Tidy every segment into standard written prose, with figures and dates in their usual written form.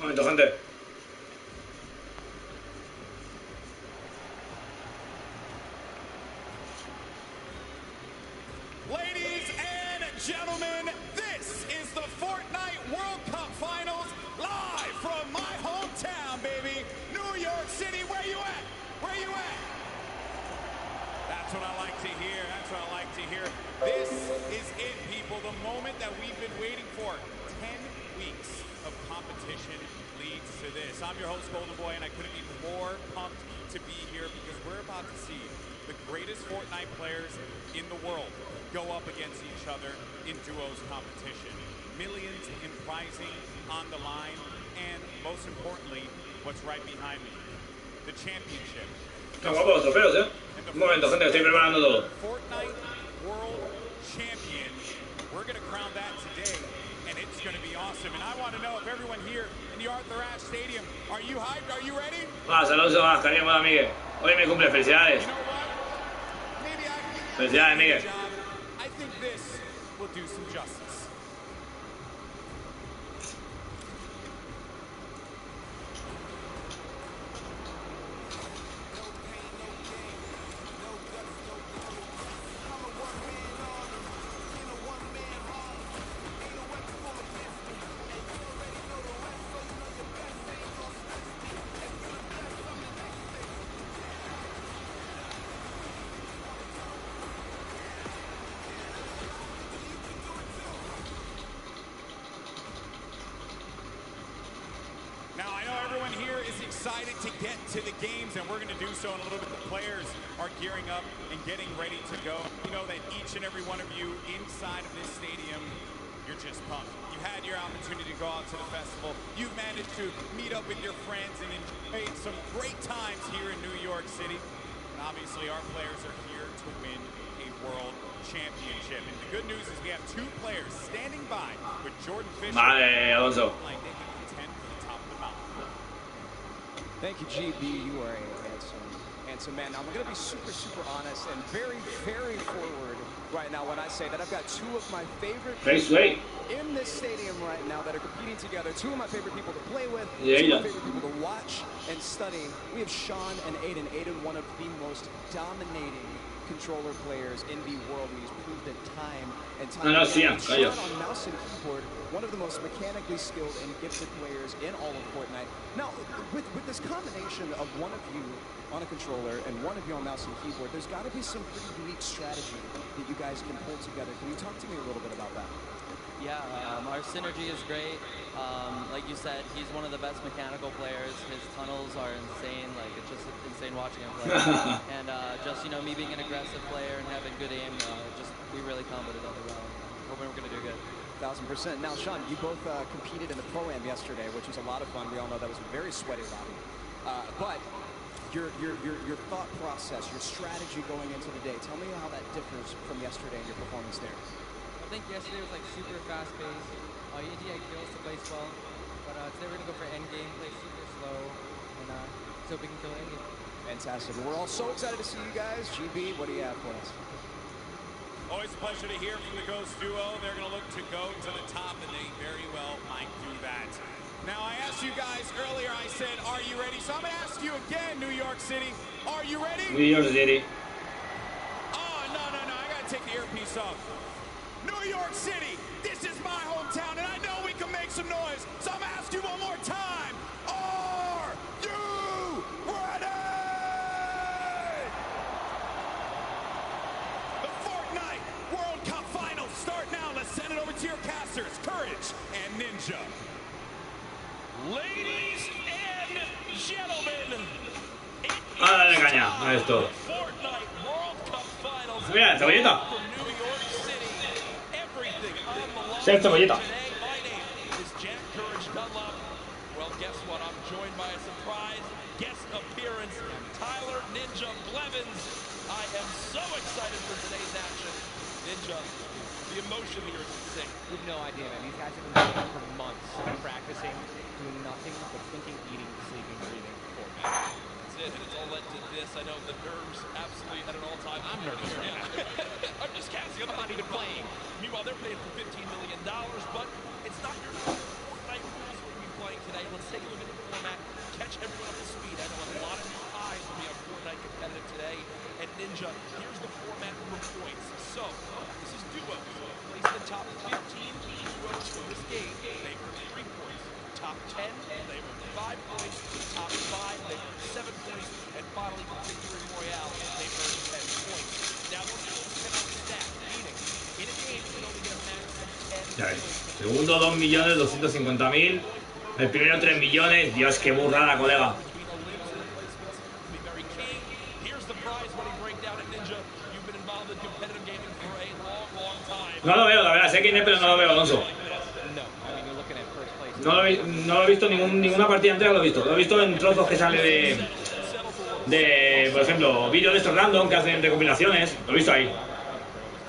momento, gente. Ladies and gentlemen, this is the Fortnite World Cup Finals live from my hometown, baby, New York City. Where you at? Where you at? That's what I like to hear. That's what I like to hear. This is it, people. The moment that we've been waiting for. 10 weeks of competition leads to this. I'm your host, Golden Boy, and I couldn't be more pumped to be here because we're about to see the greatest Fortnite players in the world go up against each other in duos competition. Millions in prizing on the line, and most importantly, what's right behind me, the championship. Están guapos los trofeos, Un momento, gente, que estoy preparando todo. Fortnite World Champion. We're going to crown that today, and it's going to be awesome. And I want to know if everyone here in the Arthur Ashe Stadium, are you hyped? Are you ready? Saludos más, cariño, más, Miguel. Hoy me cumple, felicidades. You know what? Maybe Felicidades, Miguel. I think this will do some justice. Now, I know everyone here is excited to get to the games, and we're going to do so in a little bit. The players are gearing up and getting ready to go. You know that each and every one of you inside of this stadium, you're just pumped. You had your opportunity to go out to the festival. You've managed to meet up with your friends and enjoy some great times here in New York City. And obviously, our players are here to win a world championship. And the good news is we have two players standing by with Jordan Fisher. Vale, Alonso. Thank you, GB. You are a handsome man. Now, I'm going to be super honest and very forward right now when I say that I've got two of my favorite people in this stadium right now that are competing together. Two of my favorite people to play with, two of my favorite people to watch and study. We have Sean and Aiden. Aiden, one of the most dominating controller players in the world, and he's proved it time and time again. Sean on mouse and keyboard, one of the most mechanically skilled and gifted players in all of Fortnite. Now, with this combination of one of you on a controller and one of you on mouse and keyboard, there's got to be some pretty unique strategy that you guys can pull together. Can you talk to me a little bit about that? Yeah, our synergy is great. Like you said, he's one of the best mechanical players. His tunnels are insane. Like, it's just insane watching him play. And just, you know, me being an aggressive player and having good aim, we really comboed it other well. Hoping we're going to do good. 1000%. Now, Sean, you both competed in the Pro-Am yesterday, which was a lot of fun. We all know that was a very sweaty lobby. But your thought process, your strategy going into the day, tell me how that differs from yesterday and your performance there. I think yesterday was like super fast-paced. EDI kills to play well, but today we're gonna go for endgame, play super slow, and so we can kill endgame. Fantastic. We're all so excited to see you guys. GB, what do you have for us? Always a pleasure to hear from the Ghost duo. They're going to look to go to the top, and they very well might do that. Now, I asked you guys earlier, I said, are you ready? So I'm going to ask you again, New York City. Are you ready? New York City. Oh, no. I got to take the earpiece off. New York City, this is my hometown, and I know we can make some noise. So I'm going to ask you one more time. Are you ready? World Cup Finals start now. Let's send it over to your casters, Courage and Ninja. Ladies and gentlemen, Dale caña a esto. Fortnite World Cup Finals. Mira, cebolleta. From New York City. Everything on the line Cebolleta. today. My name is Jack Courage Dunlop. Well, guess what? I'm joined by a surprise guest appearance, Tyler Ninja Blevins. I am so excited for today's action. Ninja, the emotion here is insane. You have no idea, man. These guys have been training for months, practicing, doing nothing but thinking, eating, sleeping, breathing, Fortnite. That's it, and it's all led to this. I know the nerves absolutely at an all-time. I'm nervous right now. I'm just casting. I'm not even playing. Meanwhile, they're playing for $15 million, but it's not your Fortnite rules we're going to be playing today. Let's take top 10, they earn 5 points. Top 5, they earn 7 points. And finally, for Victory Royale, they earn 10 points. Now, those points cannot stack, meaning in a game, you can only get a max of 10 Ya ves. points. Segundo 2.250.000. El primero 3 millones. Dios, qué burrada, colega. No lo veo, la verdad, sé quién es, pero no lo veo, Alonso. No lo he visto ninguna partida entera, lo he visto. Lo he visto en trozos que sale de por ejemplo, vídeos de estos random que hacen recopilaciones. Lo he visto ahí.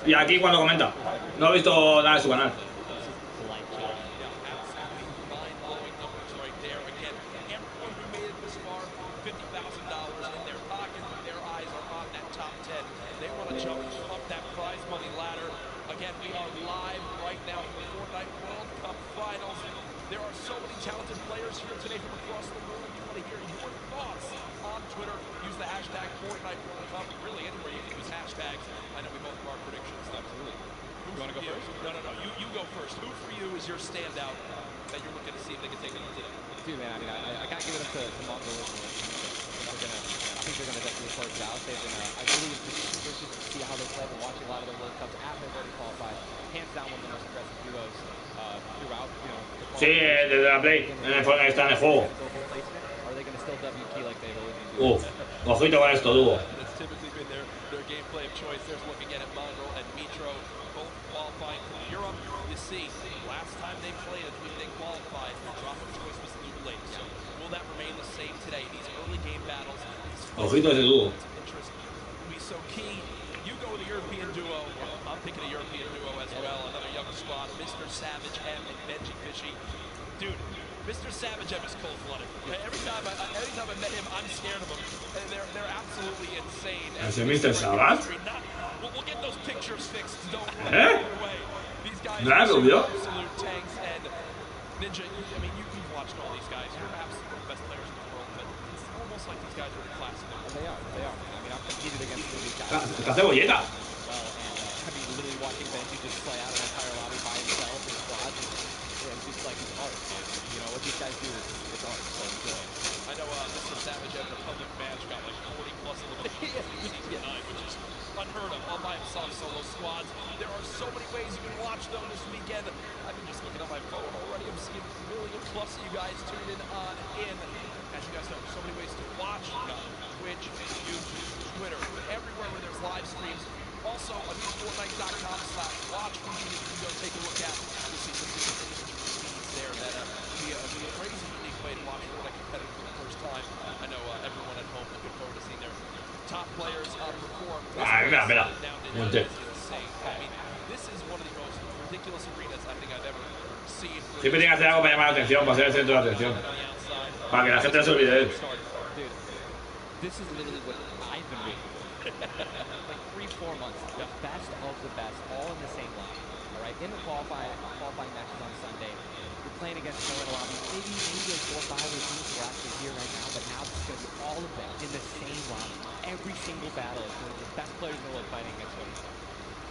Y aquí cuando comenta. No he visto nada de su canal. Again, we are live right now for the Fortnite World Cup Finals. There are so many talented players here today from across the world. We want to hear your thoughts on Twitter. Use the hashtag Fortnite World Cup. Really, anywhere you can use hashtags. I know we both have our predictions. Absolutely. You want to go first? No. You go first. Who for you is your standout that you're looking to see if they can take it on today? Dude, man, I mean, I can't give it up to Mondial. I think they're gonna definitely close it out. They've been, I really just super interested to see how they play. I've been watching a lot of their World Cups after they've already qualified. Hands down, one of the most aggressive duos throughout. You know. Sí, desde la Play. Está en el juego. Are they gonna still W key like they've always been doing? Ojito con esto, Dugo. That's typically been their gameplay of choice. There's looking at it, Mongrel and Mitro, both qualifying from Europe. You see, last time they played, I think they qualified. Their drop of choice was Loot Lake. So will that remain the same today? These early game battles. Ojito ese Dugo. Interest will be so key. You go with a European duo. I'm picking a European duo as well. Another young squad, Mr. Savage M and Benji Fishy. Dude, Mr. Savage M is cold-blooded. Every time I met him, I'm scared of him. They're absolutely insane. ¿Ese Mr. Savage? We'll get those pictures fixed. Don't run away. These guys are absolute tanks. And Ninja, I mean, you've watched all these guys. You're absolutely the best players in the world. But it's almost like these guys are in class. They are. I mean, I've competed against these guys. Está cebolleta. I mean, literally watching Benji just play out an entire lobby by himself in squads. And just like it's art. You know, what these guys do is art. So enjoy it. I know Mr. Savage having a public match got like 40 plus eliminations tonight, which is unheard of all by himself, solo squads. There are so many ways you can watch though this weekend. I've been just looking at my phone already. I'm seeing a million plus of you guys tuned in on in. As you guys know, so many ways to watch. Twitch, YouTube, Twitter, everywhere where there's live streams. Also, on Fortnite.com/watch, you can go take a look at. You'll see some different individual feeds there that be a crazy, unique way to watch Fortnite competitive for the first time. I know everyone at home looking forward to seeing their top players perform. Mira. Monte. I mean, this is one of the most ridiculous arenas I think I've ever seen. Siempre tiene que hacer algo para llamar la atención, para ser el centro de atención. Para que la gente no se olvide de él. Dude, this is literally what I've been waiting for. Like 3-4 months. The best of the best, all in the same lobby. All right, in the qualifying matches on Sunday, you're playing against no lobby. Maybe like 4 or 5 of the teams who are actually here right now, but now this is going to be all of them in the same lobby. Every single battle is going to be the best players in the world fighting against one another.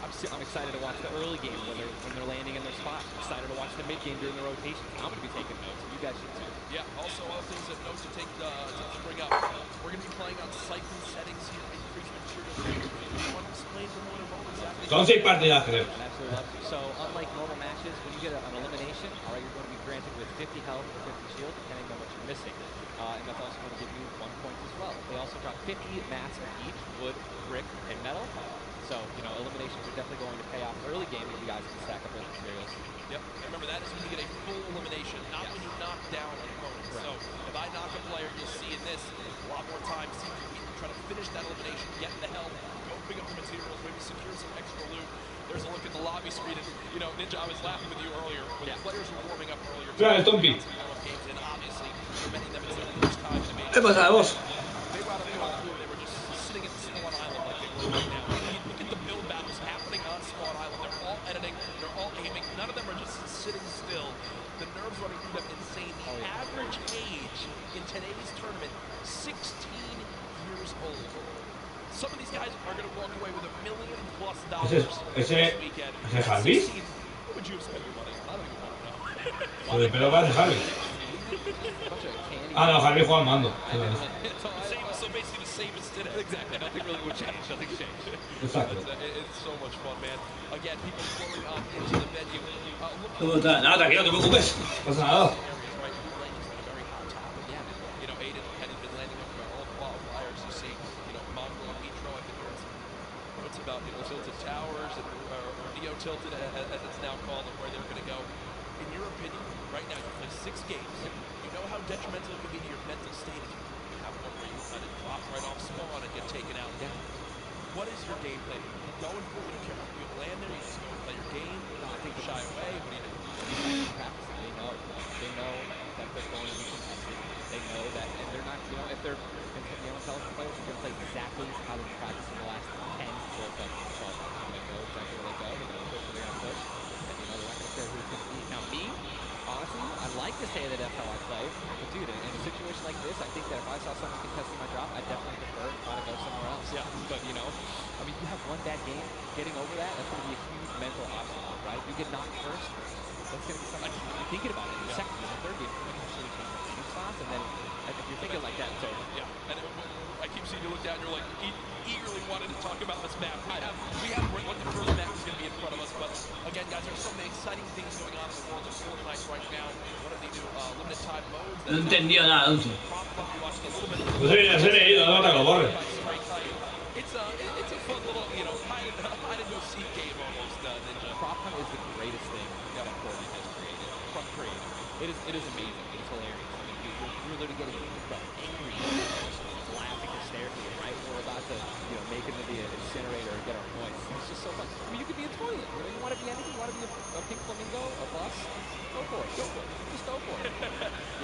I'm excited to watch the early game when they're landing in their spots. I'm excited to watch the mid game during the rotations. I'm going to be taking notes. You guys should too. Yeah. Also, other things that note to take to bring up. We're going to be playing on cycle settings here. Increase material. You want to explain to one of exactly? Son 6 partidas, creo. Absolutely love to. So, unlike normal matches, when you get an elimination, all right, you're going to be granted with 50 health or 50 shield, depending on what you're missing. And that's also going to give you 1 point as well. They also drop 50 mats of each, wood, brick, and metal. So, you know, eliminations are definitely going to pay off early game if you guys can stack up those materials. Yep. Remember, that is when you get a full elimination, not when you knock down an opponent. Right. So, if I knock a player, you'll see in this a lot more time. See if you can try to finish that elimination, get the help, go pick up the materials, maybe secure some extra loot. There's a look at the lobby screen. And, you know, Ninja, I was laughing with you earlier when the players were warming up earlier. Claro, Tompi. And obviously, for many of them, it's their first time to make ¿Qué pasa, vos? They were out of the they were just sitting in Spawn Island like they were right now. Look at the build battles happening on Spawn Island. They're all editing, they're all aiming. None of them are just sitting still. The nerves running through them insane. The average age in today's tournament, 16 years old. Some of these guys are going to walk away with $1 million+ this weekend. ¿Ese Harvey? What would you have spent your money on? I don't even want to know. Pues, pero va de Harvey. Ah, no, Harry juega al mando. So basically the same as today. Exactly. Nothing really would change. Nothing's changed. Exacto. It's so much fun, man. Again, people flowing on into the venue. Nada, tranquilo, no te preocupes. No pasa nada. Areas, right? Right, just been a very hot topic. Yeah. You know, Aiden has been landing up all the qualifiers. You see, you know, Mongo and Nitro. I think there's what's about, you know, Tilted Towers and, or Neo Tilted as it's now called, and where they're going to go. In your opinion, right now you play 6 games. You know how detrimental it can be to your mental state if you have one where you kind of drop right off spawn and get taken out. Yeah. What is your game plan? You going for it? You land there? You just go and play your game? No, I think shy away. What do you do? Practicing. They know that they're going to be contested. They know that, and they're not. You know, if they're intelligent players, they're going to play exactly how they've been practicing the last 10, 12 months. They know exactly where they go. They're going to push where they're going to push, and you know they're not going to care who it's going to be. Now, me, honestly, I'd like to say that that's how I play, but dude, in a situation like this, I think that if I saw someone contesting my drop, I'd definitely defer and try to go somewhere else. Yeah. But you know, I mean, you have one bad game, getting over that's going to be a huge mental obstacle, right? You get knocked first, that's going to be something you're thinking about it. In the second game, the third game, oh my gosh, should have changed my team spots, and then if you're thinking like that, it's over. Yeah, and I keep seeing you look down, you're like eagerly wanting to talk about this map. We have what the first map is going to be in front of us, but again, guys, there's so many exciting things going on in the world of Fortnite right now. One of the new limited time modes. No he entendido nada, Alonso. Pues se me ha ido, no te lo borres. It's a fun little, you know, hide and go seek game almost, Ninja. Prop hunt is the greatest thing that Fortnite has created from CREADOR. It is amazing. It is hilarious. I mean, you're literally getting angry, laughing hysterically, right? We're about to, you know, make it into the incinerator and get our points. It's just so fun. I mean, you could be a toilet. You know, you want to be anything. You want to be a pink flamingo, a bus. Go for it. Go for it. Just go for it.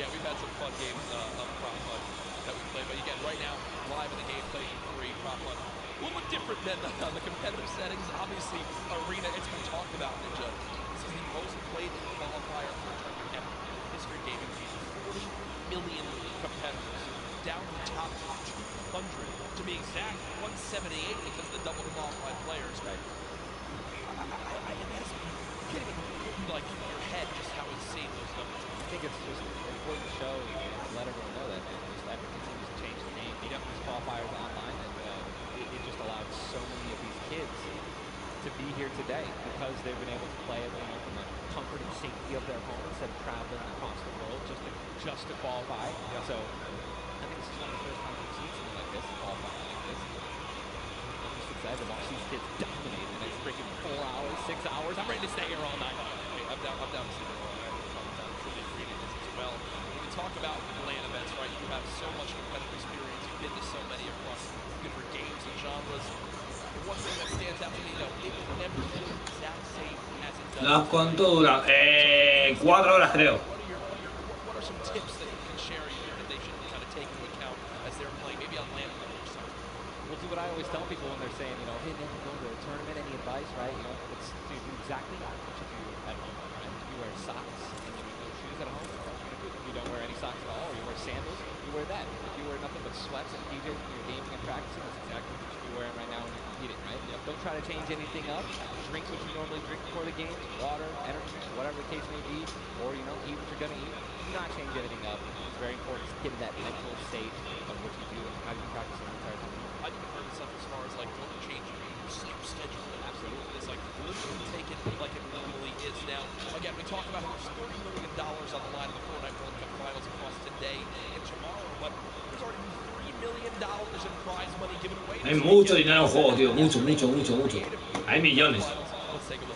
Yeah, we've had some fun games of Prop Hunt that we play. But again, right now, live in the gameplay for 3 Prop Hunt. A little bit different than the competitive settings. Obviously, Arena, it's been talked about, Ninja. This is the most played qualifier for a tournament ever in history of gaming. 40 million competitors. Down to the top 200. To be exact, 178 because of the double qualified players. Right. I guess you can't even put like your head just how insane those numbers are. I think it's just important to show and let everyone know that just Epic continues to change the game. They have these qualifiers online, and it just allowed so many of these kids to be here today because they've been able to play it, you know, from the comfort and safety of their home instead of traveling across the world just to qualify. Yeah. So I think this is one of the first times we've seen something like this, qualifying like this. I'm just excited to watch these kids dominate in the next freaking 4 hours, 6 hours. I'm ready to stay here all night. I'm down to see them all. I'm down to see the this as well. When we talk about LAN events, right, you have so much competitive experience. You've been to so many across different games and genres. The one thing that stands out to me, though, it will never be the exact same as it does. ¿Cuánto dura? 4 horas creo. What are some tips that you can share that they should kind of take into account as they're playing, maybe on LAN for the first time? Well, do what I always tell people when they're saying, you know, hey man, you're going to a tournament, any advice, right? You know, it's to do exactly what you do at home, right? You wear socks and you wear shoes at home. If you don't wear any socks at all, or you wear sandals, you wear that. If you wear nothing but sweats and PJs when you're gaming and practicing, that's exactly what you should be wearing right now when you're competing, right? Yep. Don't try to change anything up. Drink what you normally drink before the games, water, energy, whatever the case may be, or, you know, eat what you're going to eat. Do not change anything up. It's very important to get in that mental state of what you do and how you practice the entire time. I've even heard of stuff as far as like don't change your sleep schedule. Absolutely. It's like literally take it like it normally is. Now, again, we talk about how there's $30 million on the line of the Fortnite World Cup Finals across today and tomorrow, but there's already $3 million in prize money given away. Hay mucho dinero en juego, tío. Mucho. Hay millones. Let's take a look.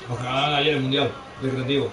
Los que ganaron ayer el Mundial de Creativo.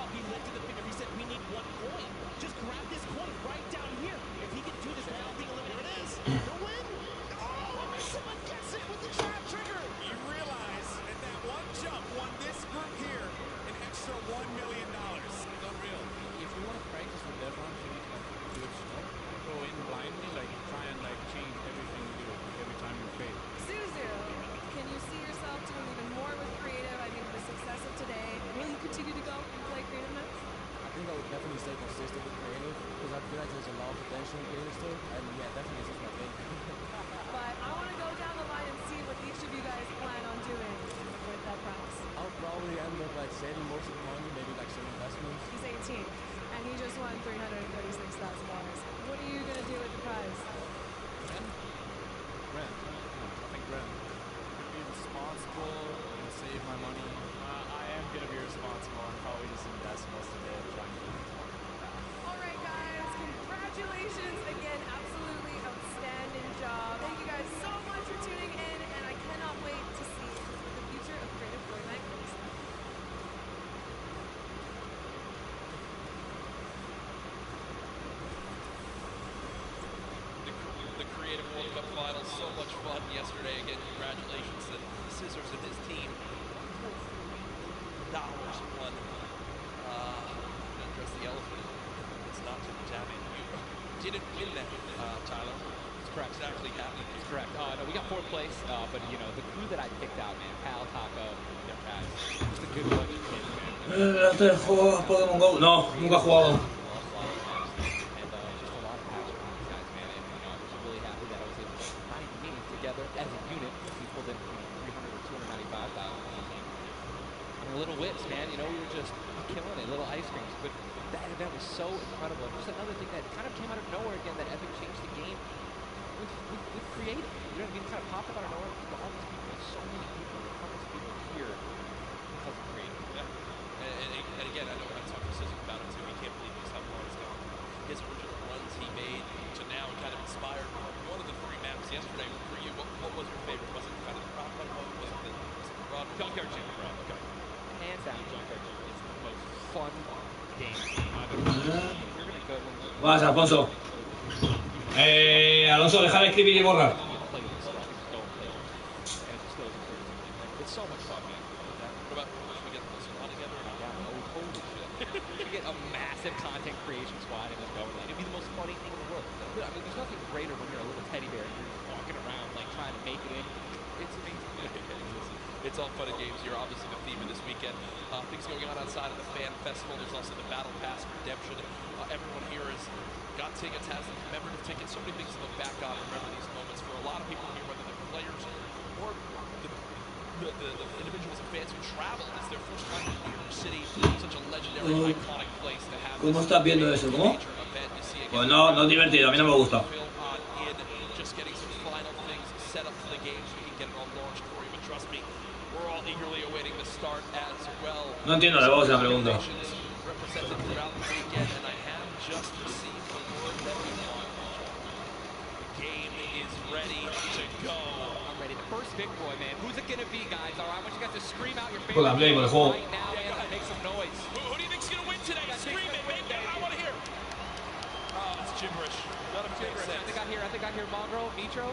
He lifted the finger. He said, we need 1 point. Just grab this point right down here. If he can do this now, saving most of the money, maybe like some investments. He's 18, and he just won $336,000. What are you gonna do with the prize? Rent. I think rent. Be responsible and save my money. I am gonna be responsible and probably just invest most of it. All right, guys, congratulations again. Absolutely outstanding job. Thank you guys so much for tuning in, and I cannot wait to see what the future of Creative Fortnite looks like. The Creative World Cup Finals, so much fun yesterday. Again, congratulations to Scissors and his team. Dollars won. Address the elephant. It's not to the tabby. You didn't win that, Tyler. It's correct. It's actually happened. It's correct. No, we got 4th place, but you know, the crew that I picked out, man, Pal, Taco, guys, just a good bunch of kids, man. ¿Este juego Pokémon Go? No, nunca he jugado. And just a lot of passion for these guys, man. And you know, I was really happy that I was able to find me together as a unit. We pulled in 300 or 295,000. And little whips, man. You know, we were just killing it. Little ice creams, but that event was so incredible. And just another thing that kind of came out of nowhere again. That Epic changed the game with creative. You know what I mean? Kind of popped up out of nowhere. All these people, so many people, hundreds of people here because of creative. Yeah. And again, I know when I talked to Scissors about it too, he can't believe just how far it's gone. His original runs he made to now kind of inspired one of the 3 maps yesterday for you. What was your favorite? Was it kind of the prop one? Was it the run? Junkyard Gym, bro. Okay. Hands down, Junkyard Gym is the most fun game I've ever played. You're gonna go when Vas, Alfonso. Alonso, dejar de escribir y borrar. play with this stuff, just don't play with it. And it just goes into it. It's so much fun, man. What about should we get the squad together? Yeah, oh, holy shit. We get a massive content creation squad and just go with it. It'd be the most funny thing in the world. I mean, there's nothing greater when you're a little teddy bear and you're just walking around, like, trying to make it in. It's amazing. It's all fun and games. You're obviously the theme of this weekend. Things going on outside of the fan festival. There's also the Battle Pass redemption. Everyone here has got tickets, has the commemorative tickets. So many things to look back on and remember these moments. For a lot of people here, whether they're players or the individuals and fans who traveled, it's their first time in New York City. Such a legendary, iconic place to have. ¿Cómo estás viendo eso? ¿Cómo? Pues no, no es divertido. A mí no me gusta. Just getting some final things set up for the game so we can get it all launched for you. But trust me, we're all eagerly awaiting the start as well. No entiendo la voz de la pregunta. Represented throughout the weekend, and I have just received the word that we want. The game is ready to go. I'm ready. The first big boy, man. Who's it gonna be, guys? All right, I want you guys to scream out your Por la favorite play, por el juego. right now, man. Make some noise. Who do you think's gonna win today? Scream it, baby. I want to hear. Oh, it's gibberish. None of it makes sense. I think I hear Mongrel, Nitro.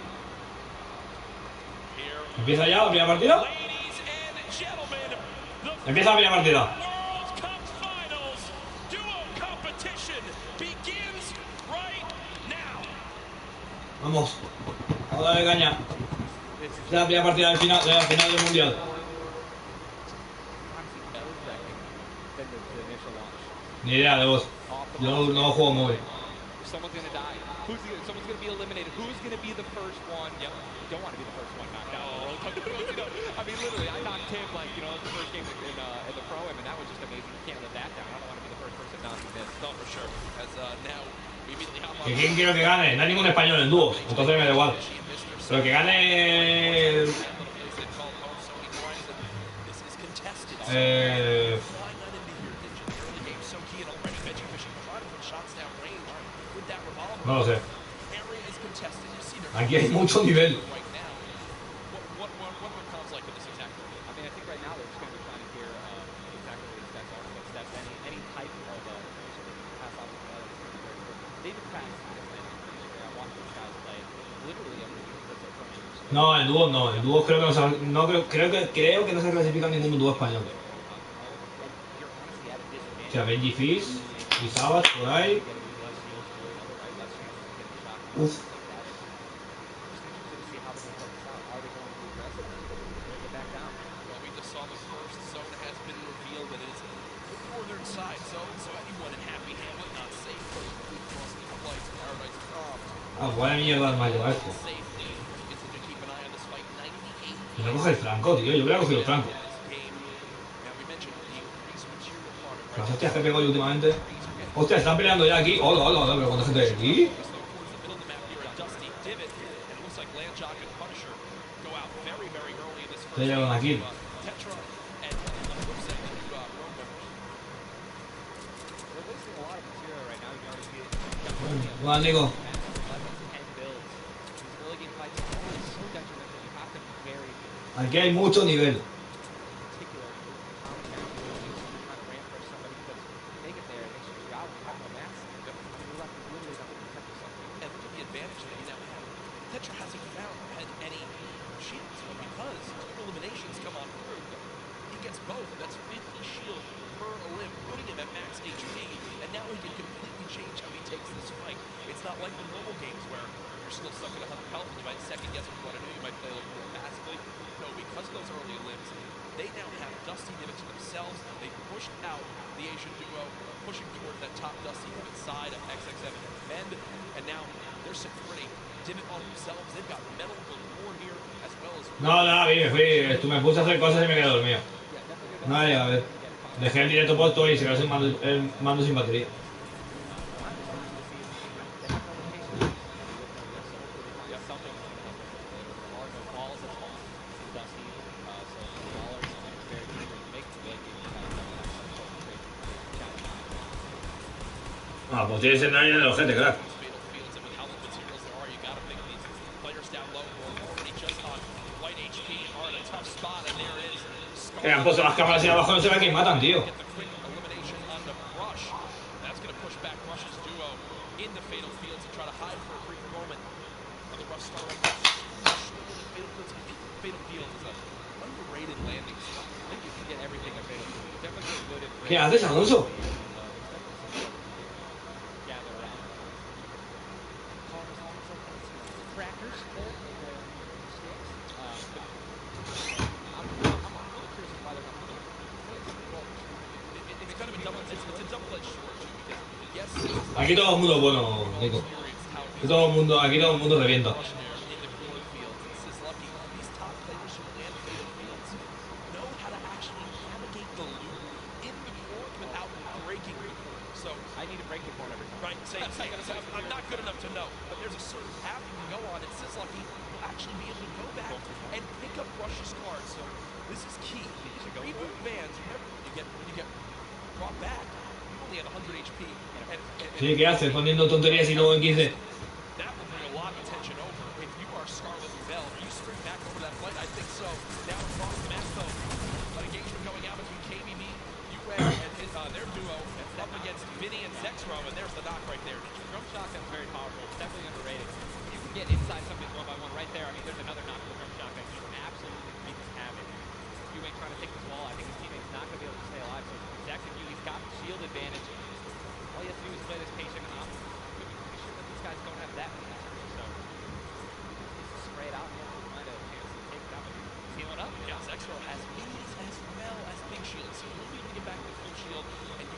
Here. ¿Empieza ya la primera partida? Ladies and gentlemen, the Empieza la primera partida. World Cup Finals duo competition begins right now. Vamos. Vamos a darle caña. Esta es la primera partida del final del Mundial. Ni idea de vos. Yo no juego móvil. Someone's gonna die. Someone's gonna be eliminated. Who's gonna be the first one? Yep. Don't want to be the first one knocked out. I mean, literally, I knocked him like, you know, the first game in the pro-am, and that was just amazing. You can't live that down. I don't want to be the first person not to miss. No, for sure. As now we immediately hop on. ¿Que quién quiero que gane? No hay ningún español en dúos, entonces me da igual. Pero que gane. No lo sé. Aquí hay mucho nivel. No, en dúos no. En dúos creo que creo que no se clasifica ningún dúo español. O sea, Benji Fizz y Sabas por ahí. Uf. Ah, buena mierda el mayo esto. Y no coge el franco, tío. Yo hubiera cogido el franco. Las hostias que pego yo últimamente. Hostia, están peleando ya aquí. Hola, hola, hola, pero ¿cuánta gente hay aquí? Se llevan aquí. Bueno, Nico. Aquí hay mucho nivel. No, nada, tú me puse a hacer cosas y me quedé dormido. No, a ver. Dejé el directo puesto y se quedó el mando sin batería. Ah, pues tienes el nadie en el ojete, crack. Que han puesto las cámaras ahí abajo, no se ve a quién matan, tío. ¿Qué haces, Alonso? Aquí todo el mundo es bueno, Nico. Aquí todo el mundo revienta. Sí, ¿qué haces? Poniendo tonterías y luego en 15.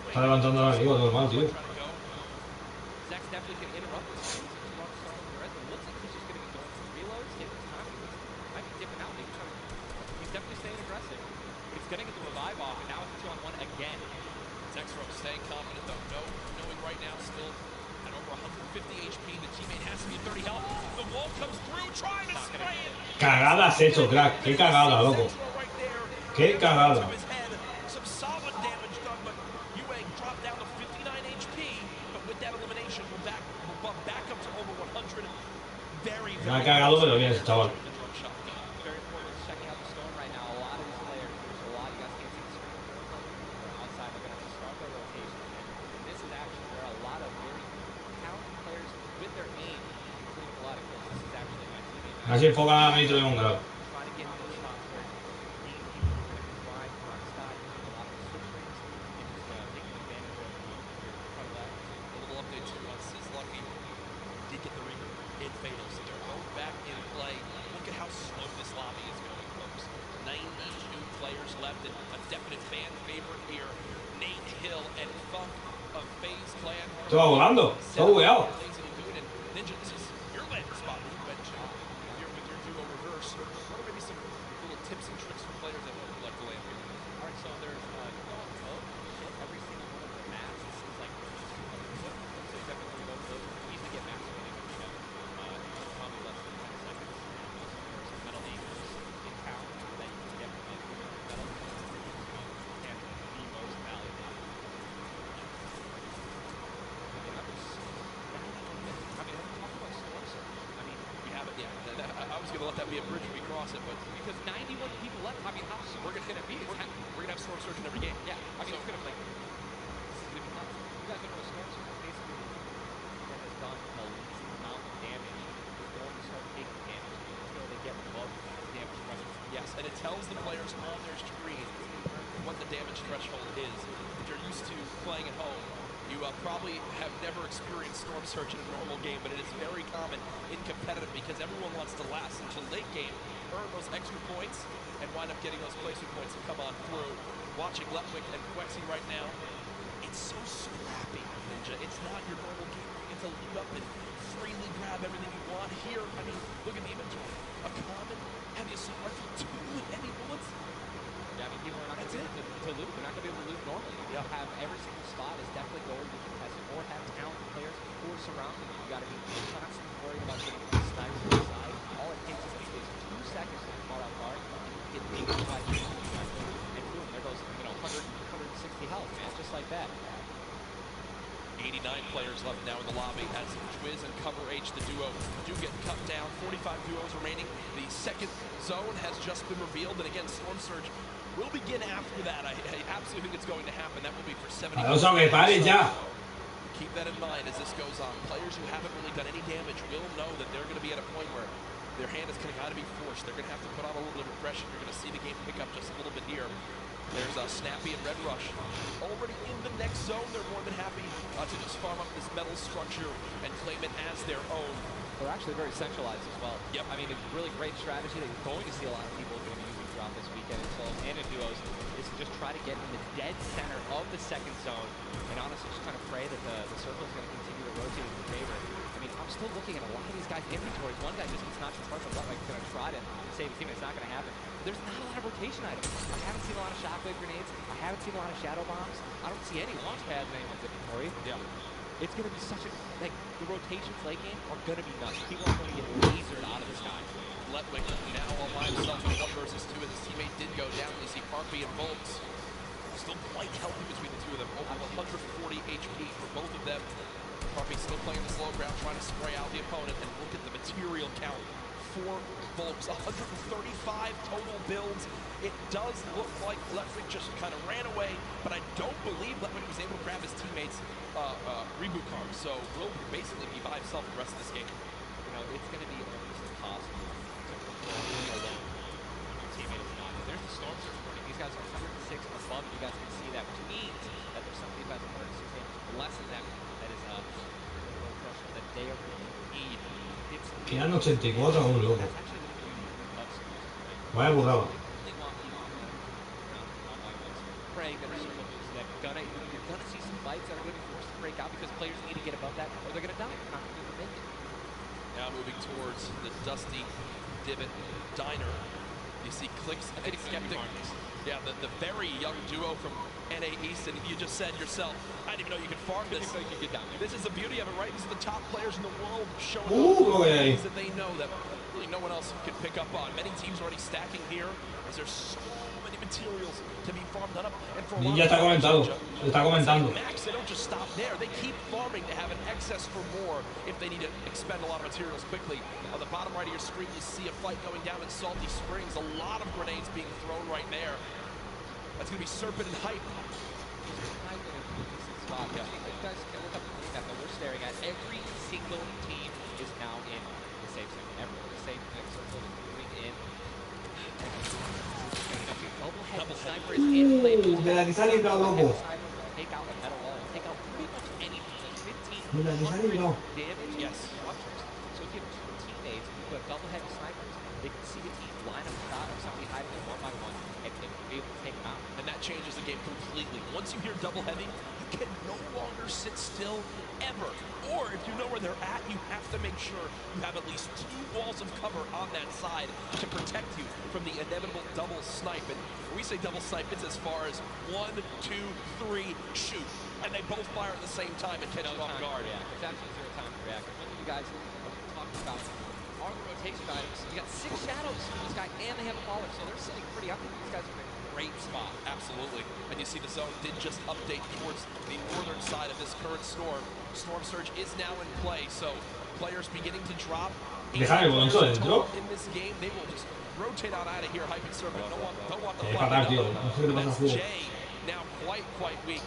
Está levantando al amigo normal, tío. Cagada has hecho, crack. Qué cagada, loco. Qué cagada. Me ha cagado, pero bien ese chaval. Así enfoca a Nitro de un grado. Esto va volando, está bugueado. He's going to let that be a bridge when we cross it, but because 91 people left. I mean, how smart is it going to be? we're going to have Storm Surge in every game. Yeah, I mean, it's going to like. You guys don't know what Storm Surge basically that has done the least amount of damage. Is going to start taking damage until they get above the damage threshold. Yes, and it tells the players on their screen what the damage threshold is. If you're used to playing at home, you probably have never experienced Storm Surge in a normal game, but it is very common in competitive because everyone wants to last until late game, earn those extra points, and wind up getting those placement points to come on through. Watching Letwick and Quexy right now, it's so scrappy, Ninja. It's not your normal game where you get to loot up and freely grab everything you want. Here, I mean, look at the inventory. A common, heavy assault rifle, 2 heavy bullets. Yeah, I mean, people are not going to be able to loot. They're not going to be able to loot normally. You have every single spot is definitely going to be contested or have talented players who are surrounding you. You got to be constantly worried about getting the snipers to the side. All it takes is 2 seconds to call out guard, and you get big by and boom, there goes 160 health, man, just like that. 89 players left now in the lobby as Twiz and Cover H, the duo, do get cut down. 45 duos remaining. The second zone has just been revealed, and again, Storm Surge will begin after that. I absolutely think it's going to happen. That will be for 70. Keep that in mind as this goes on. Players who haven't really done any damage will know that they're going to be at a point where their hand is going to be forced. They're going to have to put on a little bit of pressure. You're going to see the game pick up just a little bit here. There's Snappy and Red Rush already in the next zone. They're more than happy to just farm up this metal structure and claim it as their own. They're actually very centralized as well. Yep. I mean, a really great strategy that you're going to see a lot of people going to be using throughout this weekend in solos and in duos is to just try to get in the dead center of the second zone and honestly just kind of pray that the circle is going to continue to rotate in your favor. I mean, I'm still looking at a lot of these guys' inventories. One guy just gets knocked in front of like going to try to save his team. It's not going to happen. There's not a lot of rotation items. I haven't seen a lot of shockwave grenades. I haven't seen a lot of shadow bombs. I don't see any launch pads in anyone's inventory. Yeah. It's going to be such a, like, the rotations late game are going to be nuts. People are going to get lasered out of the sky. Letwick now all by himself in 1 versus 2, and his teammate did go down. You see Parkby and Volks still quite healthy between the two of them. Over 140 HP for both of them. Parkby still playing the slow ground, trying to spray out the opponent, and look at the material count for Volks. 135 total builds. It does look like Letwick just kind of ran away, but I don't believe Letwick was able to grab his teammate's reboot card, so will basically be by himself the rest of this game. You know, it's going to be almost impossible to perform alone when your teammate is not. There's the Storm Surge running. These guys are 106 above. You guys can see that, which means that there's some of these guys 106 less than them. That is a low pressure that they are going to need. Quedan 84 aún, loco. Vaya burrado. You're gonna see some fights that are going to be forced to break out because players need to get above that or they're going to die. They're not going to be able to make it. Now moving towards the Dusty Divot Diner. You see Clicks and Skeptic. Yeah, the very young duo from NA East, and you just said yourself, I didn't even know you could farm this. This is the beauty of it, right? These are the top players in the world showing things that they know that really no one else can pick up on. Many teams already stacking here as there's so many materials to be farmed up. And for Ninja está comentando. Max, they don't just stop there. They keep farming to have an excess for more if they need to expend a lot of materials quickly. On the bottom right of your screen, you see a fight going down in Salty Springs. A lot of grenades being thrown right there. That's going to be Serpent and Hype. Spot. Yeah. You guys can look up the map that we're staring at. Every single team is now in the safe zone. Everyone the same circle is moving in. Double sniper is in play. Take out a metal wall. Take out pretty much anything. 1500 damage. Yes. So if you have 2 teammates who have double heavy snipers, they can see the team line up shot of somebody hiding them 1 by 1 and be able to take them out. And that changes the game completely. Once you hear double heavy, you can no longer sit still ever. Or if you know where they're at, you have to make sure you have at least 2 walls of cover on that side to protect you from the inevitable double snipe. And when we say double snipe, it's as far as 1, 2, 3, shoot. And they both fire at the same time and catch you off guard. Yeah, it's actually 0 time to react. One of you guys are talking about are the rotation items. You got 6 shadows for this guy, and they have a caller, so they're sitting pretty up. These guys are in a great spot. Absolutely. And you see the zone did just update towards the northern side of this current storm. Storm Surge is now in play, so players beginning to drop. Dejar el bolonzo dentro. Fatal, tío. No sé qué le pasa al juego. Now quite weak.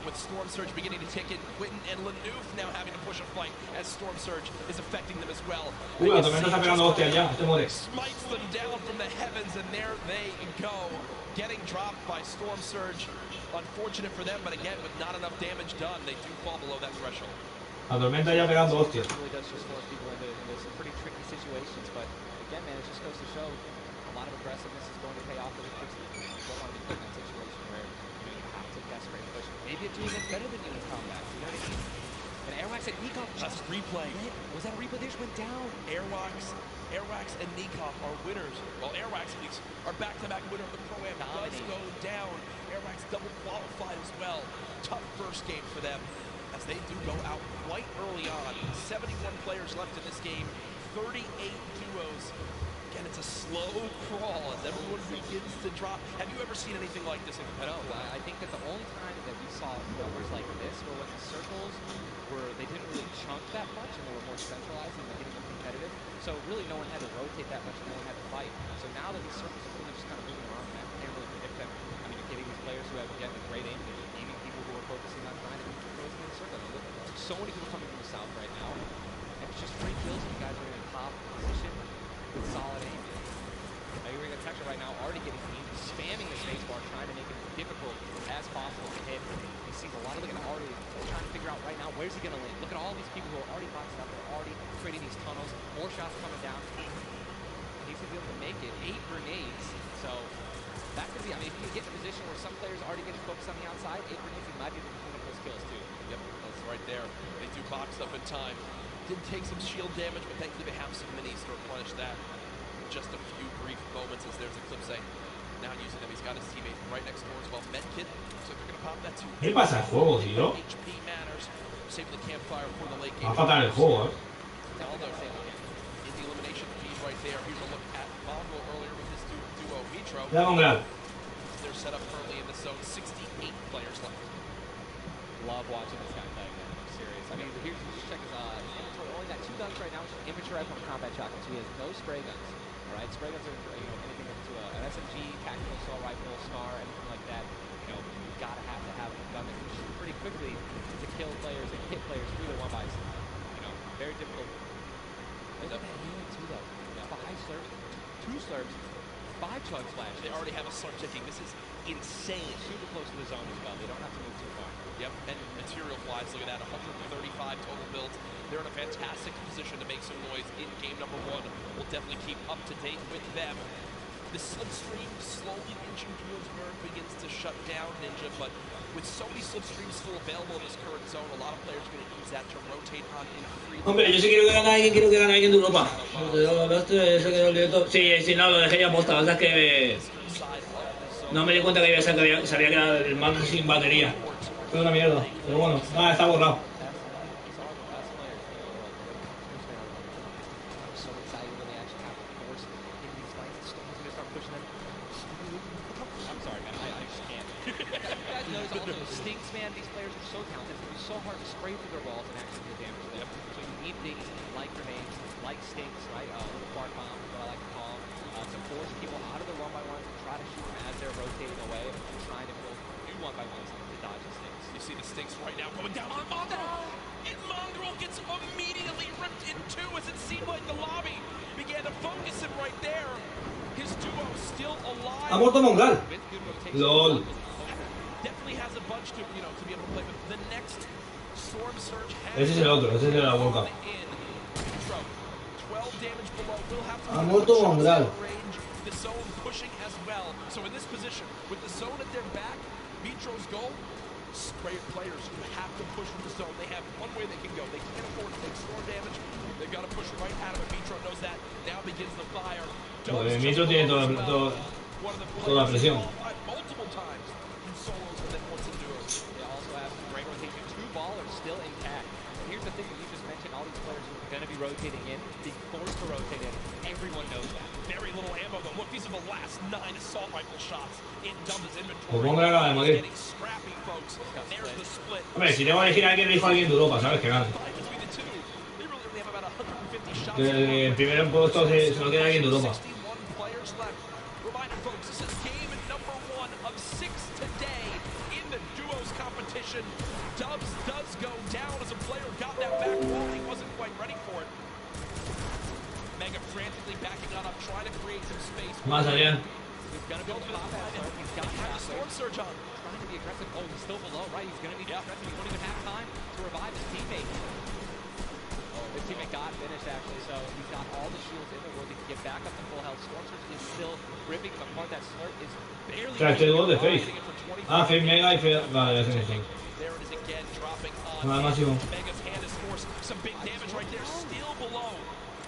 With Storm Surge beginning to tick in, Quentin and Lanouf now having to push a fight as Storm Surge is affecting them as well. La tormenta está pegando hostia ya, este muere. Smites them down from the heavens, and there they go, getting dropped by Storm Surge. Unfortunate for them, but again, with not enough damage done, they do fall below that threshold. La tormenta ya pegando hostias. It really does just force people into some pretty tricky situations, but again, man, it just goes to show a lot of aggressiveness is going to pay off really quickly. You don't want to be put in that situation where you have to desperate push. Maybe it's even better than you in combat. You know what I mean? And Airwax and Nikov just replay. Was that a replay? They just went down. Airwax and Nikov are winners. Well, Airwax at least are back-to-back winner of the Pro-Am. Does go down. Airwax double qualified as well. Tough first game for them as they do go out quite early on. 71 players left in this game. 38 duos. Again, it's a slow crawl as everyone begins to drop. Have you ever seen anything like this in competitive? No, I think that the only time that we saw numbers like this were when the circles they didn't really chunk that much and they were more centralized and they're getting them competitive. So really no one had to rotate that much and no one had to fight. So now that these circles are really just kind of moving around, man, I can't really predict them. I mean, you're getting these players who have, again, a great aim, and you're gaming people who are focusing on trying to beat the pros in the circle. I mean, look, so many people coming from the south right now, and it's just free kills and you guys are in a top position with solid aim. You're in a Texture right now, already getting beat, spamming the spacebar, trying to make it as difficult as possible to hit. He sees a lot of, look at already trying to figure out right now, where's he going to land? Look at all these people who are already boxed up, they're already creating these tunnels, more shots coming down. He's going to be able to make it, 8 grenades, so that could be, I mean, if you get in a position where some players are already getting focused on the outside, 8 grenades, he might be able to clean up those kills too. Yep, that's right there. They do box up in time. Did take some shield damage, but thankfully they have some minis to replenish that. Just a few brief moments as there's Eclipse now using them. He's got his teammate right next door as well. Medkit, so they're going to pop that too. ¿Qué pasa el juego, tío? HP matters. Saving the campfire for the late game. Va a faltar el juego, Aldo in the elimination feed right there. Here's a look at Mongo earlier with this duo Vitro. They're set up currently in the zone. 68 players left. Love watching this guy play, man. I'm serious. I mean, here's just check his inventory. Only got 2 guns right now, which is immature from combat shotguns. So he has no spray guns. Right, spray guns are, anything into an SMG, tactical assault rifle, SCAR, anything like that. You gotta have to have a gun that can shoot pretty quickly to kill players and hit players through the 1x. Very difficult. Look at that healing too, though. 5 slurps, 2 slurps, 5 chug flash. They already have a slurp ticking. This is insane. Super close to the zone as well. They don't have to move too far. Yep, and material-wise, look at that, 135 total builds. They're in a fantastic position to make some noise in game number 1. We'll definitely keep up to date with them. The slipstream slowly inching towards where it begins to shut down Ninja, but with so many slipstreams still available in this current zone, a lot of players are going to use that to rotate on in free. Hombre, yo sí quiero que gane alguien de Europa. Sí, no, lo dejé ya posta. La verdad es que no me di cuenta que se había quedado el mando sin batería. Fue una mierda, pero bueno, nada, está borrado. Stinks, man, these players are so talented. It's so hard to spray through their walls and actually do damage to them. So you need things like grenades, like stinks, right? Fart bombs, what I like to call them, to force people out of the 1x1s and try to shoot them as they're rotating away and trying to build new 1x1s to dodge the stinks. You see the stinks right now going down on Mongrel, and Mongrel gets immediately ripped in two as it seemed like the lobby began to focus him right there. His duo still alive. Ha muerto Mongrel. LOL. Definitely has a bunch to, to be able to play with. The next Storm Surge has ese es el otro, ese es el de la boca. 12 damage below. Will have to ha muerto Mongrel. The zone pushing as well. So in this position, with the zone at their back, Vitro's goal, spray players who have to push from the zone. They have one way they can go. They can't afford to take storm damage. They've got to push right out of it. Vitro knows that. Now begins the fire. Vitro tiene toda la presión. Multiple times in solos and then once in duos. They also have some great rotation. 2 ballers still intact. And here's the thing that you just mentioned, all these players who are going to be rotating in, being forced to rotate in. Everyone knows that. Very little ammo though. Look, these are the last 9 assault rifle shots in Dumba's inventory. Pues Mongrel acaba de morir. Getting scrappy, folks. There's the split. Hombre, si tengo que elegir a alguien, elijo a alguien de Europa, ¿sabes? Que gane. Que el primer puesto se lo queda aquí en Europa. Más Adrián. Trying to be aggressive. Oh, he's still below, right? He's going to be aggressive. He won't even have time to revive his teammate. Oh, his teammate got finished, actually, so he's got all the shields in the world. He can get back up to full health. Storm Surge is still ripping him apart. That slurp is barely... Claro, este gol de Face. Ah, Face Mega y Face... Vale, ya sé que sí. Nada máximo. Mega's hand has forced some big damage right there. Still below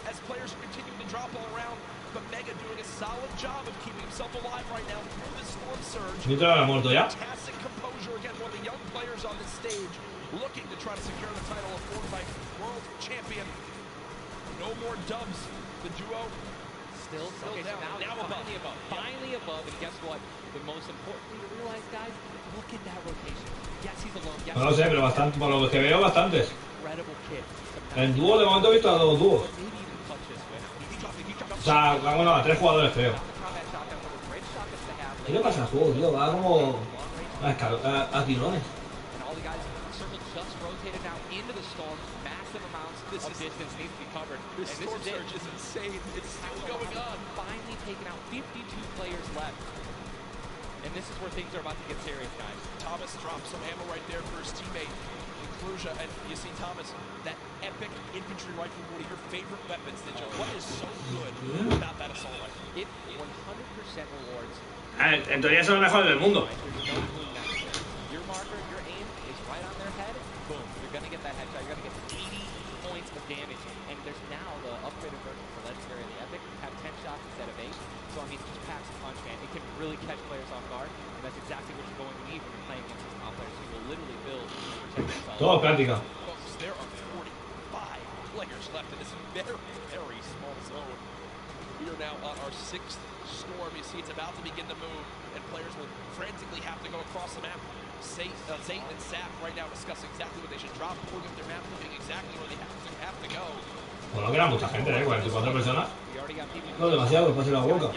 as players are continuing to drop all around. But Mega doing a solid job of keeping himself alive right now through the Storm Surge. Nitro ha muerto ya. Fantastic composure again, one of the young players on this stage looking to try to secure the title of Fortnite World Champion. No more dubs. The duo still Okay, down. so now finally above. Finally above, and guess what? The most important thing to realize, guys, look at that rotation. Yes, he's alone. Yes, No lo sé, pero bastante, por lo que veo, bastantes. incredible kid. En dúo, de momento he visto a dos dúos. O sea, bueno, a 3 jugadores creo. ¿Qué le pasa al juego, tío? Va como... a tirones. This Storm Surge is insane. It's still going on. Finally taken out 52 players left. And this is where things are about to get serious, guys. Thomas drops some ammo right there for his teammate. Inclusion, and you see Thomas, that epic infantry rifle, one of your favorite weapons, Ninja. What is so good about that assault rifle? It 100% rewards. En teoría son los mejores del mundo. Your marker, your aim is right on their head. Boom. You're going to get that headshot. You're going to get 80 points of damage. And there's now the upgraded version for Legendary and the Epic. Have 10 shots instead of 8. So, I mean, just packs a punch, man. It can really catch players off guard. And that's exactly what you're going to need when you're playing against these top players who will literally build and protect themselves. Todo práctica. Folks, there are 45 players left in this very, very small zone. We are now on our 6th storm. You see it's about to begin to move, and players will frantically have to go across the map. Zayt and Sap right now discussing exactly what they should drop, pulling up their map, looking exactly where they have to go. Bueno, que era mucha gente, 44 personas. No demasiado, después de la huelga.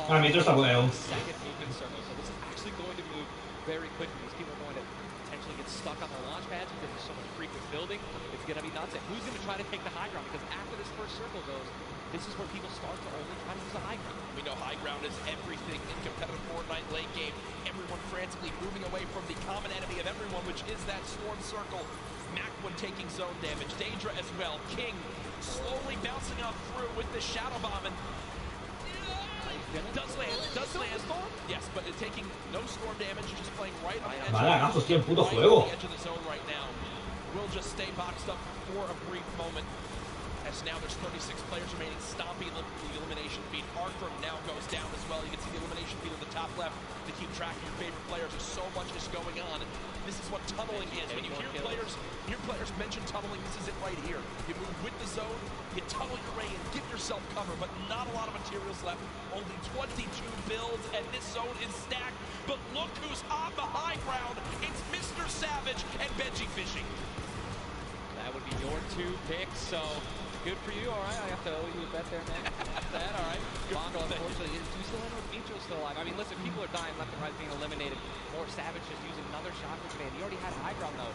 Ah, Nitro está por ahí aún. Very quickly, these people are going to potentially get stuck on their launch pads because there's so much frequent building. It's going to be nuts. And who's going to try to take the high ground? Because after this first circle goes, this is where people start to only try to use the high ground. We know high ground is everything in competitive Fortnite late game. Everyone frantically moving away from the common enemy of everyone, which is that storm circle. Macwood taking zone damage. Daedra as well. King slowly bouncing up through with the shadow bomb. And does land. Yes, but it's taking no storm damage, just playing right on the edge. Vale, tío, puto juego. The edge of the zone right now. We'll just stay boxed up for a brief moment. As now there's 36 players remaining, stomping the elimination feed. Arkham now goes down as well. You can see the elimination feed on the top left to keep track of your favorite players. There's so much is going on. This is what tunneling is. When you hear players mention tunneling, this is it right here. You move with the zone, you tunnel your way and give yourself cover, but not a lot of materials left. Only 22 builds, and this zone is stacked. But look who's on the high ground. It's Mr. Savage and Benji Fishing. That would be your 2 picks, so good for you. All right, I have to owe you a bet there, man. That, all right. Bongo, unfortunately, is still in with Nitro still alive. I mean, listen, people are dying left and right, being eliminated. Or Savage just using another shotgun command. He already had high ground, though.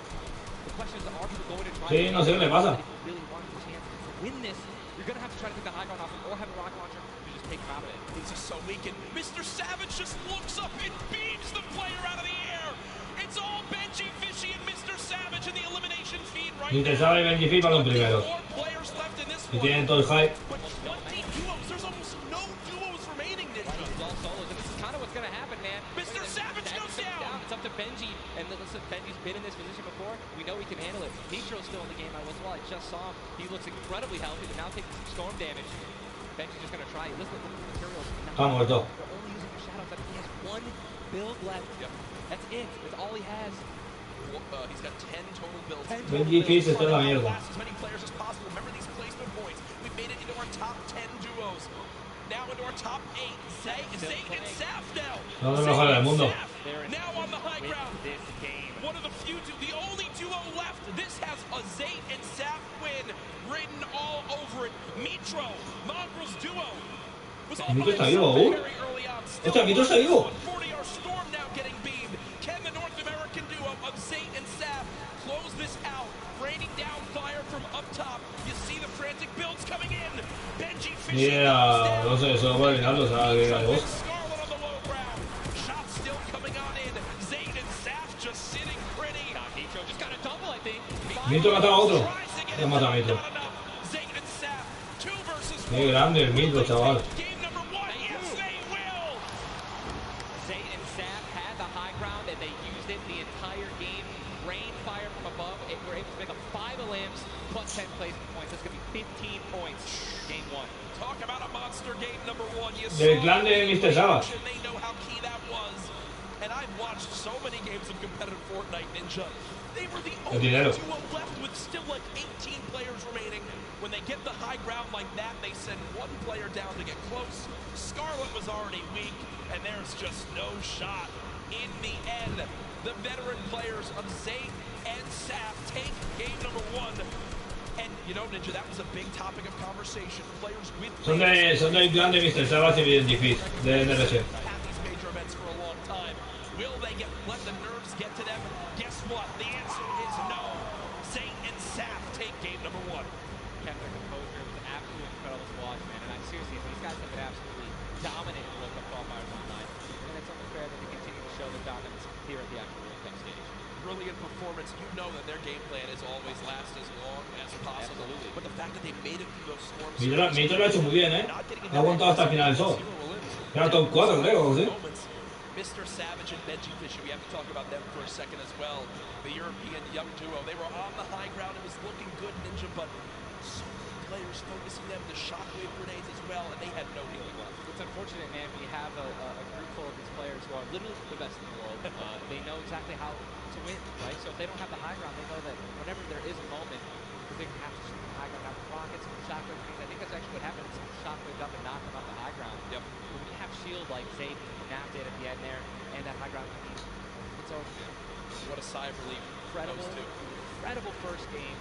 The question is, are people going to try Sí, no sé qué le pasa. if you really want a chance to win this, you're going to have to try to take the high ground off him or have a rocket launcher to just take him out of it. He's just so weak, and Mr. Savage just looks up and beams the player out of the air. It's all Benji Fishy and Mr. Savage in the elimination feed right Ni te sabe Benji Fishy para los primeros. Y tienen todo el hype. But 20 duos, there's almost no duos remaining, Ninja. It's all solos, and this is kind of what's going to happen, man. Mr. Savage goes down. It's up to Benji, and listen, Benji's been in this position before. We know he can handle it. Nitro's still in the game as well. I just saw him. He looks incredibly healthy, but now taking some storm damage. Benji's just going to try. Listen to the materials. Está muerto. They're only using the shadows. I mean, he has 1 build left. Yep. That's it. That's all he has. He's got 10 total builds. Benji Fishy está en la mierda. As many players as possible. Remember these placement points. We've made it into our top 10 duos. now into our top 8. Zay and Saf now. Son los mejores del mundo. Now on the high ground. One of the few, the only duo left. This has a Zay and Saf win written all over it. Mitro, Mongrel's duo. Mitro está vivo aún. Hostia, Mitro está vivo. 40-hour storm now getting beamed. Can the North American duo of Zay and Saf close this out? Raining down fire from up top. You see the frantic builds coming in. Benji fishing. Yeah, no sé, eso va a o sea, que vos. Scarlet on the low ground. Shots still coming on in. Zay and Saf just sitting pretty. Nitro just got a double, I think. Mitro mataba a otro. Ya mata a Mitro. Zay and Saf, 2 versus 1. Qué grande el Mitro, chaval. Game number 1. Yes, they will. Zay and Saf had the high ground and they used it the entire game. Rain fire from above. They were able to pick up 5 lamps plus 10 placement points. That's going to be 15 points. Game 1. Talk about a monster game number 1. Del clan de Mr. Sabas. They know how key that was. And I've watched so many games of competitive Fortnite, Ninja. They were the only duo left with still like 18 players remaining. When they get the high ground like that, they send 1 player down to get close. Scarlet was already weak, and there's just no shot. In the end, the veteran players of Zay and Saf take game number 1. And you know, Ninja, that was a big topic of conversation. Players with Son del clan de Mr. Sabas y bien difícil de NRC. had these major events for a long time. Will they let the nerves get to them? Guess what? The answer is no. Zay and Saf take game number 1. Kept their composure. It was absolutely incredible to watch, man. And seriously, these guys have been absolutely dominant in World Cup qualifiers online. And it's only fair that they continue to show their dominance here at the actual World Cup stage. Brilliant performance. You know that their game plan is always last as long as possible. Absolutely. But the fact that they made it through those storms. Mitro lo ha hecho muy bien, Ha aguantado hasta el final del sol. Era top 4, creo, ¿sí? Mr. Savage and Benji Fisher, we have to talk about them for a second as well. The European young duo, they were on the high ground. It was looking good, Ninja, but so many players focusing them, the shockwave grenades as well, and they had no healing left. It's unfortunate, man. We have a group full of these players who are literally the best in the world. They know exactly how to win, right? So if they don't have the high ground, they know that whenever there is a moment, because they have to shoot the high ground, have rockets and shockwave grenades. I think that's actually what happened. Shockwave up and knocked them off the high ground. Yep. When you have shield like Zay napped it at the end there, and that high ground, it's over. What a sigh of relief. Incredible first game,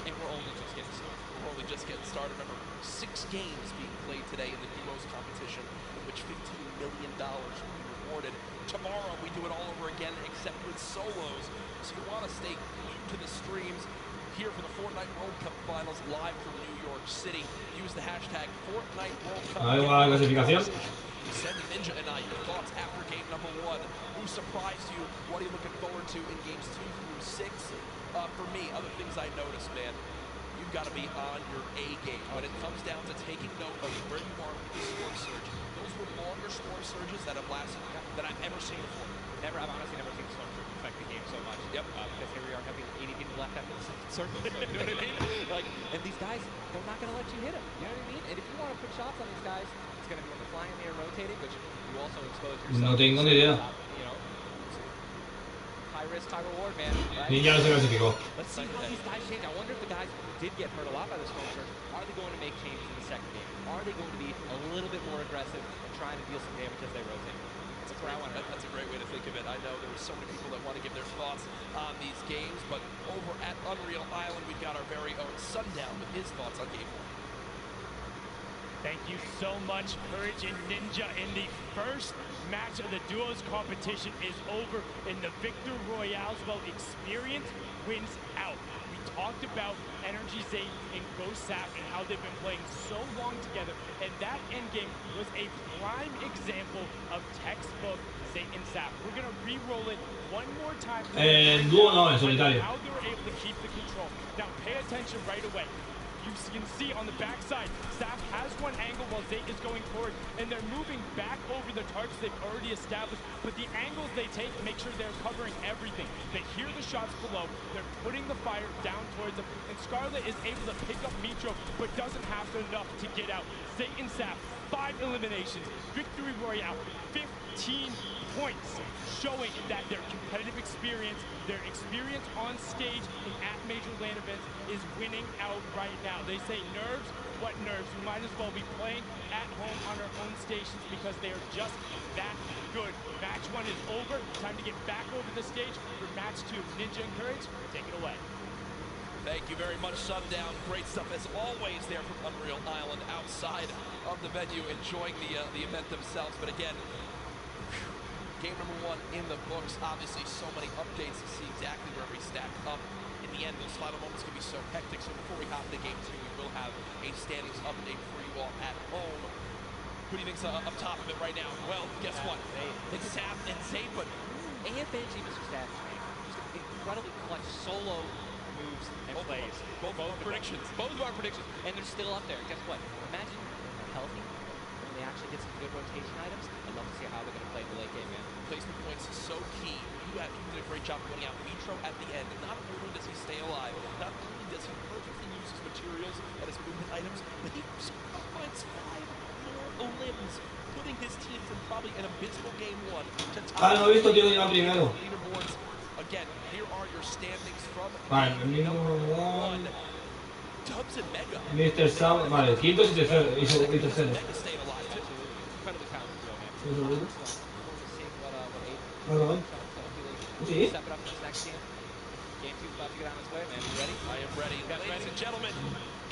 and we're only just getting started. We're only just getting started. Remember, 6 games being played today in the duos competition, in which $15 million will be rewarded. Tomorrow, we do it all over again, except with solos. So you want to stay glued to the streams here for the Fortnite World Cup Finals live from New York City. Use the hashtag Fortnite World Cup. Ahí va la clasificación. Send Ninja and I your thoughts after game number 1. Who surprised you? What are you looking forward to in games 2 through 6? For me, other things I noticed, man, you've got to be on your A game. When it comes down to taking note of where you are with the storm surge, those were longer storm surges that have lasted than I've ever seen before. I've honestly never seen storm surge affect the game so much. Yep. Because here we are having 80 people left after the second circle. You know what I mean? And these guys, they're not going to let you hit them. You know what I mean? And if you want to put shots on these guys, it's going to be when they're flying in the air, rotating, which you also expose yourself. No tengo ni idea. You know, high risk, high reward, man. Right? Ni ya no se clasificó. Let's see how these guys change. I wonder if the guys who did get hurt a lot by the storm surge, are they going to make changes in the second game? Are they going to be a little bit more aggressive and trying to deal some damage as they rotate? That's what I want. That's a great way to think of it. I know there were so many people that want to give their thoughts on these games, but over at Unreal Island, we've got our very own Sundown with his thoughts on game 1. Thank you so much, Courage and Ninja. In the first match of the duos competition is over in the Victor Royale's. Well, experience wins out. We talked about Energy Zay and Ghost Saf and how they've been playing so long together, and that endgame was a prime example of textbook Zay and Saf. We're gonna re-roll it one more time. Dúo no, en solitario. How they were able to keep the control. Now pay attention right away. You can see on the backside, Saf has one angle while Zay is going forward, and they're moving back over the targets they've already established, but the angles they take make sure they're covering everything. They hear the shots below, they're putting the fire down towards them, and Scarlet is able to pick up Mitro, but doesn't have enough to get out. Zay and Saf, 5 eliminations, Victory Royale, 15 points, showing that their competitive experience, their experience on stage and at major LAN events is winning out right now. They say nerves what nerves. We might as well be playing at home on our own stations because they are just that good. Match 1 is over. Time to get back over the stage for match 2. Ninja and Courage, take it away. Thank you very much, Sundown. Great stuff as always there from Unreal Island outside of the venue, enjoying the event themselves. But again, game number 1 in the books. Obviously, so many updates to see exactly where we stack up. In the end, those final moments can be so hectic. So before we hop into game 2, we will have a standings update for you all at home. Who do you think's up top of it right now? Well, guess what? It's Sap and Zape, but AFNG Mr. Staff, just incredibly clutch solo moves and plays. Both of our predictions. Both of our predictions. And they're still up there. Guess what? Imagine they're healthy and they actually get some good rotation items. I'd love to see how they're going to play in the late game, man. Placement points is so key. You did a great job pointing out Vitro at the end. Not only does he stay alive, not only does he perfectly use his materials and his movement items, but he finds 5 more limbs, putting his team from probably an abysmal game 1 to top. No he visto, tío, ya primero. Leaderboards. Again, here are your standings from number 1. Dubs and Mega. Mr. Sam, vale, quintos y terceros. Y tercero. Mega staying alive too. Incredibly talented, man. Vale. Sí. Step it up to this next game. Game 2 is about to get on its way, man. You ready? I am ready. Ladies and gentlemen,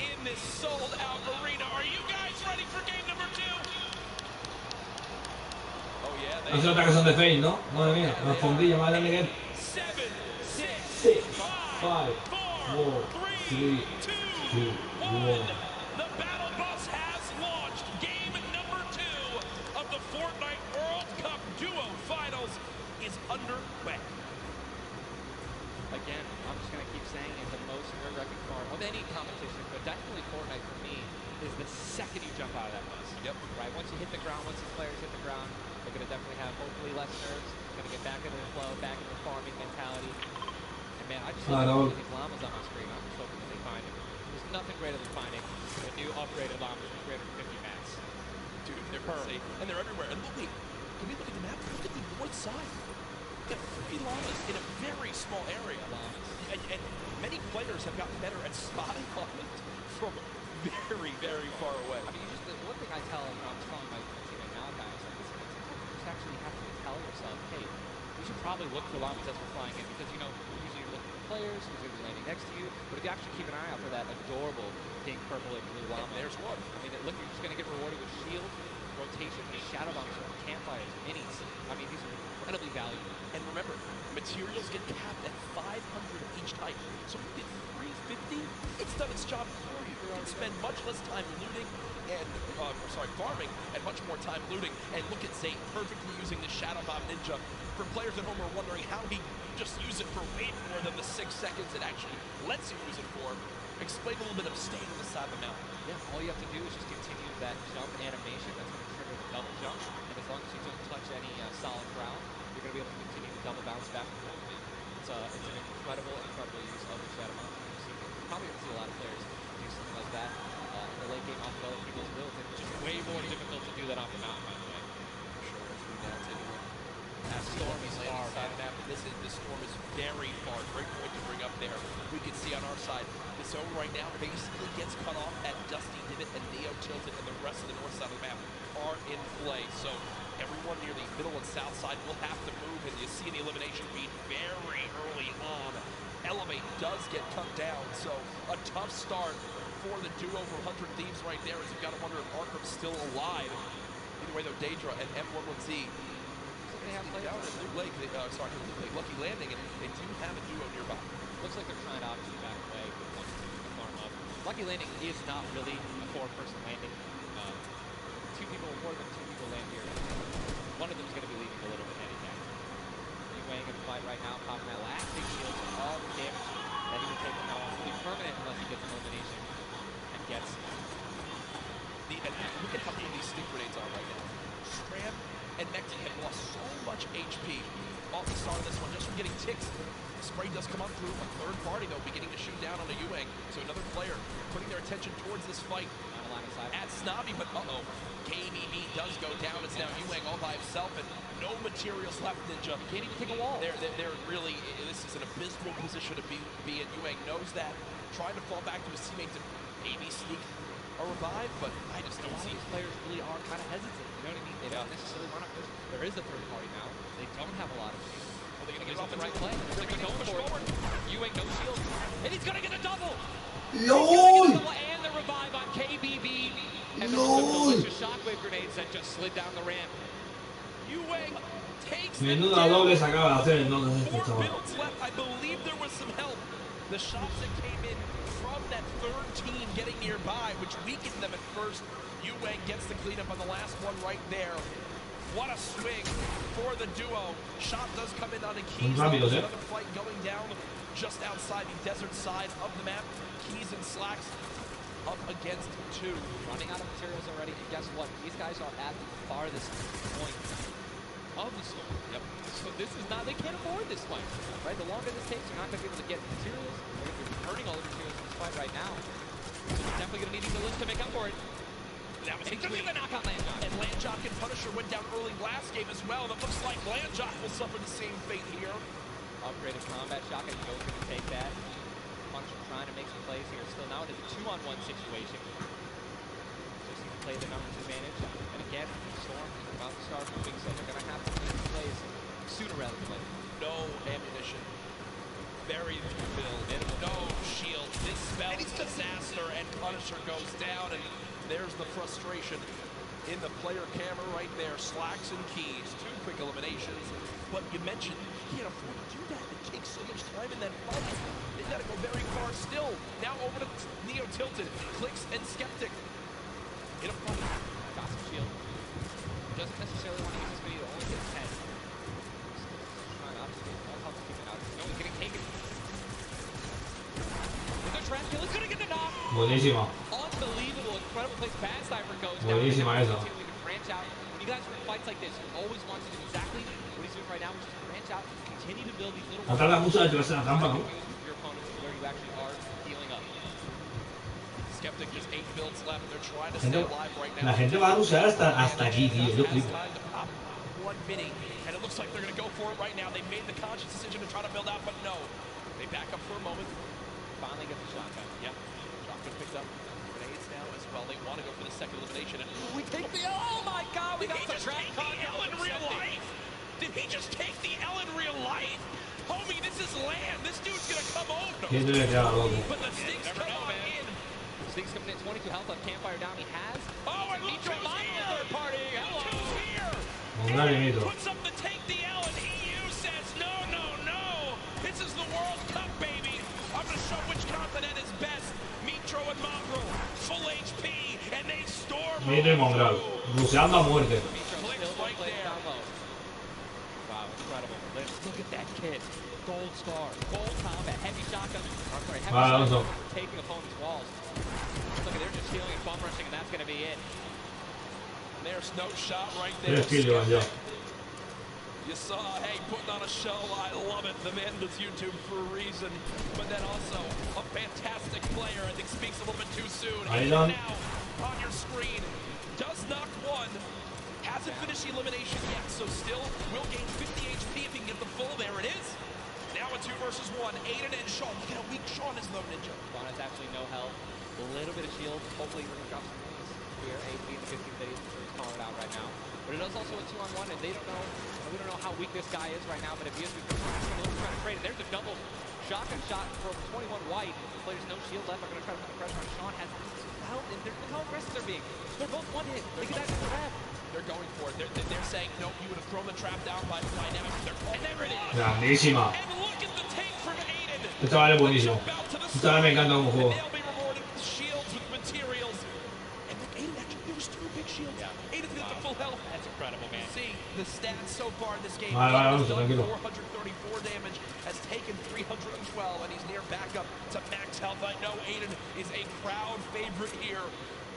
in this sold-out arena, are you guys ready for game number 2? Oh yeah. No se nota que son de Face, ¿no? Madre mía, las fondillas más grandes que él. 7, 6, 5, 4, 3, 2, 1. The battle bus has launched. Game number 2 of the Fortnite World Cup Duo Finals is underway. Again, I'm just going to keep saying it, the most nerve-wracking part of any competition, but definitely Fortnite for me, is the second you jump out of that bus. Yep. Right? Once you hit the ground, once these players hit the ground, they're going to definitely have hopefully less nerves, going to get back into the flow, back into the farming mentality. And man, I just love these llamas on my screen. I'm just hoping that they find it. There's nothing greater than finding a new upgraded llama with 350 mats. Dude, they're perfect. And they're everywhere. And look, can we look at the map? Look at the north side. We've got 3 llamas in a very small area. And many players have gotten better at spotting llamas from very, very far away. I mean, the one thing I tell, I'm telling my teammate Malachi, is like, you just actually have to tell yourself, hey, you should probably look for llamas as we're flying in, because, you know, usually you're looking for players who's going to be landing next to you, but if you actually keep an eye out for that adorable pink, purple, and blue llama. And there's one. I mean, look, you're just going to get rewarded with shield, rotation, and shadow bombs, campfires, minis. I mean, these are incredibly valuable. And remember, materials get capped at 500 of each type. So if you get 350, it's done its job for you. You can spend much less time looting and, farming, and much more time looting. And look at Zay perfectly using the Shadow Bomb Ninja. For players at home who are wondering how he just used it for way more than the 6 seconds it actually lets you use it for, explain a little bit of staying on the side of the mountain. Yeah, all you have to do is just continue that jump animation. That's going to trigger the double jump. And as long as you don't touch any solid ground, you're going to be able to continue to double bounce back and forth. It's an incredible use of the Shadow Bomb. You're probably going to see a lot of players do something like that in the late game off of other people's builds. And it's just way more difficult to do that off the mountain, by the way. Sure, as we now take a look. Storm is far. This storm is very far. Great point to bring up there. We can see on our side, the zone right now basically gets cut off at Dusty Divot and Neo Tilted, and the rest of the north side of the map are in play. So everyone near the middle and south side will have to move, and you see the elimination feed very early on. Elevate does get cut down, so a tough start for the duo for 100 Thieves right there, as you've got to wonder if Arkham's still alive. Either way, though, Daedra and M11Z They have players down at Loot Lake, Lucky Landing, and they do have a duo nearby. Looks like they're trying to obviously back away with one farm up. Lucky Landing is not really a 4-person landing. More than two people land here. One of them is going to be leaving a little bit handicapped. Weighing in the fight right now, popping that last big shield for all the damage that he would take from now on. Will be permanent unless he gets an elimination and gets look at how good these stick grenades are right now. Stram and Mekti have lost so much HP off the start of this one just from getting ticks. Spray does come up through. A third party, though, beginning to shoot down on the Yuang. So another player putting their attention towards this fight at Snobby, but KBB does go down. It's now Yuang all by himself, and no materials left, Ninja. Can't even take a wall. They're really, this is an abysmal position to be in. Yuang knows that. Trying to fall back to his teammates and maybe sneak a revive, but I just don't see. These players really are kind of hesitant. You know what I mean? They don't necessarily want to push. There is a third party now. They don't have a lot of shield. Are they going to get off the right play? They're going to go for it. Ewing, no shield. And he's going to get a double. LOL! And the revive on KBB. And there's some delicious shockwave grenades that just slid down the ramp. Ewing takes Menuda doble se acaba de hacer entonces este chaval. left. I believe there was some help. The shots that came in from that third team getting nearby, which weakened them at first. Ewing gets the cleanup on the last one right there. What a swing for the duo. Shot does come in on a Keys. Another fight going down just outside the desert side of the map. Keys and Slacks up against two. Running out of materials already. And guess what? These guys are at the farthest point of the storm. Yep. So this is not, they can't afford this fight, right? The longer this takes, you're not going to be able to get materials. You're hurting all the materials in this fight right now. So you're definitely going to need Eagles to make up for it. Now it's going to be the knock on Landjock. And Landjock and Punisher went down early last game as well. And it looks like Landjock will suffer the same fate here. Upgraded combat shotgun. Joe's going to take that. Punisher trying to make some plays here. Still now it is a 2-on-1 situation. Just need to play the numbers advantage. And again, Storm is about to start moving, so they're going to have to make some plays sooner rather than later. No ammunition. Very few build. No shield. This spells disaster, and Punisher goes down, and there's the frustration in the player camera right there. Slacks and Keys, 2 quick eliminations. But you mentioned you can't afford to do that. It takes so much time in that fight. They've got to go very far still. Now over to Neo Tilted, Clicks and Skeptic. In a fight. Got some shield. Doesn't necessarily want to use this video to only get 10. Trying not to get all help to keep it out. No one's getting taken. With the trap kill, it's going to get the knock. Buenísima. Unbelievable, incredible place. Bad Sniper goes Buenísima down. esa. Continuing to branch out. When you guys are in fights like this, you always want to do exactly what he's doing right now, which is branch out, continue to build these little... No tarda mucho en tirarse la trampa, ¿no? Your opponents where you actually are healing up. Skeptic just 8 builds left. They're trying to stay alive right now. La gente va a usar hasta aquí, tío. Yo flipo. One mini, and it looks like they're going to go for it right now. They made the conscious decision to try to build out, but no. They back up for a moment. Finally get the shotgun. Yep. Shotgun picked up grenades now as well. They want to go for the second elimination. And we take the... Oh my god, we got the trap the L in real life. Did he just take the L in real life? Homie, this is land. This dude's going to come over. But the stinks come on in. Stinks coming in 22 health on Campfire down. He has. Oh, and Nitro third party. Hello. Here. Puts up the take the L, and EU says, no, no, no. This is the World Cup, baby. I'm going to show which continent is best. Mitro and Mongrel, full HP, and they storm. Mitro y Mongrel, buceando a muerte. Right there. Wow, incredible. Look at that kid. Gold star, gold combat, heavy shotgun. I'm sorry, heavy shotgun taking opponents' walls. Look at, they're just healing and bomb rushing, and that's going to be it. There's no shot right there. You saw, hey, putting on a show. I love it. The man does YouTube for a reason. But then also a fantastic player. I think speaks a little bit too soon. And now on your screen, does knock one. Hasn't finished the elimination yet, so still will gain 50 HP if he can get the full. There it is. Now a 2 versus 1. Aiden and Sean. Look at how weak Sean is, though, Ninja. Sean has absolutely no health. A little bit of shield. Hopefully he's going to drop some points here. 8 in the 15 days. He's calling it out right now. But it is also a 2-on-1, and they don't know. We don't know how weak this guy is right now. But if he is, we're going to try to trade it. There's a double shotgun shot from 21 White. The players no shield left. Are going to try to put the pressure on Sean. Has help, and look how aggressive they're being. They're both one hit. Look at that trap. They're going for it. They're saying, no, you would have thrown the trap down by now. And there it is. Grandísima. And look at the take from Aiden. Este chaval es buenísimo. Este chaval me encanta como juego. They'll be rewarded with shields, with materials. And look, Aiden actually, there was 2 big shields. Yeah. Aiden's got the full health. That's incredible, man. See the stats so far in this game. Vale, 434 damage, has taken 312, and he's near backup to max health. I know Aiden is a crowd favorite here.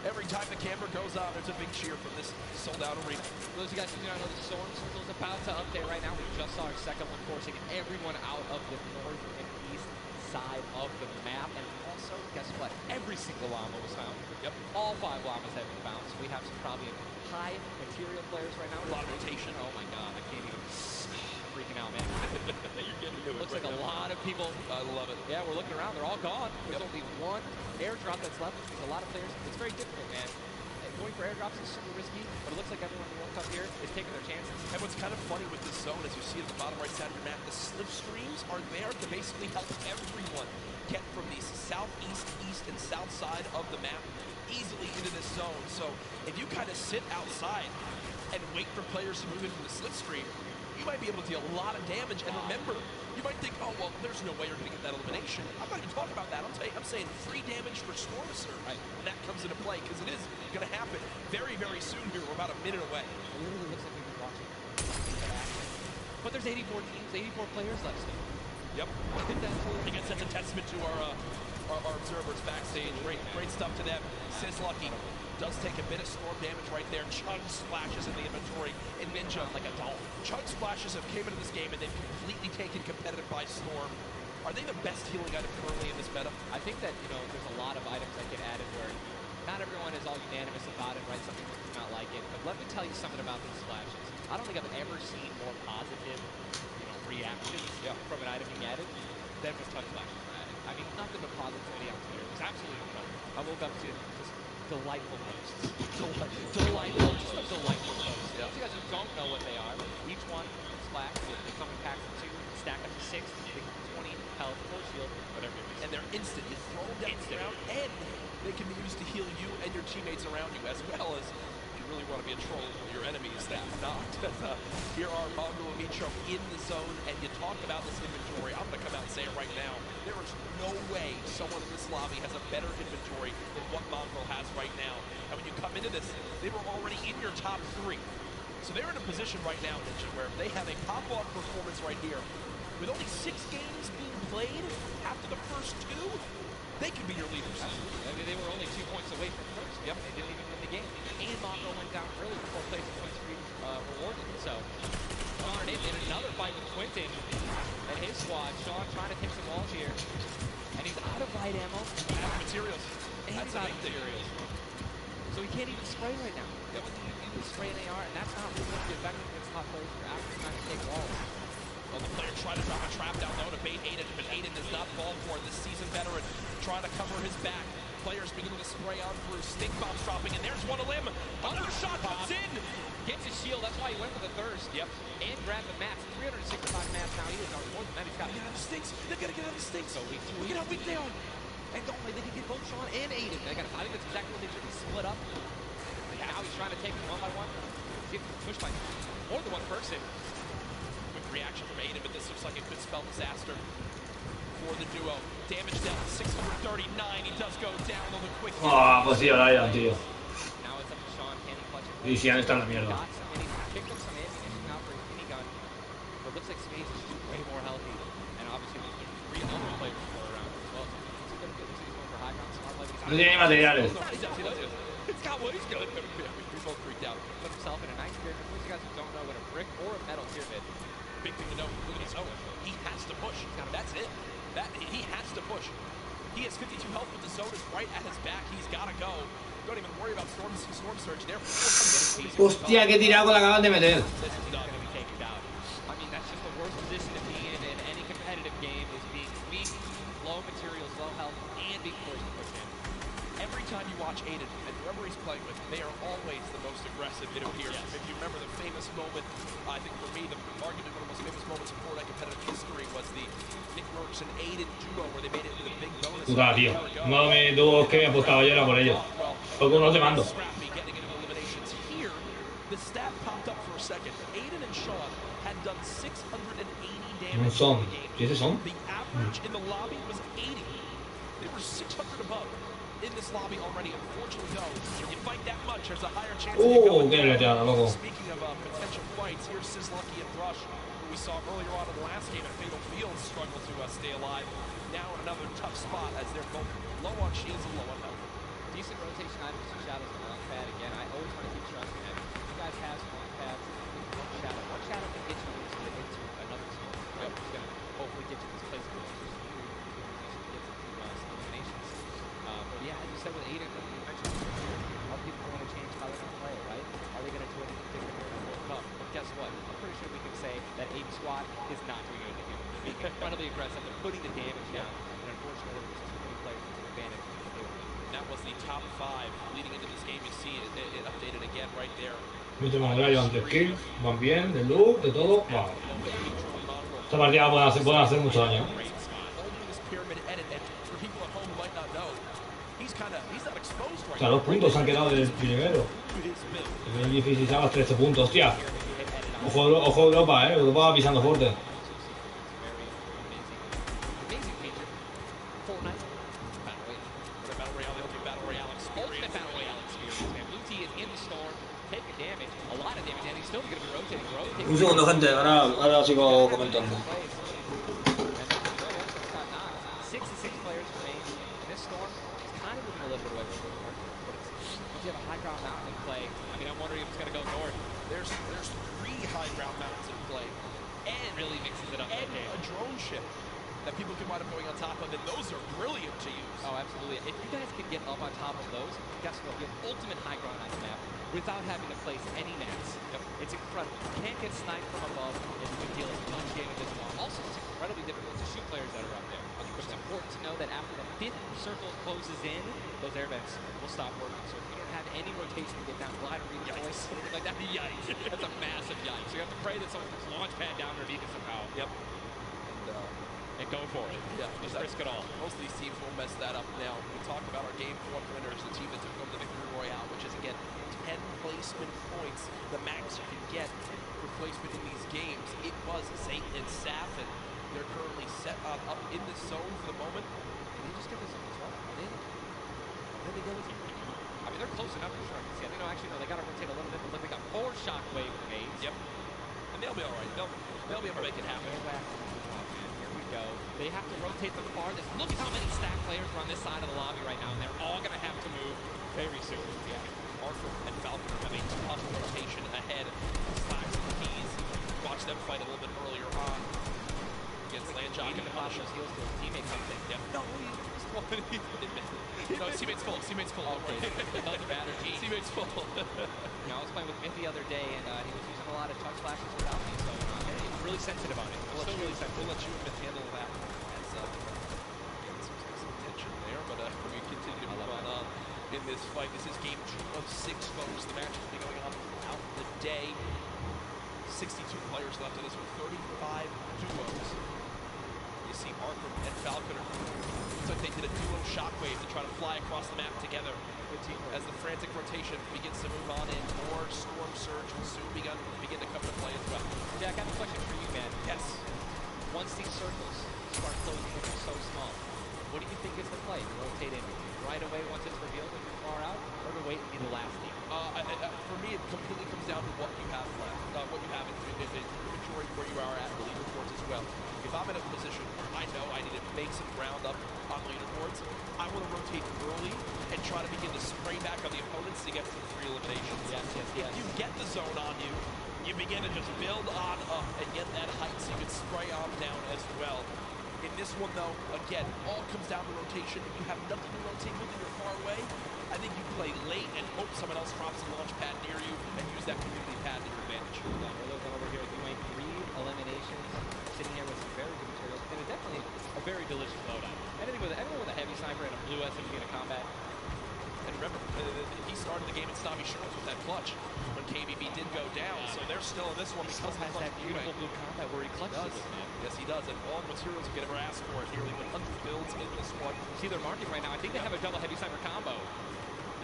Every time the camera goes on, there's a big cheer from this sold-out arena. For those of you guys who do not know, the Storm Circle is about to update right now. We just saw our second one forcing everyone out of the north and east side of the map. And also, guess what? Every single llama was found. Yep. All 5 llamas have been found. So we have some probably high material players right now. A lot of rotation. Oh my god, I can't even. freaking out, man. You're getting into it. Looks like a lot of people. I love it. Yeah, we're looking around. They're all gone. There's only one airdrop that's left. There's a lot of players. It's very difficult, man. Going for airdrops is super risky, but it looks like everyone in the World Cup here is taking their chances. And what's kind of funny with this zone, as you see at the bottom right side of your map, the slipstreams are there to basically help everyone get from the southeast, east, and south side of the map easily into this zone. So if you kind of sit outside and wait for players to move in from the slipstream, you might be able to deal a lot of damage. And remember, you might think, oh, well, there's no way you're going to get that elimination. I'm not even talking about that. I'm saying free damage for Storm Surge. Right. And that comes into play because it is going to happen very, very soon here. We're about a minute away. It literally looks like we've been watching that action. But there's 84 teams, 84 players left still. Yep. I guess that's a testament to our observers backstage. Great stuff to them. Says Lucky. Does take a bit of storm damage right there. Chug splashes in the inventory. And Ninja, like a doll. Chug splashes have came into this game and they've completely taken competitive by storm. Are they the best healing item currently in this meta? I think that, there's a lot of items that get added where not everyone is all unanimous about it, right? Some people do not like it. But let me tell you something about these splashes. I don't think I've ever seen more positive, reactions from an item being added than with Chug splashes were added. I mean, nothing but positivity on Twitter. It was absolutely incredible. I woke up to just delightful posts. Delightful posts. Yeah. You guys who don't know what they are, each one splash, they come in packs of 2, stack up to 6, they give 20 health, full shield, whatever it is. And they're instant. You throw them down the ground, and they can be used to heal you and your teammates around you, as well as if you really want to be a troll with your enemies that are not. Here are Mongo and Micho in the zone, and you talk about this inventory. I'm going to come out and say it right now. There is no way someone in this lobby has a better inventory than what Mongo has right now. And when you come into this, they were already in your top 3. So they're in a position right now, Ninja, where they have a pop-off performance right here. With only 6 games being played after the first 2, they could be your leaders. Absolutely. I mean, they were only 2 points away from first. Yep. They didn't even win the game. And Mongo went down early before placing points rewarded. So Sean and in another fight with Quentin and his squad. Sean trying to take some walls here. And he's out of light ammo. Out of materials. And he's out of materials. So he can't even spray right now. You can spray an AR, and that's not really going to be effective against top players who are actually trying to take walls. Well, the player tried to drop a trap down low to bait Aiden, but Aiden does not fall for it. This seasoned veteran trying to cover his back. Players beginning to spray on through. Stink bombs dropping, and there's one of them. Another shot comes in. Gets his shield. That's why he went for the thirst. Yep. And grabbed the mats. 365 mats now. He is on more than that. He's got to get out of the stinks. They've got to get out of the stinks. So weak. Look at how weak they are. And don't they can get both Sean and Aiden. I think that's exactly what they should be split up. Now he's trying to take them one by one. Get pushed by more than one person. Quick reaction from Aiden, but this looks like it could spell disaster for the duo. Damage dealt 639. He does go down a little quick. Ah, pues sí, ahora ya, tío. Now it's up to Sean. Can he clutch it? Y si han estado en la mierda. Picked up some ammunition now for his minigun. But it looks like Space is just way more healthy. And obviously there's 3 other players to go around as well. So it's going for high ground, smart play. No tiene materiales. It's got what he's got. We both freaked out. Put himself in a nice pyramid. For you guys who don't know what a brick or a metal pyramid. Big thing to know. Look at his own. He has to push. That's it. He has to push. He has 52 health, but the zone is right at his back. He's got to go. Don't even worry about Storm Surge there. Hostia, qué tirado la acaban de meter. This is not going to be taken down. I mean, that's just the worst position to be in any competitive game, is being weak, low materials, low health, and being forced to push in. Every time you watch Aiden, and whoever he's playing with, they are always the most aggressive, it appears. Yes. If you remember the famous moment, I think for me, arguably one of the most famous moments in Fortnite competitive history was the Nick Merckx and Aiden duo, where they made it into the big bonus. Puta, tío. Uno de mis dúos que me apostaba yo era por ellos. Porque uno te mando. Scrappy getting into eliminations here. The stat popped up for a second. Aiden and Sean had done 680 damage Son. in the game. ¿Y ese son? The average in the lobby was 80. They were 600 above in this lobby already. Unfortunately, though, when you fight that much, there's a higher chance of you going down. Speaking of potential fights, here's Sizzlucky and Rush, who we saw earlier on in the last game at Fatal Fields struggle to stay alive. Now in another tough spot as they're both low on shields and low on health. Decent rotation items for Shadows and launch pad. Again, I always want to keep stressing that. You guys have some launch pads. One shadow can get you into another zone. Right? It's going to hopefully get you this place where you get some eliminations. But yeah, as you said with Aiden, you mentioned are people going to change how they're going to play, right? Are they going to do anything different here in the World Cup? But guess what? I'm pretty sure we can say that Aiden's squad squad is not doing anything here. They're being incredibly aggressive. They're putting the damage down. And unfortunately, there's too many players to take advantage of what they were doing. That was the top 5 leading into this game. You see it updated again right there. Mucho más gallos de skills, van bien, de loot, de todo. Wow. Esta partida pueden hacer mucho daño. O sea, 2 puntos se han quedado del primero. Es difícil, se los 13 puntos, hostia. Ojo Europa, Europa pisando fuerte. Un segundo, gente, ahora sigo comentando. There's 3 high ground mountains in play, and really mixes it up. And a drone ship that people can wind up going on top of, and those are brilliant to use. Oh, absolutely. If you guys can get up on top of those, guess what? You have ultimate high ground on the map without having to place any mats. Yep. It's incredible. You can't get sniped from above. It's a good deal. It's a huge game at this point. Also, it's incredibly difficult to shoot players that are up there. But it's important to know that after the 5th circle closes in, those air vents will stop working. So if you don't have any rotation to get down glider redeploys, anything like that, yikes. That's a massive yikes. So you have to pray that someone puts launch pad down underneath it somehow. Yep. And go for it. Yeah, just risk it all. Most of these teams will mess that up. Now, we talked about our game 4 winners, the team that took home the victory royale, which is again 10 placement points, the max you can get for placement in these games. It was Zayt and Saf, and they're currently set up in the zone for the moment. And they just get this as well. Then they go with you. I mean, they're close enough for sure. See, I think, no, actually, no, they got to rotate a little bit. But look, they got 4 shockwave grenades. Yep. And they'll be all right. They'll be able to make it happen. Here we go. They have to rotate the farthest. Look how many stack players are on this side of the lobby right now, and they're all going to have to move very soon. Yeah. Arthur and Falcon have a tough rotation ahead. Slacks and keys. Watch them fight a little bit earlier on against Landjock and the Punisher. Heals to his teammate comes in. Yep. No, his teammate's full. Teammate's full. Okay. Teammate's full. You know, I was playing with Myth the other day, and he was using a lot of touch flashes without me, so he's really sensitive on it. We'll let you and Myth handle that. That's some tension there, but we continue to move on in this fight. This is game 2 of 6 foes. The match will be going on throughout the day. 62 players left in this with 35 duos. You see Arkham and Falconer. Looks like they did a duo shockwave to try to fly across the map together. As the frantic rotation begins to move on in, more Storm Surge will soon begin to come to play as well. Yeah, I got a question for you, man. Yes. Once these circles start closing in so small, what do you think is the play? Rotate in right away once it's revealed if you're far out, or to wait and be the last team? For me, it completely comes down to what you have left, what you have in the majority where you are at the leaderboards as well. If I'm in a position where I know I need to make some ground up on leaderboards, I want to rotate early and try to begin to spray back on the opponents to get to the 3 eliminations. Yes. If you get the zone on you, you begin to just build on up and get that height so you can spray on down as well. In this one, though, again, all comes down to rotation. If you have nothing to rotate with and you're far away, I think you play late and hope someone else drops a launch pad near you and use that community pad to your advantage. Yeah, we're looking over here doing 3 eliminations, sitting here with some very good materials, and it's definitely a very delicious loadout. Anyone with a heavy sniper and a blue SMG in a combat. And remember, he started the game in Snobby Shores with that clutch when KBB did go down, so they're still in this one because he has that beautiful blue combat where he clutches it. Yes, he does, and all materials you could ever ask for, nearly 100 builds in this one. See, they're marking right now. I think they have a double heavy sniper combo.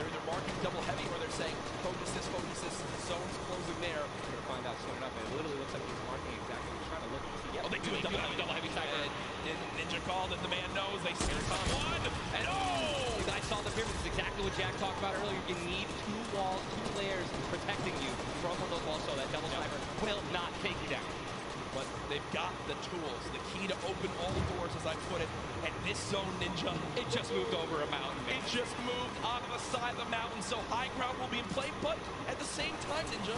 They're either marking double heavy or they're saying focus this, the zone's closing there. We're going to find out soon enough. It literally looks like he's marking exactly. He's trying to look and see. Yeah, they do a double heavy sniper. And Ninja called it, the man knows. They see one, and oh! You guys saw the pyramid. This is exactly what Jack talked about earlier. You need 2 walls, 2 layers protecting you from those walls so that double sniper will not take you down. But they've got the tools, the key to open all the doors, as I put it. And this zone, Ninja, it just moved over a mountain. It just moved onto the side of the mountain, so high ground will be in play. But at the same time, Ninja,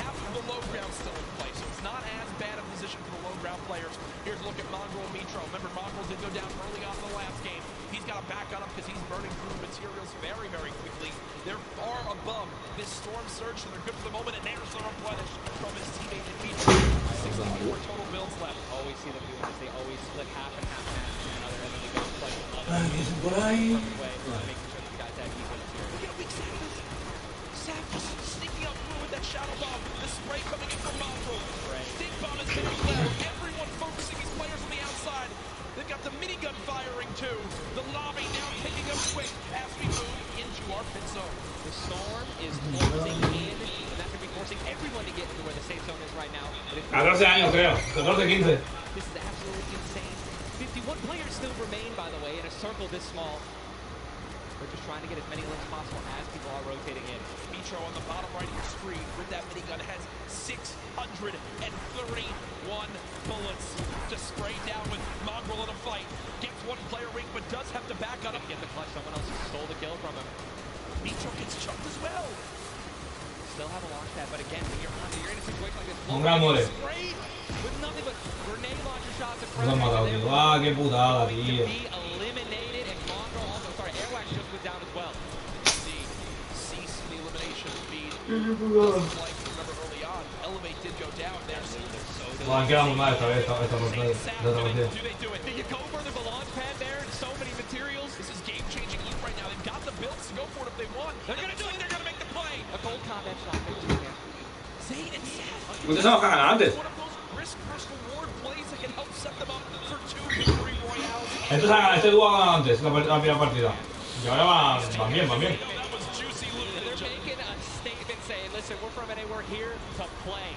half of the low ground still in play, so it's not as bad a position for the low ground players. Here's a look at Mongrel and Mitro. Remember, Mongrel did go down early on in the last game. He's got to back on up because he's burning through materials very, very quickly. They're far above this Storm Surge, so they're good for the moment, and there's the replenish from his teammate in Mitro. total builds left. Always see them doing this. They always split half and half match to another, and then they go like Por ahí. making sure the guys have equal material. Look how big Sap is. Sap just sneaking out through with that shadow bomb. The spray coming in from Mongrel. Stink bomb is very loud. Everyone focusing these players on the outside. They've got the minigun firing too. The lobby now picking up quick as we move into our pit zone. The storm is closing in, and that could be forcing everyone to get into where the safe zone is right now. 14 años creo, 14, 15. This is absolutely insane. 51 players still remain, by the way, in a circle this small. They're just trying to get as many limbs possible as people are rotating in. Mitro on the bottom right of your screen with that minigun has 631 bullets. Just sprayed down with Mongrel in a fight. Gets one player ring, but does have to back up. Get the clutch. Someone else stole the kill from him. Mitro gets chucked as well. Still have a launch pad, but again, when you're in a situation like this, Sprayed with nothing but grenade launcher shots in Nos front han of matado, them. tío. Ah, qué putada, Going to tío. be eliminated, and Mongrel also, Airwax just went down as well. Cease the elimination feed. Like, remember early on, Elevate did go down there. Han quedado muy mal esta vez, esta partida. Do they do it? Did you go for the launch pad there and so many materials? This is game-changing loot right now. They've got the builds to go for it if they want. They're going to do it. They're going to make the play. A gold combat shot there too, yeah. Zane and Sap. Pues eso nos cagan antes. One of those risk versus reward plays that can help set them up for 2 victory royales. Este dúo ha ganado antes, la primera partida. Y ahora van bien, van bien. That was juicy loot. They're making a statement saying, listen, we're from NA, we're here to play.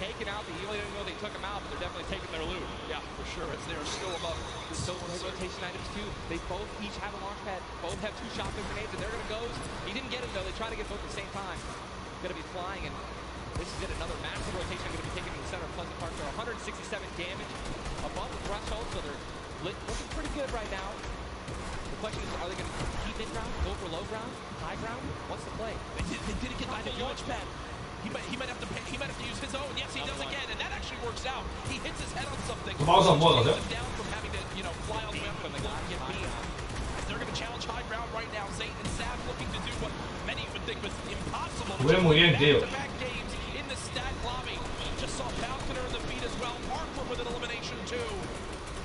Taking out the Eagle, I don't know they took them out, but they're definitely taking their loot. Yeah, for sure. As they're still above. So rotation items too. They both each have a launch pad. Both have 2 shotgun grenades, and they're going to go. He didn't get it though. They try to get both at the same time. Going to be flying, and this is it. Another massive rotation going to be taken to the center of Pleasant Park. They're 167 damage above the threshold, so they're looking pretty good right now. The question is, are they going to keep mid-ground, go for low ground, high ground? What's the play? They didn't get by the launch pad. He might have to use his own. Yes, he does again, and that actually works out. He hits his head on something. Vamos a modos, Takes him down from having to, fly all the way up when they get beat. They're going to challenge high ground right now. Zane and Sap looking to do what many would think was impossible. Muy bien, tío. Back-to-back games in the stat lobby. Just saw Falconer in the feed as well. Harper with an elimination too.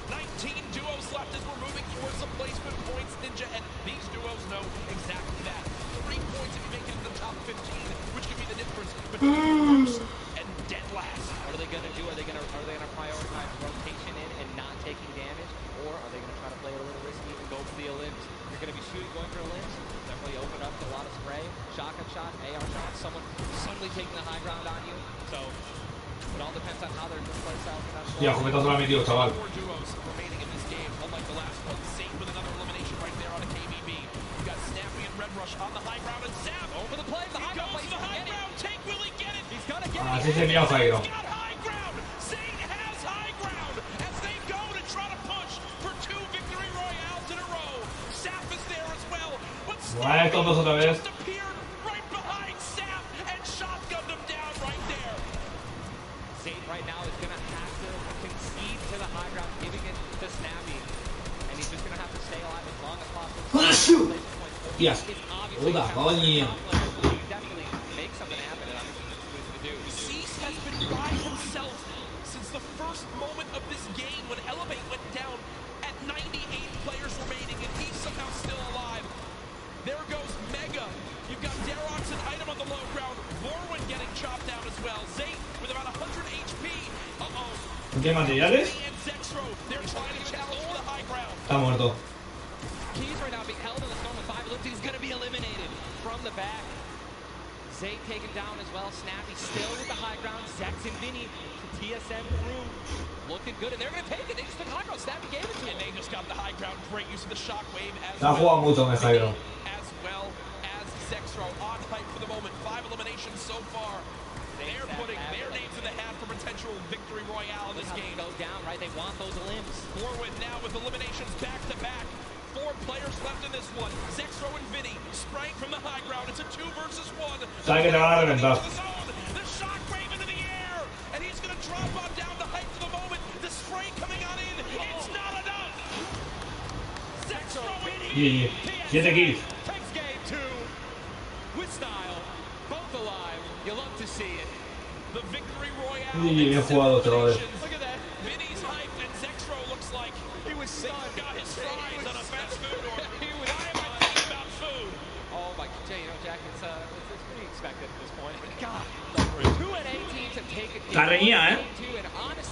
19 duos left as we're moving towards some placement points, Ninja, and these duos know exactly that. 3 points if you make it into the top 15, which could be the difference between first and dead last. What are they going to do? Are they going to prioritize rotation in and not taking damage, or are they going to try to play it a little risky and go for the limbs? You're going to be going for limbs. Definitely open up to a lot of spray, shotgun shot, AR shot. Someone suddenly taking the high ground on you. So it all depends on how they're going to play styles. Ya, comentazo la metido, chaval. 4 duos remaining in this game, unlike the last one. Safe with another elimination right there on a KBB. You got Snappy and Red Rush on the high ground, and Sap over the play. The high ground play. The high ground take. Will he get it? He's gonna get it. Así se mira high ground. He's got high ground. Zane has high ground as they go to try to push for 2 victory royales in a row. Sap is there as well, but Snappy just appeared right behind Sap and shotgunned him down right there. Zane right now is gonna have to concede to the high ground, giving it to Snappy, and he's just gonna have to stay alive as long as possible. Yes. Oda, coño. Definitely make something happen, and I'm going to do. Cease has been by himself since the first moment of this game when Elevate went down at 98 players remaining, and he's somehow still alive. There goes Mega. You've got Darox and Item on the low ground. Morwin getting chopped down as well. Zane with about 100 HP. ¿Qué materiales? And Zexro, they're trying to challenge for the high ground. Está muerto. Keys right now being held in the storm with 5 limbs. He's going to be eliminated from the back. Zay taken down as well. Snappy still with the high ground. Zex and Vinny, TSM through. Looking good, and they're going to take it. They just took the high ground. Snappy gave it to him. And they just got the high ground. Great use of the shockwave as Ha jugado mucho en el high ground. As well as Zexro on hype for the moment. 5 eliminations so far. They're putting their names in the hat for potential victory royale in this game. Go down, right? They want those limbs. Forward now with eliminations back to back. 4 players left in this one. Zexro and Vinny spraying from the high ground. It's a 2 versus 1. Sabe que te van a reventar. The shockwave into the air, and he's going to drop on down the height for the moment. The spray coming on in. It's not enough. Zexro and Vinny. 7 kills. Takes game 2 with style. Both alive. You love to see it. The victory royale. Y bien jugado otra vez. Look at that. Vinny's hyped and Zexro looks like he was stunned. Got his fries on a fast food order. Why am I thinking about food? Oh my God, you know, Jack, it's pretty expected at this point. But God, 2 and 8 teams have taken. Está reñida, ¿eh?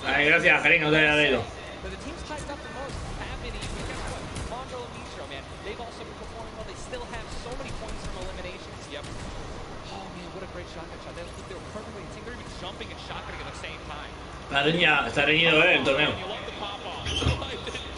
Ay, gracias, Jari, no te había leído. But the teams tied up the most have been easy. Guess what? Mondo and Mitro, man, they've also been performing well. They still have so many points from eliminations. Yep. Oh man, what a great shotgun shot. They were perfectly in sync. They're even jumping and shotgunning at the same time. Está reñido, el torneo. You love the pop-off.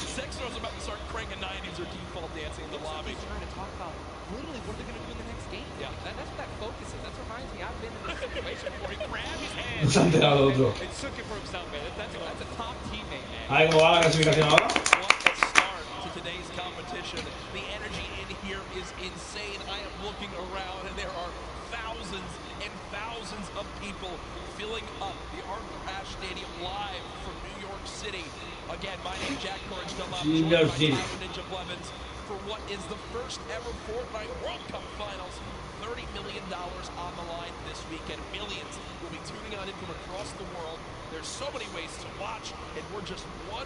Zexro's about to start cranking 90s or default dancing in the lobby. Trying to talk about literally what are they going to do in the next game. Yeah, that's what that focus is. That reminds me, I've been in this situation before. He grabbed his hand Se ha enterado otro. and took it for himself, man. That's a top teammate, man. A ver cómo va la clasificación ahora. What a start to today's competition. The energy in here is insane. I am looking around and there are thousands and thousands of people filling up the Arthur Ashe Stadium live from New York City. Again, my name is Jack Courage Dunlop, joined by Tyler Ninja Blevins for what is the first ever Fortnite World Cup Finals. $30 million on the line this weekend. Millions will be tuning on in from across the world. There's so many ways to watch, and we're just 1/3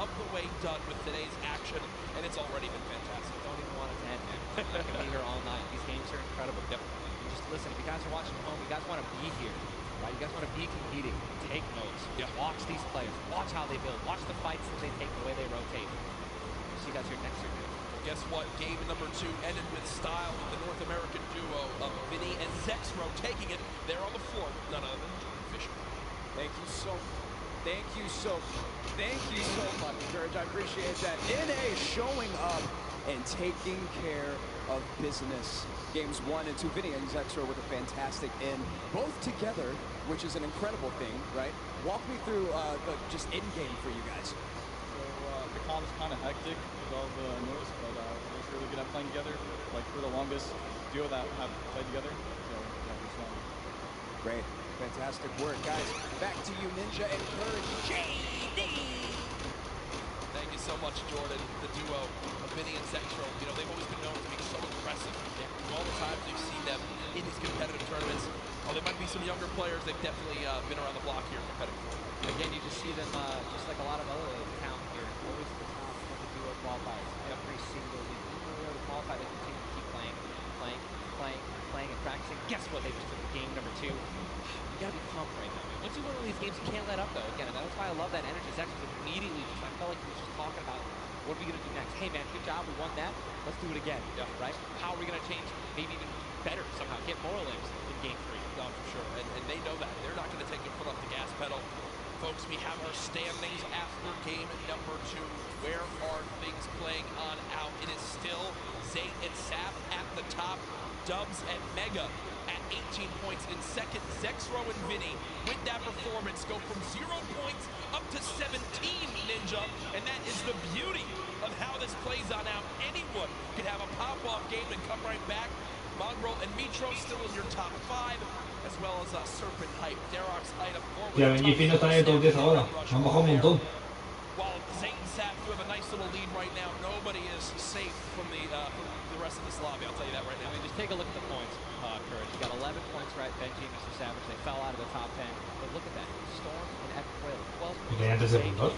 of the way done with today's action, and it's already been fantastic. Don't even want it to end, man. I can be here all night. These games are incredible. Yep. Just listen, if you guys are watching at home, you guys want to be here, right? You guys want to be competing. Take notes. Yep. Watch these players. Watch how they build. Watch the fights that they take, the way they rotate. See you guys here next year. Guess what? Game number 2 ended with style with the North American duo of Vinny and Zexro taking it there on the floor. None other than Jordan Fisher. Thank you so much, Courage. I appreciate that. NA showing up and taking care of business. Games 1 and 2, Vinny and Zexro with a fantastic end, both together, which is an incredible thing, right? Walk me through the just end game for you guys. The con is kind of hectic with all the noise, but it was really good at playing together. Like, we're the longest duo that have played together, so yeah, it was fun. Great. Fantastic work, guys. Back to you, Ninja and Courage. JD! Thank you so much, Jordan. The duo of Vinny and Zexro, you know, they've always been known to be so aggressive. Yeah. All the times we've seen them in these competitive tournaments, there might be some younger players, they've definitely been around the block here competitively. Again, you just see them, just like a lot of other talent here, always at the top of the duo qualifiers. Every single week. Even when they qualify, they continue to keep playing, and practicing. Guess what? They just took game number 2. You gotta be pumped right now. Once you win one of these games, you can't let up, though. Again, and that's why I love that energy. Zach was immediately just, I felt like he was just talking about, what are we gonna do next? Hey, man, good job. We won that. Let's do it again. Yeah. Right? How are we gonna change? Maybe even better somehow. Get more limbs in game 3. No, for sure. And they know that. They're not gonna take their foot off the gas pedal. Folks, we have our standings after game number 2. Where are things playing on out? It is still Zay and Sap at the top. Dubs and Mega at 18 points in second. Zexro and Vinny with that performance go from 0 points up to 17, Ninja. And that is the beauty of how this plays on out. Anyone can have a pop-off game and come right back. Mongrel and Mitro still in your top 5, as well as Serpent Hype, Darox Hype, Ya, Benji no está en el top 10 ahora. Han bajado un montón. While Zay and Sap do have a nice little lead right now, nobody is safe from the rest of this lobby, I'll tell you that right now. I mean, just take a look at the points, Courage. You got 11 points, right? Benji and Mr. Savage, they fell out of the top 10. But look at that. Storm and Epic Whale, 12 points. ¿Y tenían 13 puntos?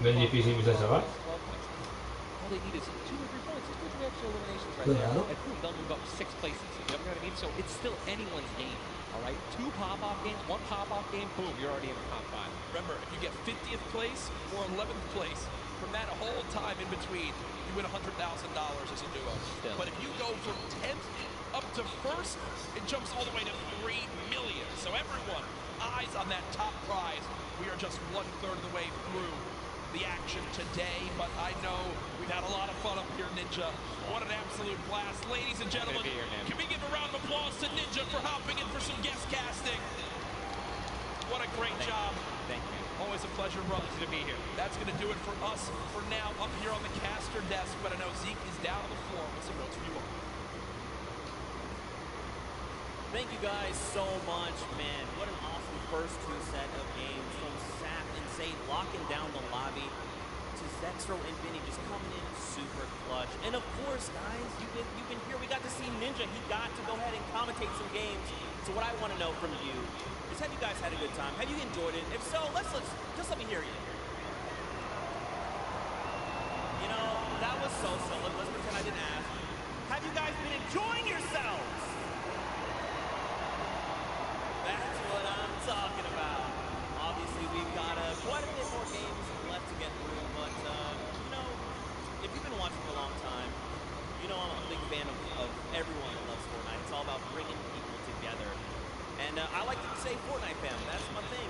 Benji, Fizz y Mr. Savage. All they need is 2 or 3 points, just 2 or 3 extra eliminations right there. And boom, they'll move up 6 places. You know what I mean? So it's still anyone's game, all right? 2 pop-off games, 1 pop-off game, boom, you're already in the top 5. Remember, if you get 50th place or 11th place, from that whole time in between, you win $100,000 as a duo. Still. But if you go from 10th up to 1st, it jumps all the way to $3 million. So everyone, eyes on that top prize. We are just 1/3 of the way through the action today, but I know we've had a lot of fun up here, Ninja. What an absolute blast. Ladies and gentlemen, can we give a round of applause to Ninja for hopping in for some guest casting? What a great job. Thank you. Always a pleasure, brother, to be here. That's going to do it for us for now up here on the caster desk, but I know Zeke is down on the floor with some notes for you all. Thank you guys so much, man. What an awesome first 2 set of games from Sap and Zay locking down the lobby to Zexro and Vinny just coming in super clutch. And of course, guys, you've been here. We got to see Ninja. He got to go ahead and commentate some games. So what I want to know from you is, have you guys had a good time? Have you enjoyed it? If so, let's just let me hear you. You know, that was so-so. Let's pretend I didn't ask. Have you guys been enjoying yourselves? That's what I'm talking about. Obviously, we've got quite a bit more games left to get through, but you know, if you've been watching for a long time, you know I'm a big fan of everyone that loves Fortnite. It's all about bringing people together. And I like to say Fortnite fam, that's my thing.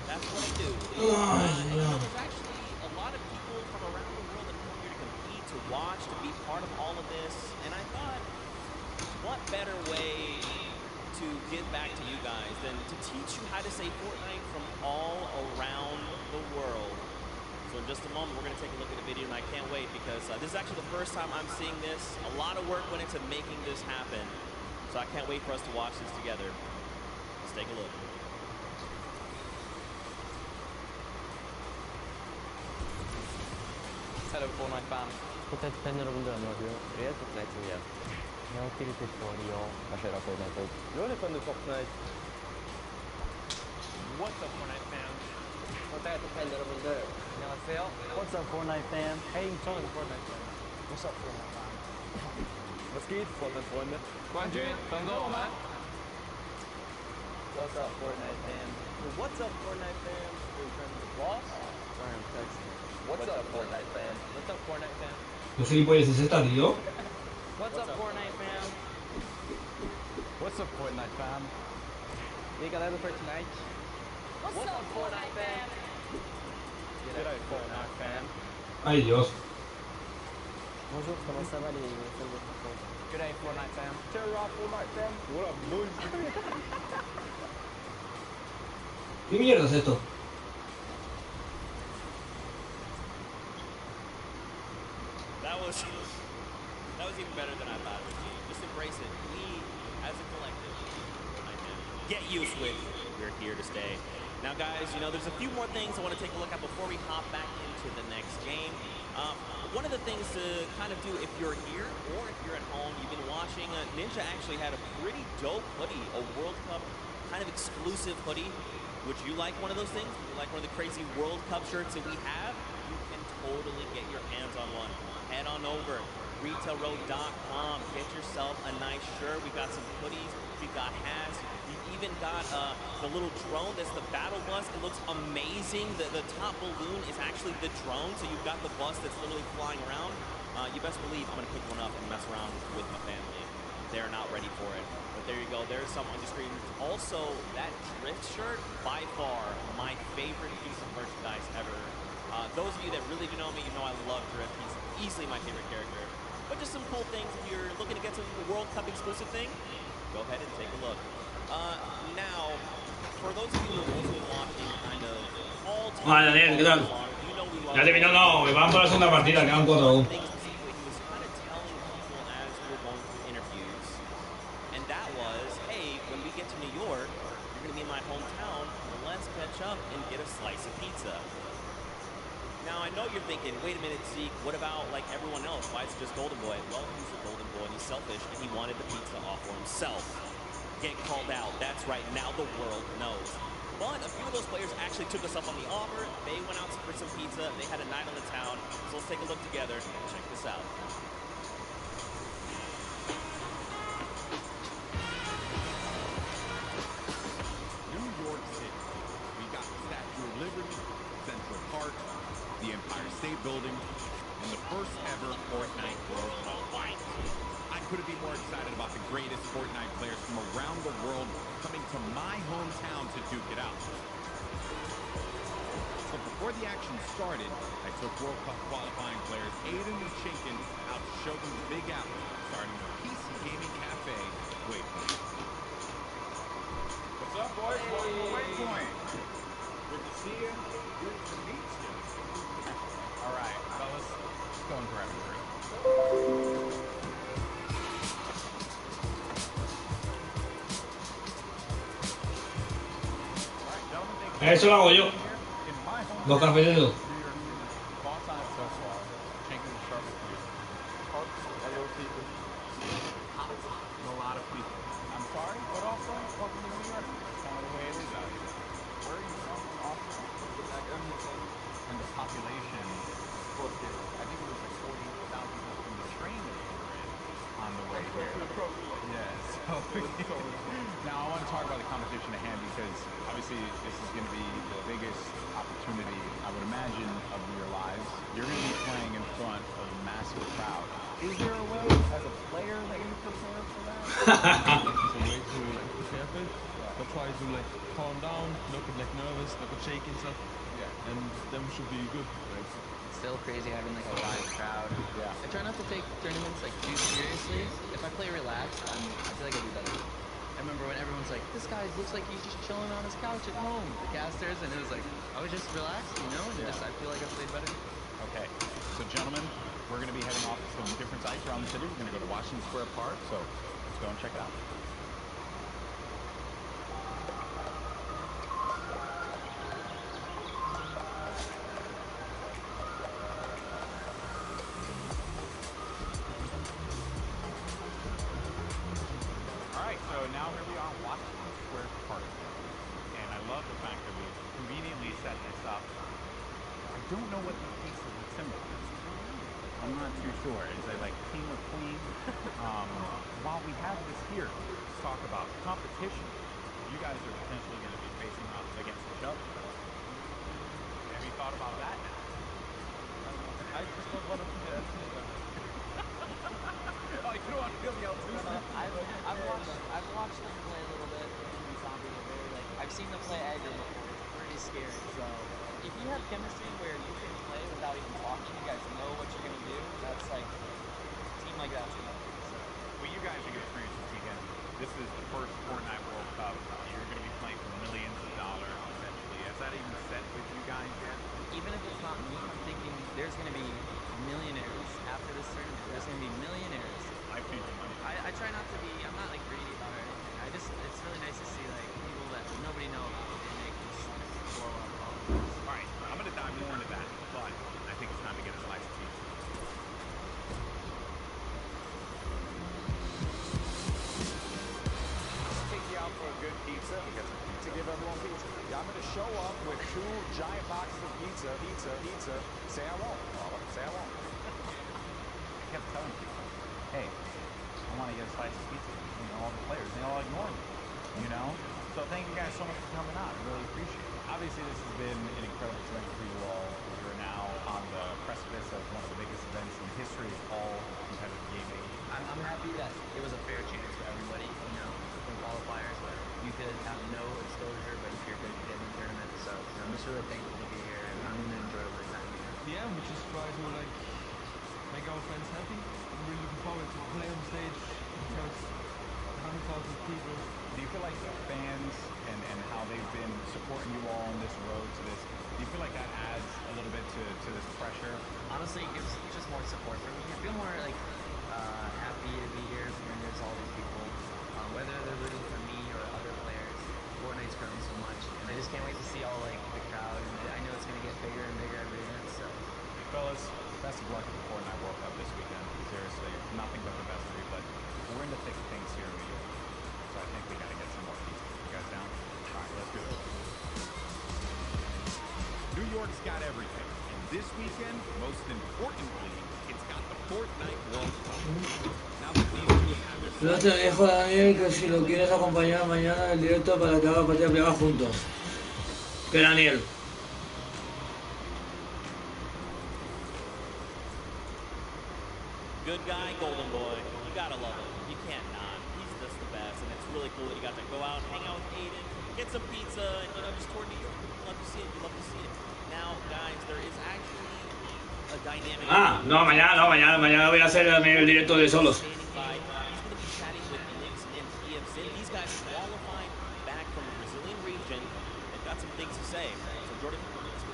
That's what I do. You know, there's actually a lot of people from around the world that come here to compete, to watch, to be part of all of this. And I thought, what better way to give back to you guys than to teach you how to say Fortnite from all around the world. So in just a moment, we're going to take a look at the video, and I can't wait because this is actually the first time I'm seeing this. A lot of work went into making this happen. So I can't wait for us to watch this together. Let's take a look. Hello Fortnite fans. Fortnite fan 여러분들 안녕하세요. Real Fortnite입니다. 안녕하세요. Fortnite. 다시 Fortnite. Real fan de Fortnite. What's up, Fortnite fam? Fortnite fan 여러분들 안녕하세요. What's up, Fortnite fam? Hey, Tony, Fortnite fam. What's up, Fortnite fam? Was geht, Fortnite-Freunde? Quanjun, Tongo, What's up, Fortnite fam? What's up, Fortnite fam? Boss? Sorry, I'm texting. What's up, Fortnite fam? What's up, Fortnite fam? ¿Qué gilipollas es esta, tío? What's up, Fortnite fam? What's up, Fortnite fam? Liga for tonight. What's up, Fortnite fam? G'day, Fortnite fam. Ay, Dios. Bonjour, comment ça va les fans de Fortnite? G'day, Fortnite fam. Terra, Fortnite fam. What up, boys? ¿Qué mierda es esto? That was even better than I thought it would be. Just embrace it. We, as a collective, get used to it. We're here to stay. Now, guys, you know, there's a few more things I want to take a look at before we hop back into the next game. One of the things to kind of do if you're here or if you're at home, you've been watching, Ninja actually had a pretty dope hoodie, a World Cup kind of exclusive hoodie. Would you like one of those things? Would you like one of the crazy World Cup shirts that we have? You can totally get your hands on one. Head on over, retailroad.com. Get yourself a nice shirt. We've got some hoodies. We've got hats. We've even got the little drone that's the battle bus. It looks amazing. The top balloon is actually the drone, so you've got the bus that's literally flying around. You best believe I'm going to pick one up and mess around with my family. They're not ready for it. But there you go. There's some on the screen. Also, that drift shirt, by far, my favorite piece of merchandise ever. Those of you that really do know me, you know I love Drift. He's easily my favorite character. But just some cool things. If you're looking to get some World Cup exclusive thing, go ahead and take a look. Now, for those of you who have also been watching kind of all time, Hola, Daniel, ¿qué tal? you know we love Ya terminó, no, me van por la segunda partida, quedan 4 aún. things specifically he was kind of telling people as we were going through interviews. And that was, hey, when we get to New York, you're going to be in my hometown. Let's catch up and get a slice of pizza. Now, I know you're thinking, wait a minute, Zeke, what about, like, everyone else? Why is it just Golden Boy? Well, he's a Golden Boy, and he's selfish, and he wanted the pizza off for himself. Get called out. That's right. Now the world knows. But a few of those players actually took us up on the offer. They went out for some pizza. They had a night on the town. So let's take a look together. Check this out. New York City. We got the Statue of Liberty, Central Park, the Empire State Building, and the first ever Fortnite World Cup Finals. I couldn't be more excited about the greatest Fortnite players from around the world coming to my hometown to duke it out. But before the action started, I took World Cup qualifying players Aiden and Chinkin out to show them the Big Apple, starting with PC Gaming Cafe, Waypoint. What's up, boys? Welcome to Waypoint. Good to see you. Good to meet you. All right, fellas, let's go and grab a drink. Eso lo hago yo. 2 cafeteros. A lot of people. I'm sorry, but also, welcome Now, I want to talk about the competition at hand because obviously this is going to be the biggest opportunity, I would imagine, of your lives. You're going to be playing in front of a massive crowd. Is there a way, as a player, that you prepare for that? There's a way to like prepare for it, but try to like calm down, not get like nervous, not get shaky and stuff. Yeah. And them should be good. Right? Still crazy having like a live crowd. Yeah. I try not to take tournaments like too seriously. If I play relaxed, I feel like I do better. I remember when everyone's like, this guy looks like he's just chilling on his couch at home, the casters, and it was like, I was just relaxed, you know, and just I feel like I played better. Okay, so gentlemen, we're going to be heading off to some different sites around the city. We're going to go to Washington Square Park, so let's go and check it out. So now here we are in Washington Square Park, and I love the fact that we conveniently set this up. I don't know what the piece of the symbolize. I'm not too sure. Is it like king or queen? While we have this here, let's talk about competition. You guys are potentially going to be facing off against each other. Have you thought about that now? I just don't want to be there. Oh, you don't want to feel the altitude? I've watched them play a little bit in Zombie. I've seen them play aggro before. It's pretty scary. So if you have chemistry where you can play without even talking, you guys know what you're gonna do. That's like a team like that's gonna be. So. Well, you guys are gonna experience this weekend. This is the first Fortnite World Cup. You're gonna be playing for millions of dollars, essentially. Has that even set with you guys yet? Even if it's not me, I'm thinking there's gonna be millionaires after this tournament. There's gonna be millionaires. I feed your money. I try not to be, I'm not like greedy about it or anything. It's really nice to see like people that nobody knows and they can just blow up. All right, I'm going to dive more into that, but I think it's time to get a slice of pizza. Take you out for a good pizza. We got some pizza. Give everyone pizza. Yeah, I'm going to show up with 2 giant boxes of pizza. Say I won't. Say I won't. I kept telling people, hey, I want to get a slice of pizza. You know, all the players, they all ignore me, you know? So thank you guys so much for coming out. I really appreciate it. Obviously, this has been an incredible journey for you all. You're now on the precipice of one of the biggest events in the history of all competitive gaming. I'm happy that it was a fair chance for everybody, you know, from qualifiers. You could have no exposure, but if you're good, you get in the tournament. So I'm just really thankful to be here, and I'm going to enjoy my time here. Yeah, we just try to like make our friends happy. I'm really looking forward to play on stage in front of 100,000 people. Do you feel like the fans and how they've been supporting you all on this road to this, do you feel like that adds a little bit to this pressure? Honestly, it gives just more support for me. I feel more like happy to be here when there's all these people, whether they're rooting for me or other players. Fortnite's grown so much, and I just can't wait to see all like the crowd, and I know it's going to get bigger and bigger every event. So, fellas, best of luck at the Fortnite World Cup this weekend. Seriously, nothing but the best for you, but we're in the thick of things here in New York, so I think we got to get some more pizza. You guys down? All right, let's do it. New York's got everything, and this weekend, most importantly, it's got the Fortnite World Cup. Now that these two have their... No te dejo, Daniel, que si lo quieres acompañar mañana en el directo para que haga partida privada juntos. Que Daniel. Good guy, golden boy. You gotta love him. You can't not. He's just the best, and it's really cool that you got to go out, hang out with Aiden, get some pizza, and just tour New York. You love to see it. You love to see it. Now, guys, there is actually a dynamic. No, mañana voy a hacer el directo de solos. He's going to be chatting with Nix and PFC. These guys qualified back from the Brazilian region. They've got some things to say. So, Jordan.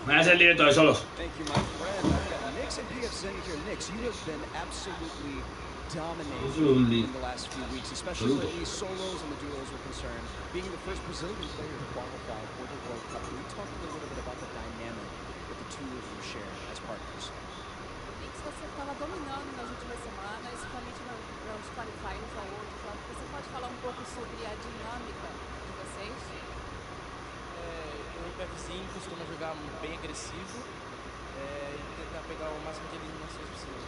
Voy a hacer el directo de solos. Thank you, my friend. I've got Nix and PFC here. Nix, you have been absolutely dominating in the last few weeks, especially when these solos and the duos are concerned. Being the first Brazilian player to qualify for the World Cup, can you talk a little bit about the dynamic that the two of you share as partners? Nix, você estava dominando nas últimas semanas, somente nos qualifiers ao World Cup. Você pode falar um pouco sobre a dinâmica de vocês? O PFC costuma jogar bem agressivo e tentar pegar o máximo de eliminações possível.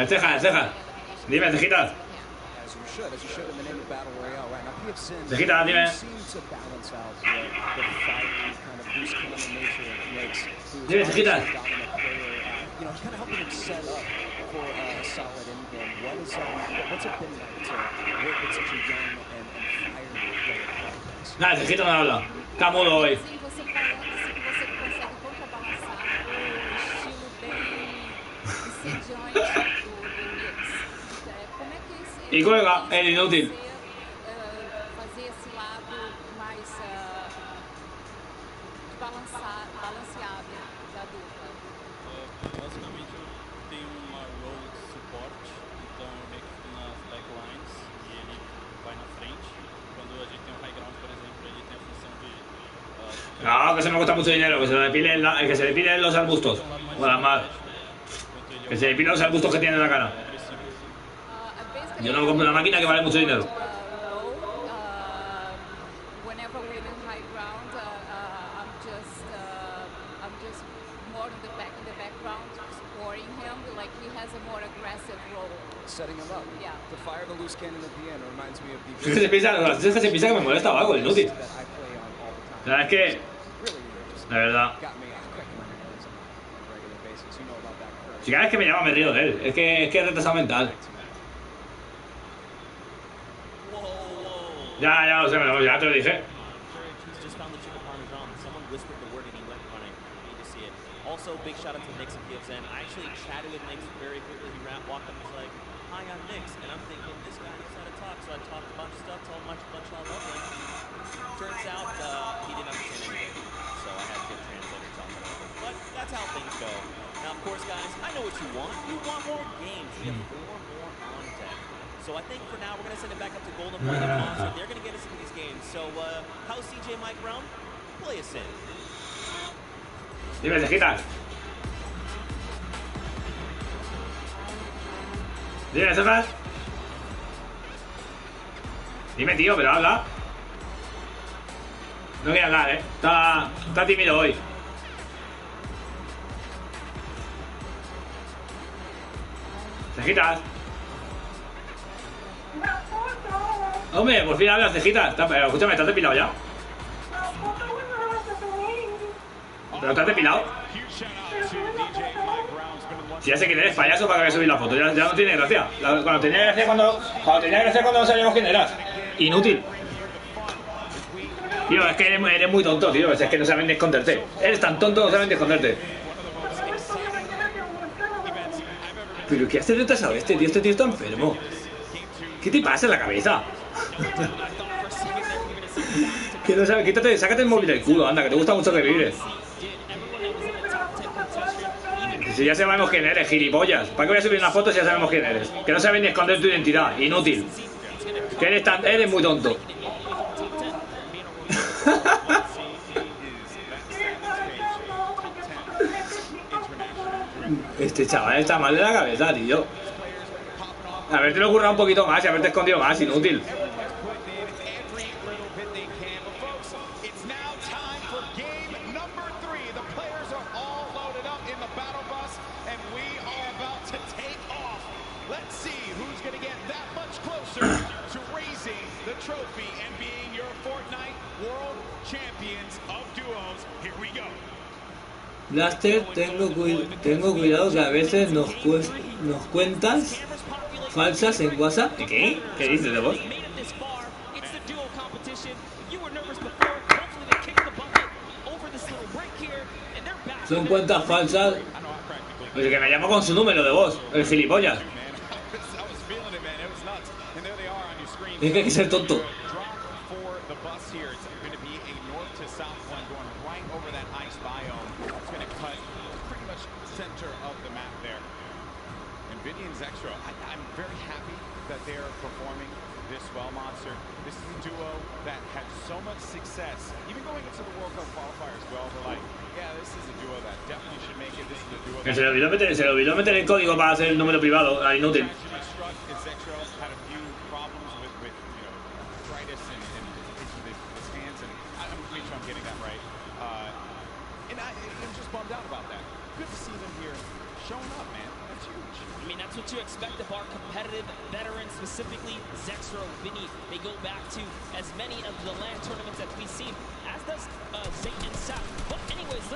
Cejas. Dime, cejitas. Cejitas, dime. Dime, cejitas. Nada, cejita no habla. Está mudo hoy. Y cuelga el inútil. Basicamente eu tenho uma role de suporte, então eu meio que fico nas backlines e ele vai na frente. Quando a gente tem um high ground, por exemplo, ele tem a função de... No, que se me cuesta mucho dinero, que se le pilen los arbustos. O las más. Que se le pilen los arbustos que tiene en la cara. Yo no me compro una máquina que vale mucho dinero. Es que se piensa que me molesta o algo, inútil. O sea, es que... La verdad... Si cada vez que me llama me río de él. Es que es retrasado mental. Ya lo sé, ya te lo dije. Also, big shout out to Nix and PFN. I actually chatted with Nix very quickly. He walked up and was like, "Hi, I'm Nix," and I'm thinking this guy knows how to talk. So I talked a bunch of stuff, told him a bunch I love him. Turns out he didn't understand anything, so I had to get a translator to talk about it. But that's how things go. Now, of course, guys, I know what you want. You want more games. We have 4 more on deck. So I think for now we're gonna send it back up to Golden Boy and Monster. They're gonna get us into these games. So how's CJ Mike Brown? Play us in. Dime, cejitas. Dime, cejas. Dime, tío, pero habla. No quiere hablar, Está tímido hoy. Cejitas. Hombre, por fin hablas, cejitas. Pero escúchame, ¿estás depilado ya? ¿Pero estás depilado? Si ya sé quién eres, payaso, para que voy a subir la foto. Ya no tiene gracia. Cuando tenía gracia cuando no sabíamos quién eras. Inútil. Tío, es que eres muy tonto, tío. Es que no saben ni esconderte. Eres tan tonto, no saben ni esconderte. ¿Pero qué hace retrasado este tío? Este tío está enfermo. ¿Qué te pasa en la cabeza? Que no sabes, quítate, sácate el móvil del culo, anda, que te gusta mucho que vives. Si ya sabemos quién eres, gilipollas. ¿Para qué voy a subir una foto si ya sabemos quién eres? Que no sabes ni esconder tu identidad, inútil. Que eres muy tonto. Este chaval está mal de la cabeza, tío. Haberte lo currado un poquito más y haberte escondido más, inútil. Blaster, tengo cuidado que a veces nos cuentas falsas en WhatsApp. ¿Qué? ¿Qué dices de vos? Son cuentas falsas. Pues que me llamo con su número de voz, el gilipollas. Es que hay que ser tonto. Extra. I'm very happy that they're performing this well, Monster. This is a duo that had so much success. Even going into the World Cup qualifiers, well, we're like, yeah, this is a duo that definitely should make it. This is a duo that... Se le olvidó meter el código para hacer el número privado, al inútil. Had a few problems with arthritis and his hands, and I'm making sure I'm getting that right. And I'm just bummed out about that. good to see them here showing up, man. That's huge. I mean, that's what you expect of our competitive veterans, specifically Zexro, Vinny. They go back to as many of the LAN tournaments that we've seen, as does Zayt and Sap. But anyways,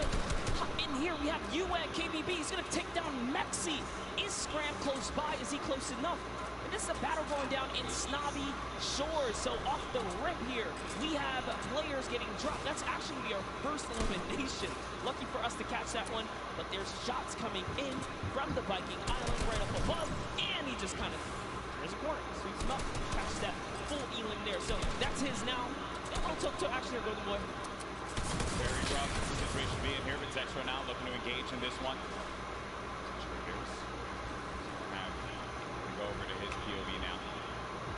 in here we have UN KBB. He's going to take down Mexi. Is Scram close by? Is he close enough? And this is a battle going down in Snobby Shores. So off the rip here, we have players getting dropped. That's actually our first elimination. Lucky for us to catch that one, but there's shots coming in from the Viking Island right up above, and he just kind of, there's a corner, sweeps him up, catches that full elim there. So that's his now. To actually go to the boy. Very rough situation being here, but Zexro now looking to engage in this one. Go over to his POV now.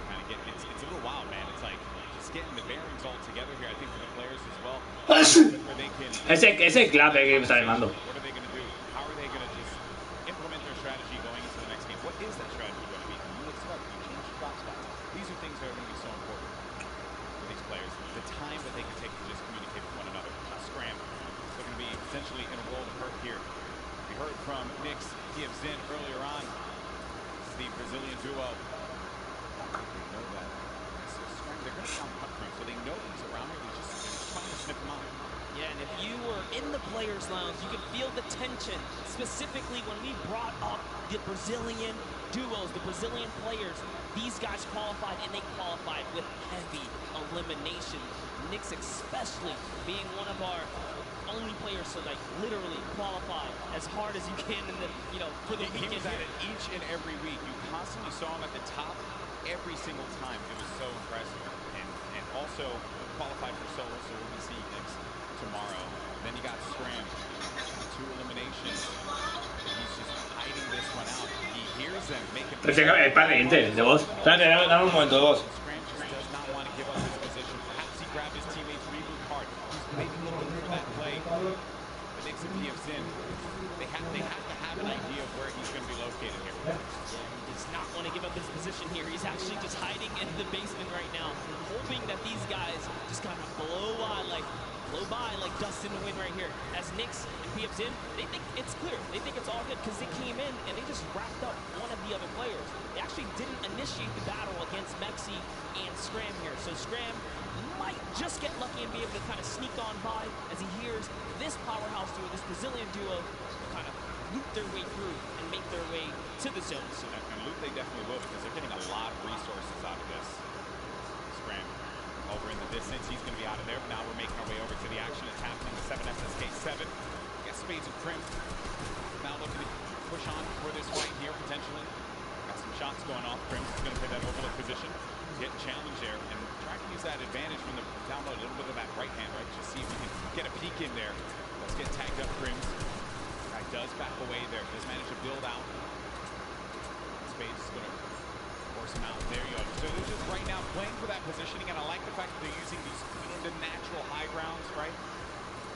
Kind of get it's a little wild, man. It's like just getting the bearings all together here. I think for the players as well. Where they can, ese clave que me está llamando. what are they going to do? How are they going to just implement their strategy going into the next game? What is that strategy going to be? You mix it up. You change your drop spots. These are things that are going to be so important for these players. The time that they can take to just communicate with one another. Scram. They're going to be essentially in a world of hurt here. We heard from Nix gives in earlier on. The Brazilian duo. They know that. They're going to come country, so they know he's around here. They're just trying to snip him out. Yeah, and if you were in the players' lounge, you could feel the tension, specifically when we brought up the Brazilian duos, the Brazilian players. These guys qualified, and they qualified with heavy elimination. Nix especially being one of our only players to like literally qualify as hard as you can in the, you know, for the weekend. He was at it each and every week. You constantly saw him at the top every single time. It was so impressive. And also qualified for solo, so we're going to see Nix tomorrow. Then you got Scram, 2 eliminations. He's just hiding this one out. He hears them making. Es pariente de vos. Dame un momento, vos. Scram just does not want to give up his position. Perhaps he grabbed his teammate's reboot card. He's maybe looking for that play. The Knicks and PFs in. They have to have an idea of where he's going to be located here. Yeah, he does not want to give up his position here. He's actually just hiding in the basement right now, hoping that these guys just kind of blow by like dust in the wind right here. As Nix and PFs in, they think it's clear. They think it's all good because they came in and they just wrapped up one of the other players. They actually didn't initiate the battle against Mexi and Scram here. So Scram might just get lucky and be able to kind of sneak on by as he hears this powerhouse duo, this Brazilian duo, kind of loop their way through and make their way to the zones. And loop they definitely will, because they're getting a lot of resources out of this. Scram over in the distance. He's going to be out of there. But now we're making our way over to the action that's happening. The 7SSK7. Got Spades and Crim. Now looking to push on for this fight here, potentially. Got some shots going off. Crim is going to play that overlook position. Getting challenged there. And trying to use that advantage from the down low. A little bit of that right hand, right? Just see if we can get a peek in there. Let's get tagged up, Crim. Guy does back away there. Does manage to build out. Spades is going to force him out. There you go. So they're just right now playing for that positioning, and I like the fact that they're using these the natural high grounds, right?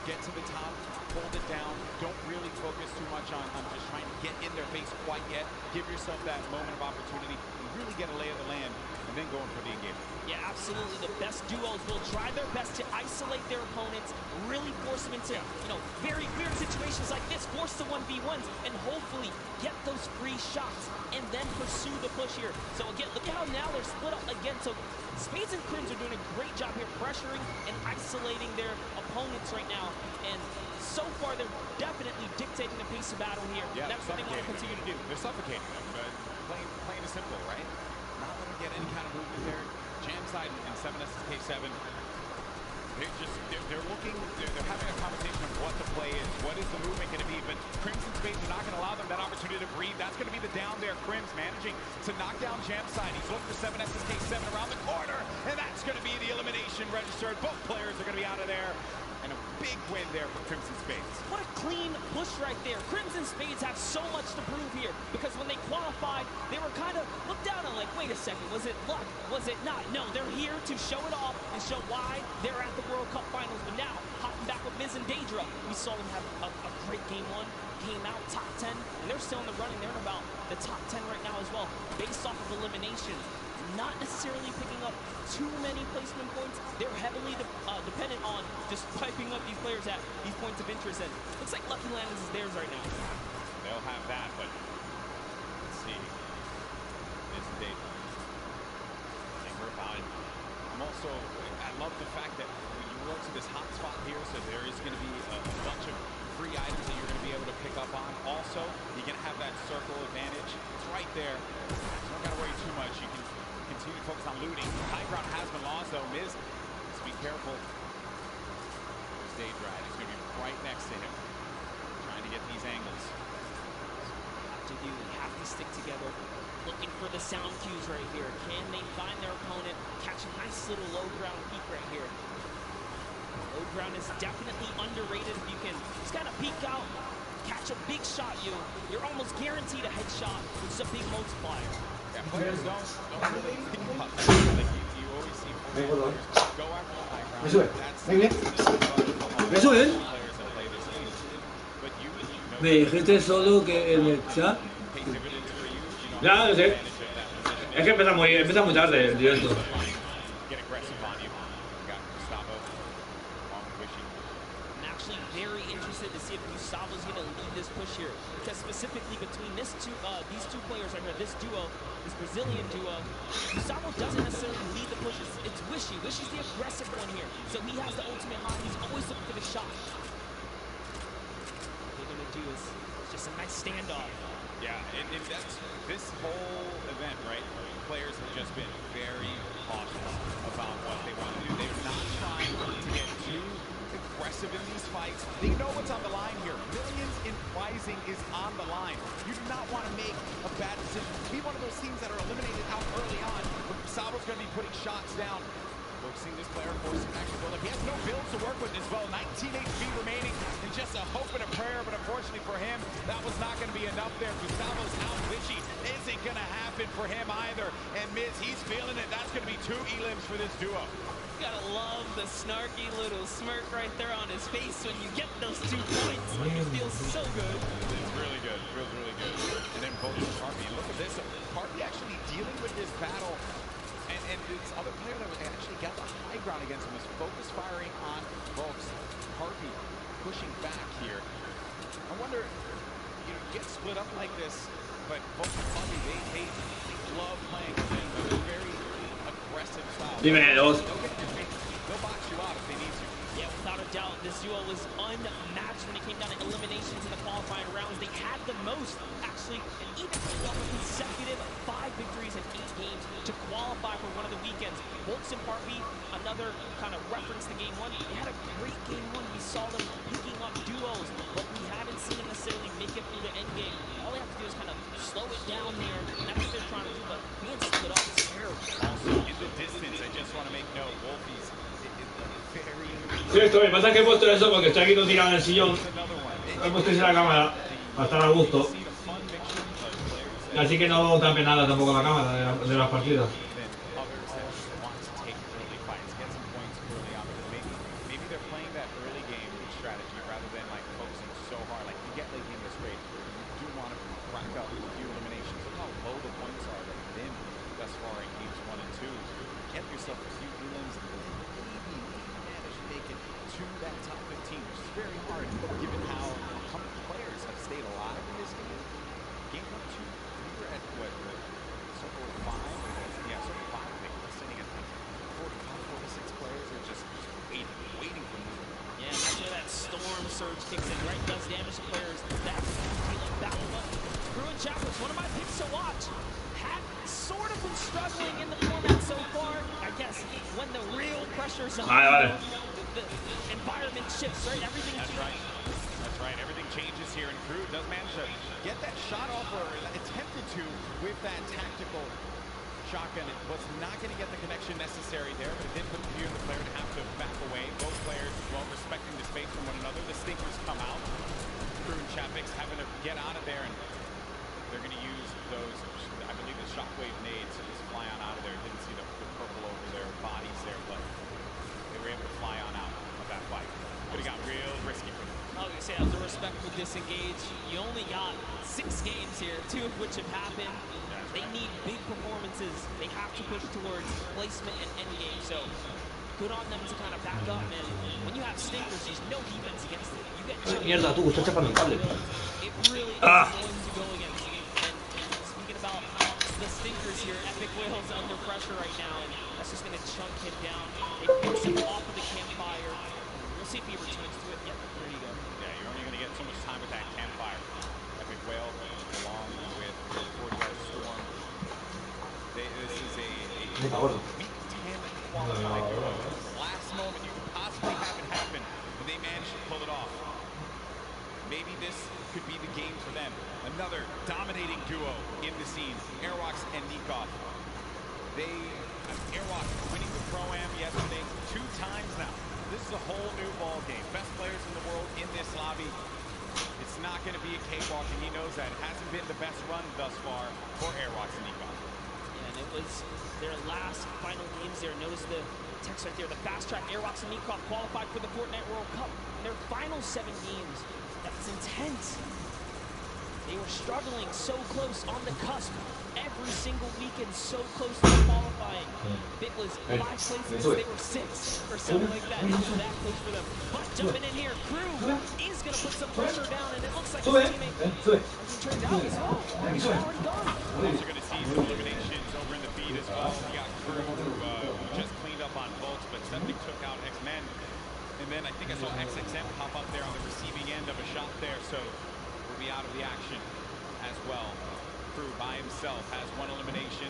Get to the top, hold it down. Don't really focus too much on just trying to get in their face quite yet. Give yourself that moment of opportunity and really get a lay of the land, and then going for the engagement. Yeah, absolutely. The best duos will try their best to isolate their opponents, really force them into, you know, very weird situations like this, force the 1v1s, and hopefully get those free shots, and then pursue the push here. So again, look at how now they're split up again. So Spades and Crims are doing a great job here, pressuring and isolating their opponents right now. And so far, they're definitely dictating the pace of battle here. Yeah, that's what they want to continue to do. They're suffocating them, but plain and simple, right? Not letting them get any kind of movement there. Jam side and 7SSK7. They're looking, they're having a conversation of what the play is. What is the movement going to be? But Crims and Spades are not going to allow them that opportunity to breathe. That's going to be the down there. Crims managing to knock down Jam side. He's looking for 7SSK7 around the corner. And that's going to be the elimination registered. Both players are going to be out of there. And a big win there for Crimson Spades. What a clean push right there. Crimson Spades have so much to prove here, because when they qualified, they were kind of looked down on like, wait, wait a second, was it luck? Was it not? No, they're here to show it off and show why they're at the World Cup Finals. But now, hopping back with Miz and Daedra, we saw them have a great game one, came out top 10, and they're still in the running. They're in about the top 10 right now as well, based off of eliminations. Not necessarily picking up too many placement points. They're heavily dependent on just piping up these players at these points of interest, and looks like Lucky Landings is theirs right now. They'll have that, but let's see. It's Daedra. I love the fact that when you look to this hot spot here, so there is going to be a bunch of free items that you're going to be able to pick up on. Also, you're going to have that circle advantage. It's right there. You don't got to worry too much. You can continue to focus on looting. High ground has been lost, though. Miz, just be careful. There's Daedra. He's going to be right next to him, trying to get these angles. You have to stick together. Looking for the sound cues right here. Can they find their opponent? Catch a nice little low ground peek right here. Low ground is definitely underrated. If you can just kind of peek out, catch a big shot, you're almost guaranteed a headshot, which is a big multiplier. Yeah, players don't really think about that. Like you always see players go after the high ground. Eso es. Me dijiste solo que en el chat. Ya, no sé. Es que empieza muy tarde el directo. I'm actually very interested to see if Gustavo's going to lead this push here, because specifically between these two players right here, this duo, this Brazilian duo, Gustavo doesn't necessarily lead the push. It's Wishy. Wishy's the aggressive one here, so he has the ultimate hot. He's always looking for the shot. What they're going to do is just a nice standoff. Yeah, and that's this whole event, right? Players have just been very cautious about what they want to do. They're not trying to get too aggressive in these fights. They know what's on the line here. Millions in prizing is on the line. You do not want to make a bad decision. Be one of those teams that are eliminated out early on. Savo's going to be putting shots down. Focusing this player, forcing back to build up. He has no builds to work with as well. 19 HP remaining, and just a hope and a prayer, but unfortunately for him, that was not going to be enough there. Gustavo's out. Wishy isn't going to happen for him either. And Miz, he's feeling it. That's going to be 2 elims for this duo. You gotta love the snarky little smirk right there on his face when you get those 2 points. It feels so good. It's really good. It feels really good. And then both of Harvey. Look at this. Harvey actually dealing with this battle. And this other player that actually got the high ground against him was focus firing on Volks. Harvey pushing back here. I wonder, you get split up like this, but Volks and Harvey, they love playing a very aggressive style. They'll box you out if they need to. Yeah, without a doubt, this duo was unmatched when it came down to eliminations in the qualifying rounds. They had the most, actually, and even pulled off a consecutive 5 victories in 8 games to qualify for one of the weekends. Volks and Harvey, another kind of reference to game 1. They had a great game 1. We saw them picking up duos, but we haven't seen them necessarily make it through the end game. All they have to do is kind of slow it down here, and that's what they're trying to do, but being split up is terrible. Also, in the distance, I just want to make note, Wolfie's very... Sí, esto me pasa que he puesto eso porque estoy aquí todo tirado en el sillón. He puesto así la cámara para estar a gusto. Así que no tape nada tampoco la cámara de las partidas. Surge kicks in, right? Does damage to players. That's feeling battle up. Bruin Chapels, one of my picks to watch. Had sort of been struggling in the format so far. I guess when the real pressure's on, the environment shifts, right? Everything changes. That's right. Everything changes here, and Crew does manage to get that shot off, or attempted to, with that tactical shotgun. It was not going to get the connection necessary there, but it did put the player to have to back away. Both players, well, respecting the space from one another. The stinkers come out. Crew and Chapix having to get out of there, and they're going to use those, I believe, the shockwave nades. So just fly disengage. You only got 6 games here, 2 of which have happened. They need big performances. They have to push towards placement and endgame. So good on them to kind of back up, man. When you have stinkers, there's no defense against it. You get Mierda, tú, estás chapando el cable. It really is going to go against you. And speaking about the stinkers here, Epic Whale's under pressure right now, and that's just going to chunk him down. They force him off of the campfire. We'll see if he returns to it. Yep, there you go. Yeah, you're only going to get so much time with that campfire. Epic Whale along with 40-yard storm. This is a week 10 qualified duo. Last moment you could possibly have it happen, and they managed to pull it off. Maybe this could be the game for them. Another dominating duo in the scene, Airwalks and Nikov. Airwalks winning the Pro-Am yesterday 2 times now. This is a whole new ball game. Best players in the world in this lobby. It's not going to be a cakewalk, and he knows that. It hasn't been the best run thus far for Airwalks and Nikov. And it was their last final games there. Notice the text right there. The fast track Airwalks and Nikov qualified for the Fortnite World Cup. Their final 7 games. That was intense. They were struggling so close on the cusp. Every single weekend so close to qualifying. It was 5 places, they were 6 or something like that. It was that close for them. But jumping in here, Crew is going to put some pressure down, and it looks like his teammate has turned out as well. He's already gone. We're also going to see some eliminations over in the feed as well. We got Crew who just cleaned up on Bolts, but suddenly took out X-Men. And then I think I saw XXM pop up there on the receiving end of a shot there, so we'll be out of the action as well. Crew by himself has 1 elimination.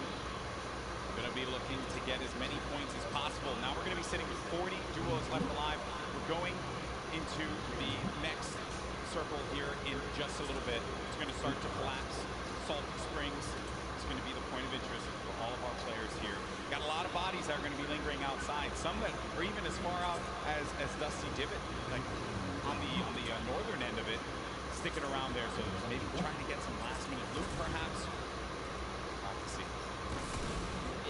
Going to be looking to get as many points as possible. Now we're going to be sitting with 40 duos left alive. We're going into the next circle here in just a little bit. It's going to start to collapse. Salty Springs is going to be the point of interest for all of our players here. Got a lot of bodies that are going to be lingering outside. Some that are even as far out as Dusty Divot, like on the northern end of it, sticking around there. So maybe trying to get some last-minute loot, perhaps. We'll have to see.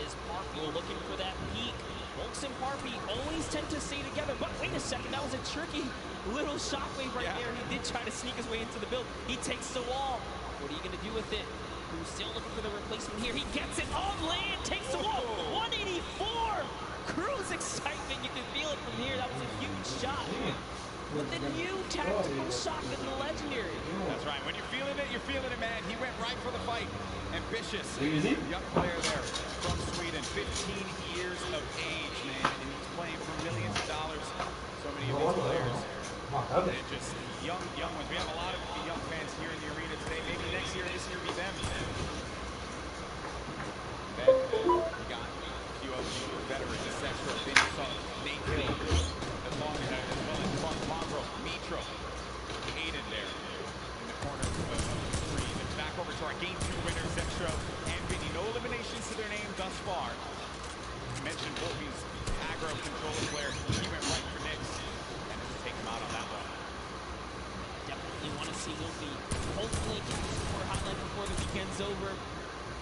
Is Parpy looking for that peak? Volks and Parpy always tend to stay together, but wait a second, that was a tricky little shockwave right there. He did try to sneak his way into the build. He takes the wall. What are you going to do with it? Who's still looking for the replacement here? He gets it on land, takes the wall. 184! Crew's excitement, you can feel it from here. That was a huge shot. With the new tactical shotgun, the legendary. That's right. When you're feeling it, man. He went right for the fight. Ambitious. Young player there from Sweden. 15 years of age, man. And he's playing for millions of dollars. So many of these players. They're just young ones. We have a lot of young fans here in the arena today. Maybe next year, this year be them. Then we got a few other veterans. Sexual, Nate Hill. As well as Mark Monroe, Mitro, Aiden there in the corner of the screen. And back over to our game 2 winners, Zextro and Vinny. No eliminations to their name thus far. I mentioned Wolfie's aggro controller player. He went right for Nix and has to take him out on that one. Definitely want to see Wolfie hopefully get to the quarter hotline before the weekend's over.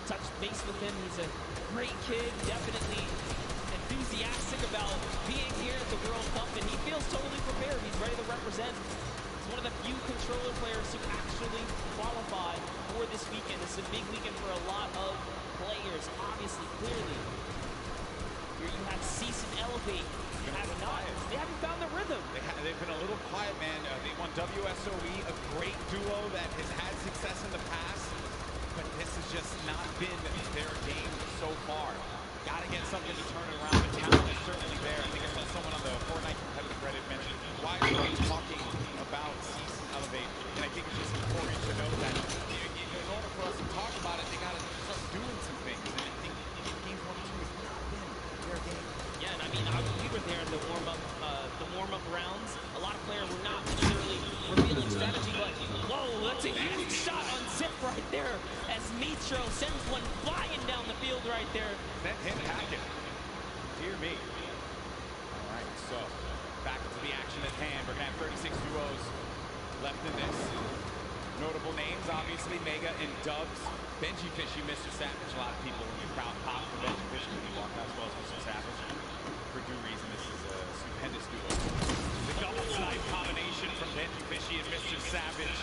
Touch base with him. He's a great kid, definitely enthusiastic about being here at the World Cup, and he feels totally prepared. He's ready to represent. He's one of the few controller players who actually qualify for this weekend. It's a big weekend for a lot of players, obviously, clearly. Here you have Cease and Elevate. They haven't found the rhythm. They've been a little quiet, man. They won WSOE, a great duo that has had success in the past, but this has just not been their game so far. Got to get something to turn it around. The talent is certainly there. I think I saw someone on the Fortnite competitive Reddit mention, why are we talking about Cease and Elevate? And I think it's just important to know that in order for us to talk about it, they got to start doing some things. And I think games 1 and 2 has not been their game. Yeah, and I mean, we were there in the warm-up rounds. A lot of players were not necessarily revealing strategy, but whoa, that's a huge shot on Zip right there as Mitro sends one flying down the field right there. Sent him packing. Dear me. All right, so back into the action at hand. We're going to have 36 duos left in this. Notable names, obviously, Mega and Dubs. Benji Fishy, Mr. Savage. A lot of people in the crowd pop for Benji Fishy when he walked out as well as Mr. Savage. For due reason, this is a stupendous duo. The double snipe combination from Benji Fishy and Mr. Savage.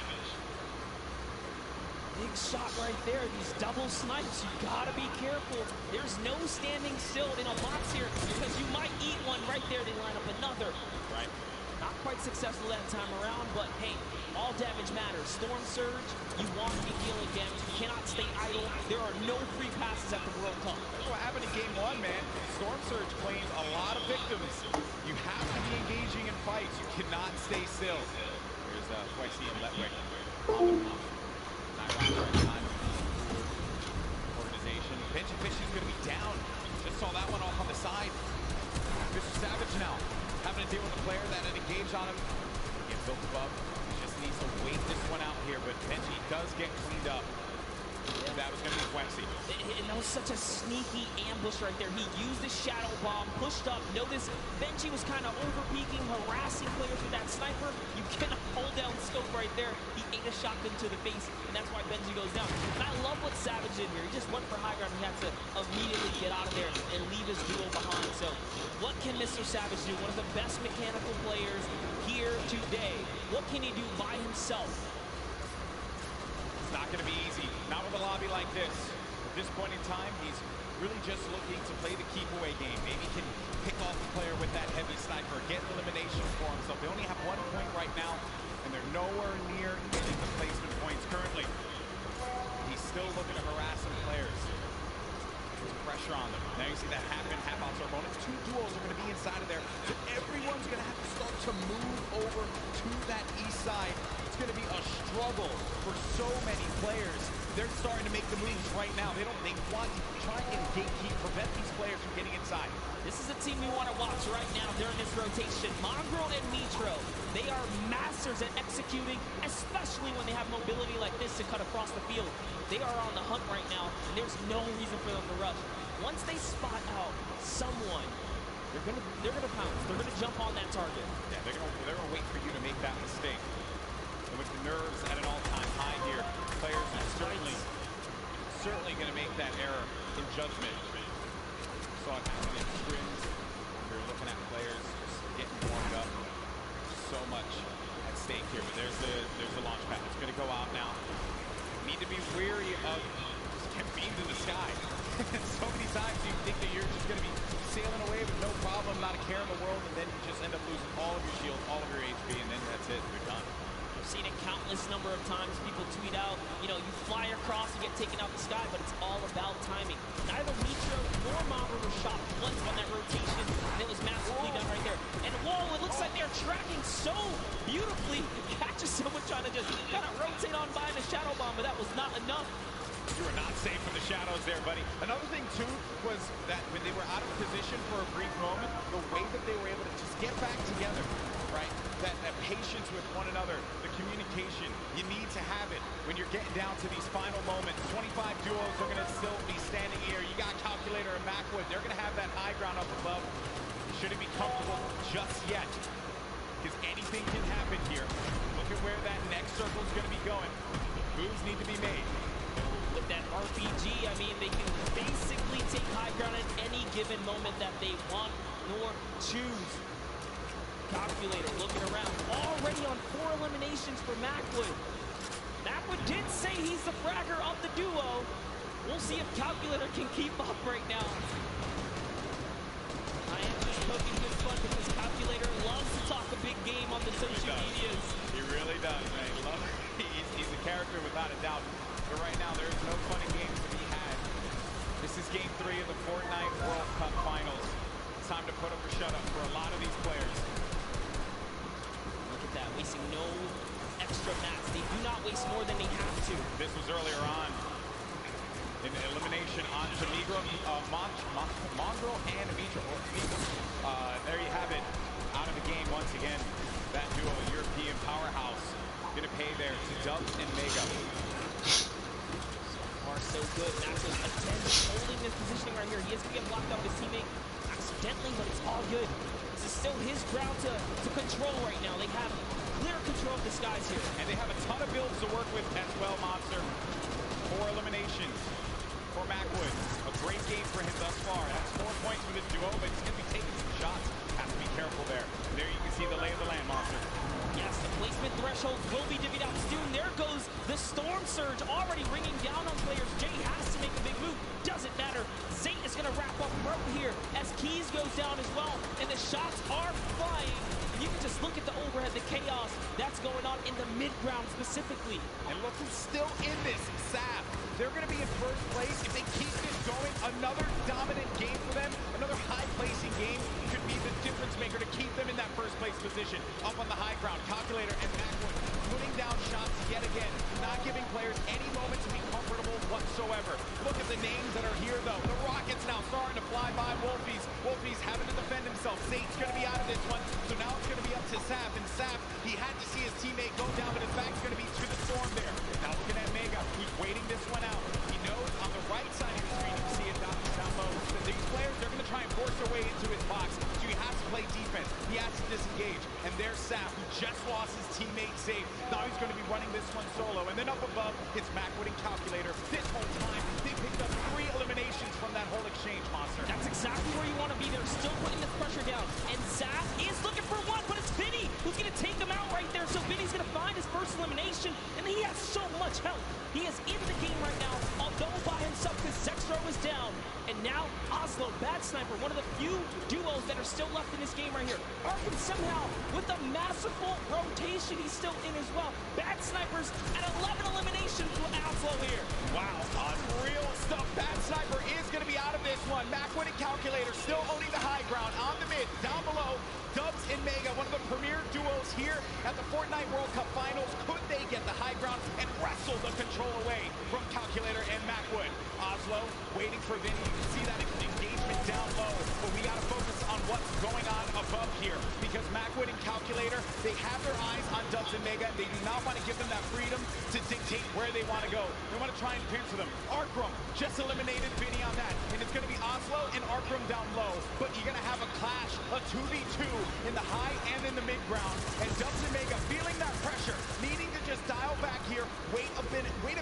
careful. There's no standing still in a box here because you might eat one right there. They line up another. Right. Not quite successful that time around, but hey, all damage matters. Storm Surge, you want to be dealing damage. You cannot stay idle. There are no free passes at the World Cup. That's what happened in game one, man. Storm Surge claimed a lot of victims. You have to be engaging in fights. You cannot stay still. Here's Flexi and Letwick on the move. Night Rock right behind him. Organization. Benji Fishy's going to be down. Just saw that one off on the side. Mr. Savage now having to deal with a player that had engaged on him. Get built above. He just needs to wait this one out here, but Benji does get cleaned up. Yeah. That was going to be Flexi. And that was such a sneaky ambush right there. He used the shadow bomb, pushed up. Notice Benji was kind of over-peeking, harassing players with that sniper. You cannot hold down scope right there. He ate a shotgun to the face, and that's why Benji goes down. And I love what Savage did here. He just went for high ground. He had to immediately get out of there and leave his duo behind. So what can Mr. Savage do? One of the best mechanical players here today. What can he do by himself? It's not going to be easy. Not with a lobby like this. At this point in time, he's really just looking to play the keep away game. Maybe he can pick off the player with that heavy sniper, get elimination for himself. They only have 1 point right now, and they're nowhere near getting the placement points currently. He's still looking to harass some players. There's pressure on them. Now you see that happen. Half-outs are bonus. 2 duos are going to be inside of there. So everyone's going to have to start to move over to that east side. It's going to be a struggle for so many players. They're starting to make the moves right now. They want to try and gatekeep, prevent these players from getting inside. This is a team we want to watch right now during this rotation. Mongrel and Nitro, they are masters at executing, especially when they have mobility like this to cut across the field. They are on the hunt right now, and there's no reason for them to rush. Once they spot out someone, they're gonna pounce. They're gonna jump on that target. Yeah, they're gonna wait for you to make that mistake. And with the nerves at an all-time high here, players are certainly going to make that error in judgment. Saw it happen in scrims. You're looking at players just getting warmed up. So much at stake here, but there's the launch pad. It's going to go out now. Need to be weary of just getting beamed in the sky. So many times you think that you're just going to be sailing away with no problem, not a care in the world, and then you just end up losing all of your shield, all of your HP, and then that's it. You're done. I've seen it countless number of times. People tweet out, you know, you fly across and get taken out the sky, but it's all about timing. Neither Nitro nor Mongrel were shot once on that rotation, and it was masterfully done right there. And whoa, it looks like they're tracking so beautifully. Catches someone trying to just kind of rotate on by the shadow bomb, but that was not enough. You were not safe from the shadows there, buddy. Another thing, too, was that when they were out of position for a brief moment, the way that they were able to just get back together, right? That patience with one another, the communication, you need to have it when you're getting down to these final moments. 25 duos are going to still be standing here. You got Calculator and Backwood. They're going to have that high ground up above. Shouldn't be comfortable just yet, because anything can happen here. Look at where that next circle is going to be going. Moves need to be made. With that RPG, I mean, they can basically take high ground at any given moment that they want nor choose. Calculator looking around, already on 4 eliminations for Backwood. Backwood did say he's the fragger of the duo. We'll see if Calculator can keep up right now. I am just poking his fun because Calculator loves to talk a big game on the social medias. He really does, man. He's a character without a doubt. But right now, there's no fun and games to be had. This is game 3 of the Fortnite World Cup Finals. It's time to put up or shut up for a lot of these players. Look at that, wasting no extra mats. They do not waste more than they have to. This was earlier on. In elimination onto Mongrel and Nitro. There you have it. Out of the game once again. That duo, European powerhouse, gonna pay there to Dub and Mega. So good. Maxwell's again holding this positioning right here. He is going to get blocked up his teammate accidentally, but it's all good. This is still his ground to control right now. They have clear control of the skies here. And they have a ton of builds to work with as well, Monster. 4 eliminations for Backwood. A great game for him thus far. That's 4 points for this duo, but he's going to be taking some shots. Have to be careful there. There you can see the lay of the land, Monster. Yes, the placement threshold will be divvied out soon. There goes the Storm Surge already ringing down on players. Jay has to make a big move. Doesn't matter. shots are flying. And you can just look at the overhead, the chaos that's going on in the mid-ground specifically. And look who's still in this, Sap. They're going to be in first place. If they keep this going, another dominant game for them, another high-placing game could be the difference maker to keep them in that first place position. Up on the high ground, Calculator and Macwood putting down shots yet again, not giving players any moment to be comfortable whatsoever. Look at the names that are here, though. The Rockets now starting to fly by Wolfies. Wolfies having to defend himself. Sate's going to be out of this one, so now it's going to be up to Sap. And Sap, he had to see his teammate go down, but his back's going to be to the storm there. Now looking at Mega, who's waiting this one out. He knows on the right side of the screen, you can see it down low, that these players, they're going to try and force their way into his box, so he has to play defense. He has to disengage. And there's Sap, who just lost his teammate Safe. Now he's going to be running this one solo. And then up above, it's Macwood and Calculator. This whole time, they picked up 3 eliminations from that whole exchange, Monster. That's exactly where you want to be. They're still putting the pressure down. And Zap is looking for one, but it's Vinny who's going to take him out right there. So Vinny's going to find his first elimination, and he has so much help. He is in the game right now, although by himself, because Zextro is down. And now Oslo, Bad Sniper, one of the few duos that are still left in this game right here. Arkham somehow, with a masterful rotation, he's still in as well. Bad Snipers at 11 eliminations with Oslo here. Wow, unreal stuff. Bad Sniper is going to be out of this one. Macwood and Calculator still owning the high ground on the mid. Down below, Dubs and Mega, one of the premier duos here at the Fortnite World Cup Finals. Could they get the high ground and wrestle the control away from Calculator and Macwood? Oslo waiting for Vinny. You can see that engagement down low, but we got to focus on what's going on above here, because Macwood and Calculator, they have their eyes on Dubs and Mega. They do not want to give them that freedom to dictate where they want to go. They want to try and pincer them. Arkram just eliminated Vinny on that, and it's going to be Oslo and Arkram down low, but you're going to have a clash, a 2v2 in the high and in the mid ground, and Dubs and Mega feeling that pressure, needing to just dial back here, wait a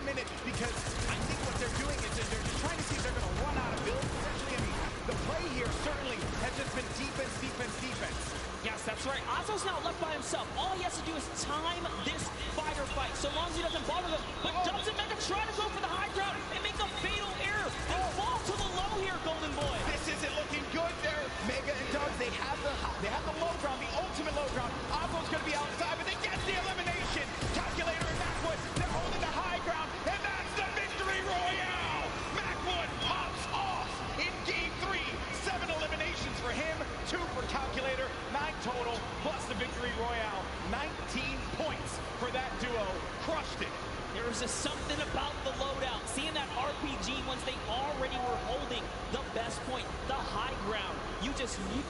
minute, because I think what they're doing is they're just trying to see if they're going to run out of builds. Essentially, I mean, the play here certainly has just been defense, defense, defense. Yes, that's right. Oslo's now left by himself. All he has to do is time this fighter fight, so long as he doesn't bother them. But Dubs and Mega try to go for the high ground and make a fatal error and fall to the low here, Golden Boy. This isn't looking good there. Mega and Dubs, they have the low ground, the ultimate low ground. Oslo's going to be outside, but they get the elimination. Calculator and Macwood, they're holding the high ground, and that's the victory royale. Macwood pops off in game 3. 7 eliminations for him, 2 for Calculator, 9 total, plus the victory royale. 19 points for that duo. Crushed it. There was just something about the loadout. Seeing that RPG once they already were holding the best point, the high ground. You just need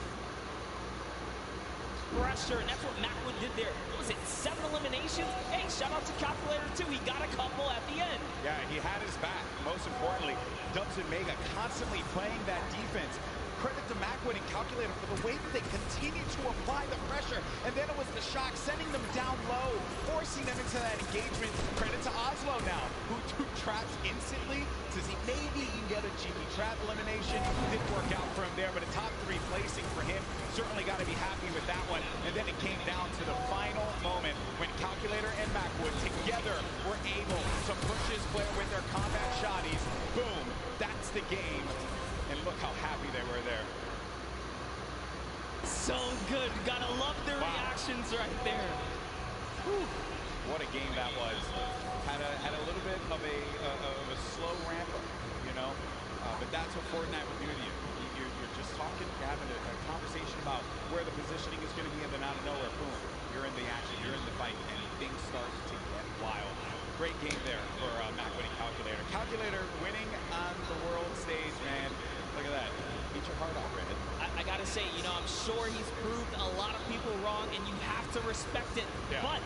pressure, and that's what Macwood did there. What was it, 7 eliminations? Hey, shout out to Calculator too. He got a couple at the end. Yeah, he had his back. Most importantly, Dubs and Mega constantly playing that defense. Credit to Macwood and Calculator for the way that they continue to apply the pressure. And then it was the shock, sending them down low, forcing them into that engagement. Credit to Oslo now, who took traps instantly to see maybe he can get a GP trap elimination. Didn't work out for him there, but a top 3 placing for him. Certainly got to be happy with that one. And then it came down to the final moment when Calculator and Macwood together were able to push his player with their combat shotties. Boom, that's the game. And look how happy they were there. So good. Gotta love their reactions right there. Whew. What a game that was. Had a little bit of a slow ramp up, you know. But that's what Fortnite will do to you. You're just talking, having a conversation about where the positioning is going to be, and then out of nowhere, boom, you're in the action, you're in the fight, and things start to get wild. Great game there for Macwood and Calculator. Calculator winning on the world stage, man. Look at that. Beat your heart out, Red. I gotta say, you know, I'm sure he's proved a lot of people wrong, and you have to respect it. Yeah. But,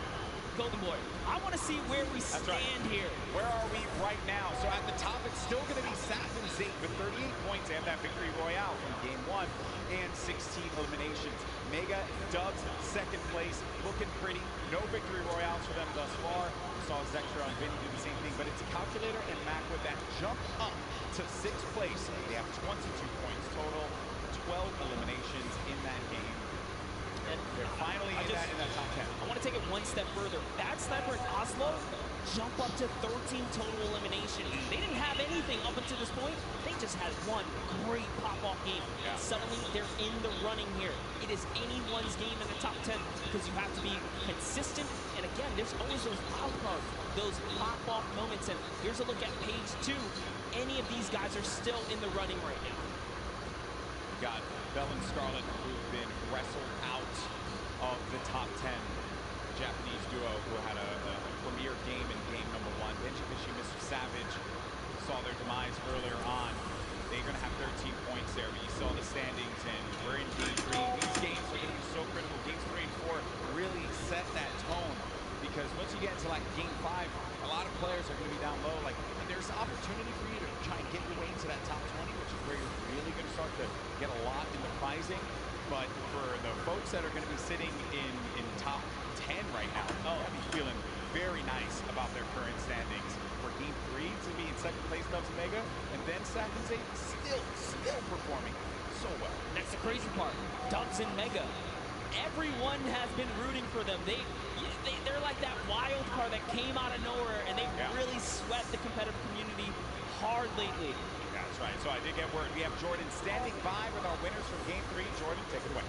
Golden Boy, I want to see where we stand here. Where are we right now? So at the top, it's still going to be Sap and Zate with 38 points and that victory royale from game 1 and 16 eliminations. Mega, Dubs, second place, looking pretty. No victory royales for them thus far. We saw Zextro and Vinny do the same thing, but it's Calculator and Macwood that jump up to 6th place. They have 22 points total, 12 eliminations in that game. And they're finally in that top 10. I want to take it one step further. Bad Sniper and Oslo, jump up to 13 total elimination. They didn't have anything up until this point. They just had one great pop-off game. Yeah. Suddenly, they're in the running here. It is anyone's game in the top 10 because you have to be consistent. And again, there's always those wild cards, those pop-off moments. And here's a look at page 2. Any of these guys are still in the running right now. We got Bell and Scarlet, who've been wrestled out of the top 10. The Japanese duo who had a premier game in game number 1. Benji, Mr. Savage saw their demise earlier on. They're going to have 13 points there, but you saw the standings, and we're in game 3. These games are going to be so critical. Games 3 and 4 really set that tone, because once you get into like game 5, a lot of players are going to be down low. Like, there's an opportunity for you to try and get your way into that top 20, which is where you're really going to start to get a lot in the prizing. But for the folks that are going to be sitting in top 10 right now, I'll be feeling very nice about their current standings. For game 3 to be in second place, Dubs and Mega, and then Sap and Zay still performing so well. That's the crazy part. Dubs and Mega. Everyone has been rooting for them. They're like that wild card that came out of nowhere, and they really swept the competitive community hard lately. Yeah, that's right. So I did get word. We have Jordan standing by with our winners from game 3. Jordan, take it away.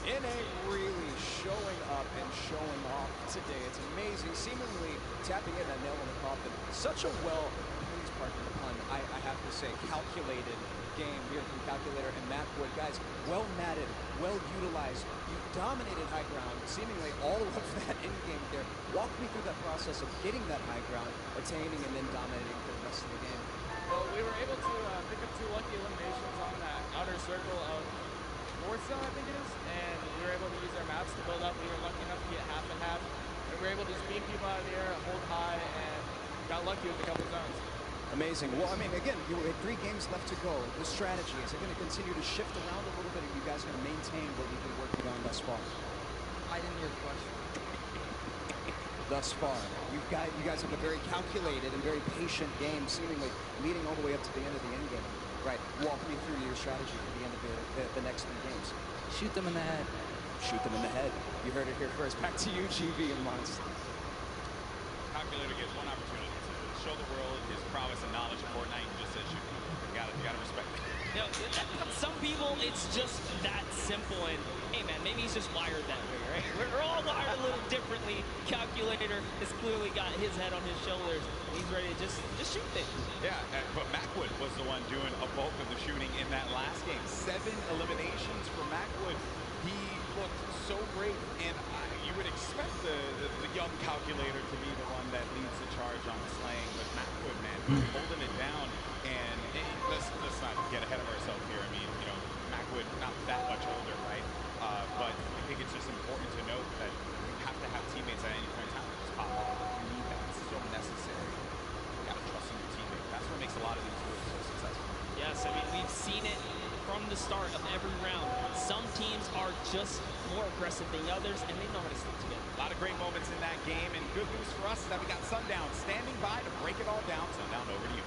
NA really showing up and showing off today. It's amazing, seemingly tapping in that nail on the coffin. Such a please pardon the pun, I have to say, calculated game here from Calculator and Matt Wood. Guys, well matted, well utilized. You dominated high ground, seemingly all of that in-game there. Walk me through that process of getting that high ground, attaining, and then dominating for the rest of the game. Well, we were able to pick up 2 lucky eliminations on that outer circle of Forza, I think it is, and we were able to use our maps to build up. We were lucky enough to get half and half, and we were able to just beam people out of the air, hold high, and got lucky with a couple zones. Amazing. Well, I mean, again, you had 3 games left to go. The strategy, is it going to continue to shift around a little bit, or are you guys going to maintain what we've been working on thus far? I didn't hear the question. Thus far, you guys have a very calculated and very patient game, seemingly leading all the way up to the end of the end game. Right. Walk me through your strategy for the end of the next 3 games. Shoot them in the head. Shoot them in the head. You heard it here first. Back to you, GB and Monster. Calculator gets one opportunity to show the world his prowess and knowledge of Fortnite, and just says shoot. You gotta respect it. You know, some people, it's just that simple, and hey man, maybe he's just wired that way, right? We're all wired a little differently. Calculator has clearly got his head on his shoulders. He's ready to just shoot things. Yeah, but Macwood was the one doing a bulk of the shooting in that last game. 7 eliminations for Macwood. He looked so great, and you would expect the young Calculator to be the one that leads the charge on the slaying, but Macwood, man, holding it down. And let's not get ahead of ourselves here. I mean, you know, Macwood not that much older, right? But I think it's just important to note that you have to have teammates at any point in time just pop off. You need that. It's so necessary. You gotta trust in your teammate. That's what makes a lot of these rules so successful. Yes, I mean, we've seen it from the start of every round. Some teams are just more aggressive than others, and they know how to stick together. A lot of great moments in that game, and good news for us is that we got Sundown standing by to break it all down. Sundown, over to you.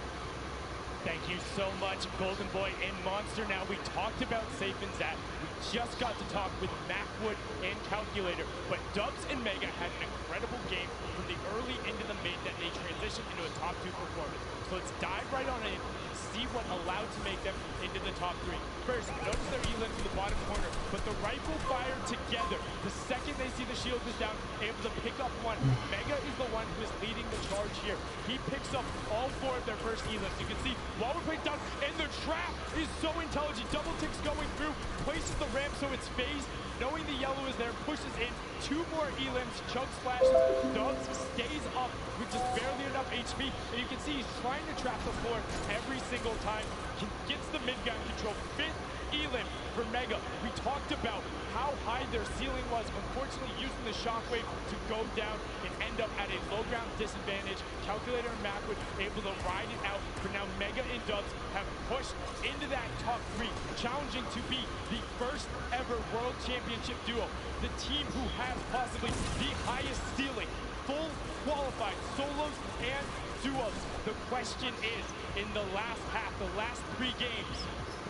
Thank you so much, Golden Boy and Monster. Now, we talked about Safe and Zap. We just got to talk with Macwood and Calculator, but Dubs and Mega had an incredible game from the early into the mid that they transitioned into a top 2 performance. So let's dive right on in and see what allowed to make them into the top 3. First, notice their elims in the bottom corner, but the rifle fired together. The second they see the shield is down, able to pick up 1. Mega is the one who is leading the charge here. He picks up all 4 of their first elims. You can see while we're playing down, and the trap is so intelligent. Double ticks going through, places the ramp so it's phased. Knowing the yellow is there, pushes in 2 more elims, chug splashes. Dubs stays up with just barely enough HP, and you can see he's trying to trap the floor every single time. He gets the mid-gun control. 5th elim for Mega. We talked about how high their ceiling was, unfortunately using the shockwave to go down and end up at a low ground disadvantage. Calculator and Macwood able to ride it out, but now Mega and Dubs have pushed into that top 3, challenging to be the first ever World Championship duo. The team who has possibly the highest ceiling, full qualified solos and duos. The question is, in the last half, the last 3 games,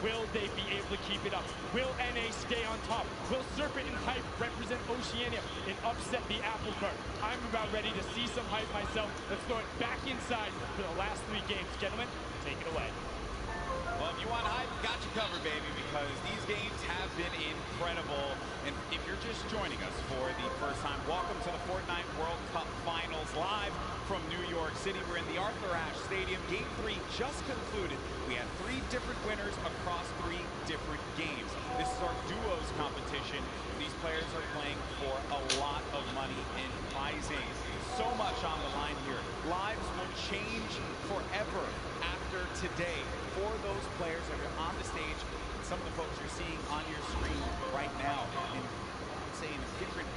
will they be able able to keep it up? Will NA stay on top? Will Serpent and Hype represent Oceania and upset the apple cart? I'm about ready to see some hype myself. Let's throw it back inside for the last 3 games. Gentlemen, take it away. Well, if you want hype, got you covered, baby, because these games have been incredible. And if you're just joining us for the first time, welcome to the Fortnite World Cup Finals live from New York City. We're in the Arthur Ashe Stadium. Game 3 just concluded. We had 3 different winners across 3 different games. This is our duos competition. These players are playing for a lot of money in prizing. So much on the line here. Lives will change forever after today for those players that are on the stage. Some of the folks you're seeing on your screen right now, in, I would say, in different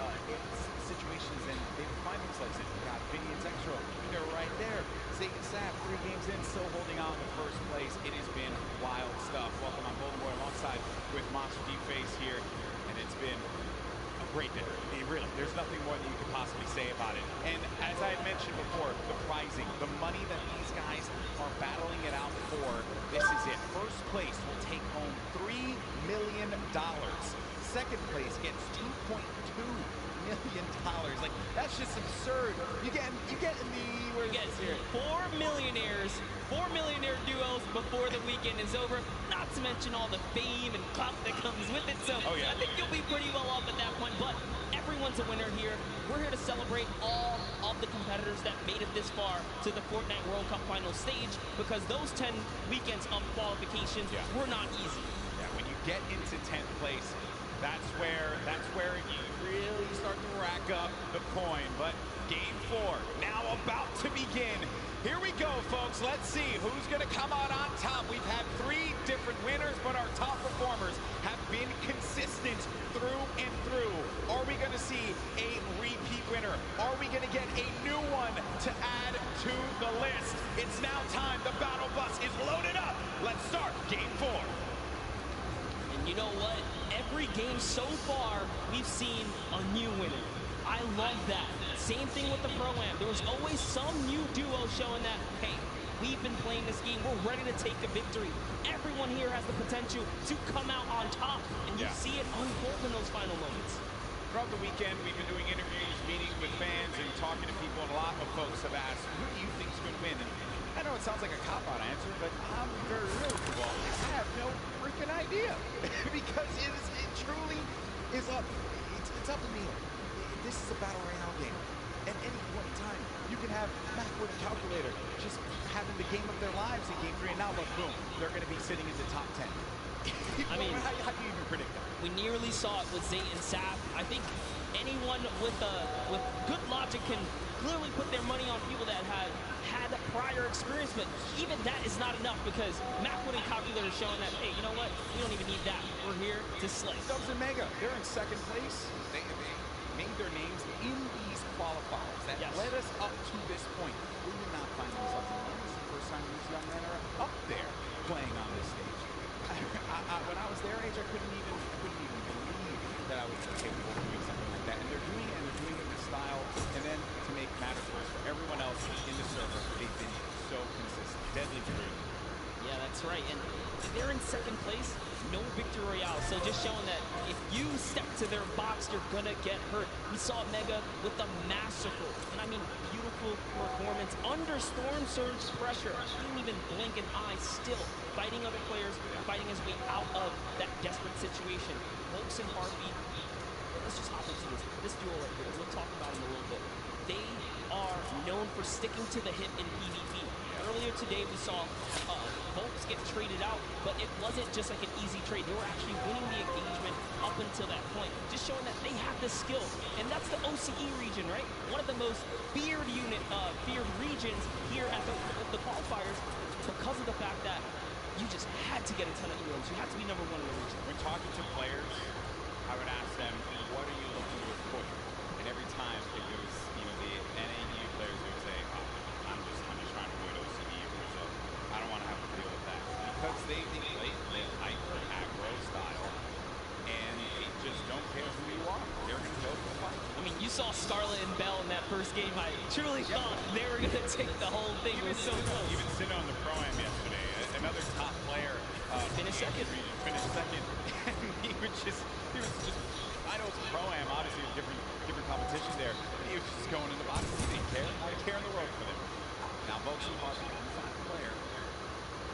situations than they would find themselves in. We got Vinny and Zexro, they're right there. Zayt and Sap, 3 games in, still holding on to first place. It has been wild stuff. Welcome on Golden Boy alongside with Monster D-Face here, and it's been a great day. Really, there's nothing more that you could possibly say about it. And as I had mentioned before, the prizing, the money that these guys are battling it out for, this is it. First place will take home $3 million. Second place gets $2.2 million. Like, that's just absurd. You get in the, where is this here? 4 millionaires, 4 millionaire duos before the weekend is over. Not to mention all the fame and clout that comes with it. So I think you'll be pretty well off at that point. But everyone's a winner here. We're here to celebrate all of the competitors that made it this far to the Fortnite World Cup final stage, because those 10 weekends of qualifications were not easy. Yeah, when you get into 10th place, that's where you really start to rack up the coin. But game 4 now about to begin. Here we go, folks. Let's see who's going to come out on top. We've had 3 different winners, but our top performers have been consistent through and through. Are we going to see a repeat winner? Are we going to get a new one to add to the list? It's now time. The battle bus is loaded up. Let's start game 4. And you know what? Every game so far, we've seen a new winner. I love that. Same thing with the Pro-Am. There was always some new duo showing that, hey, we've been playing this game. We're ready to take a victory. Everyone here has the potential to come out on top, and you see it unfold in those final moments. Throughout the weekend, we've been doing interviews, meetings with fans, and talking to people, and a lot of folks have asked, who do you think is going to win? And I know it sounds like a cop-out answer, but I'm very real with you all. I have no freaking idea, because it truly is up. It's up in the air. This is a battle royale game. At any point in time, you can have Mac with a calculator just having the game of their lives in game 3, and now look, boom, they're going to be sitting in the top 10. I mean, how do you even predict that? We nearly saw it with Zayt and Sap. I think anyone with good logic can clearly put their money on people that had prior experience, but even that is not enough, because Macwood and Calculator is showing that, hey, you know what? We don't even need that. We're here to slay. Dubs and Mega, they're in 2nd place. They made their names in these qualifiers that led us up to this point. We did not find themselves in the This is the first time these young men are up there playing on this stage. When I was their age, I couldn't even believe that I was capable of doing something like that. And they're doing it, and they're doing it in this style. And then to make matters worse for everyone else in the server, they've been so consistent. Deadly true. Yeah, that's right. And they're in 2nd place, no victory royale. So just showing that if you step to their box, you're gonna get hurt. We saw Mega with the massacre, and I mean, beautiful performance under Storm Surge pressure. He didn't even blink an eye, still fighting other players, fighting his way out of that desperate situation. Volks and Harpy, let's just hop into this duo right here. We'll talk about him a little bit. They are known for sticking to the hip in PvP. Earlier today, we saw Volks get traded out, but it wasn't just like an easy trade. They were actually winning the engagement up until that point, just showing that they have the skill. And that's the OCE region, right? One of the most feared regions here at the qualifiers, because of the fact that you just had to get a ton of heroes. You had to be #1 in the region. When talking to players, I would ask them, what are you looking to avoid? And every time it was, the NAU players would say, I'm just trying to avoid OCE or so. I don't want to have to deal with that. Because they play hyper aggro style, and they just don't care who you are. They're going to go for the fight. I mean, you saw Scarlet and Bell in that first game. I truly thought they were going to take the whole thing. It was so close. Even sitting on the Pro-Am yesterday, another top player Finished second. Finished second. he was just, I know it's a pro-am, obviously a different competition there. But he was just going in the box. He didn't care. Not a care in the world for them. Now, Volkswagen Harper, he's not a player.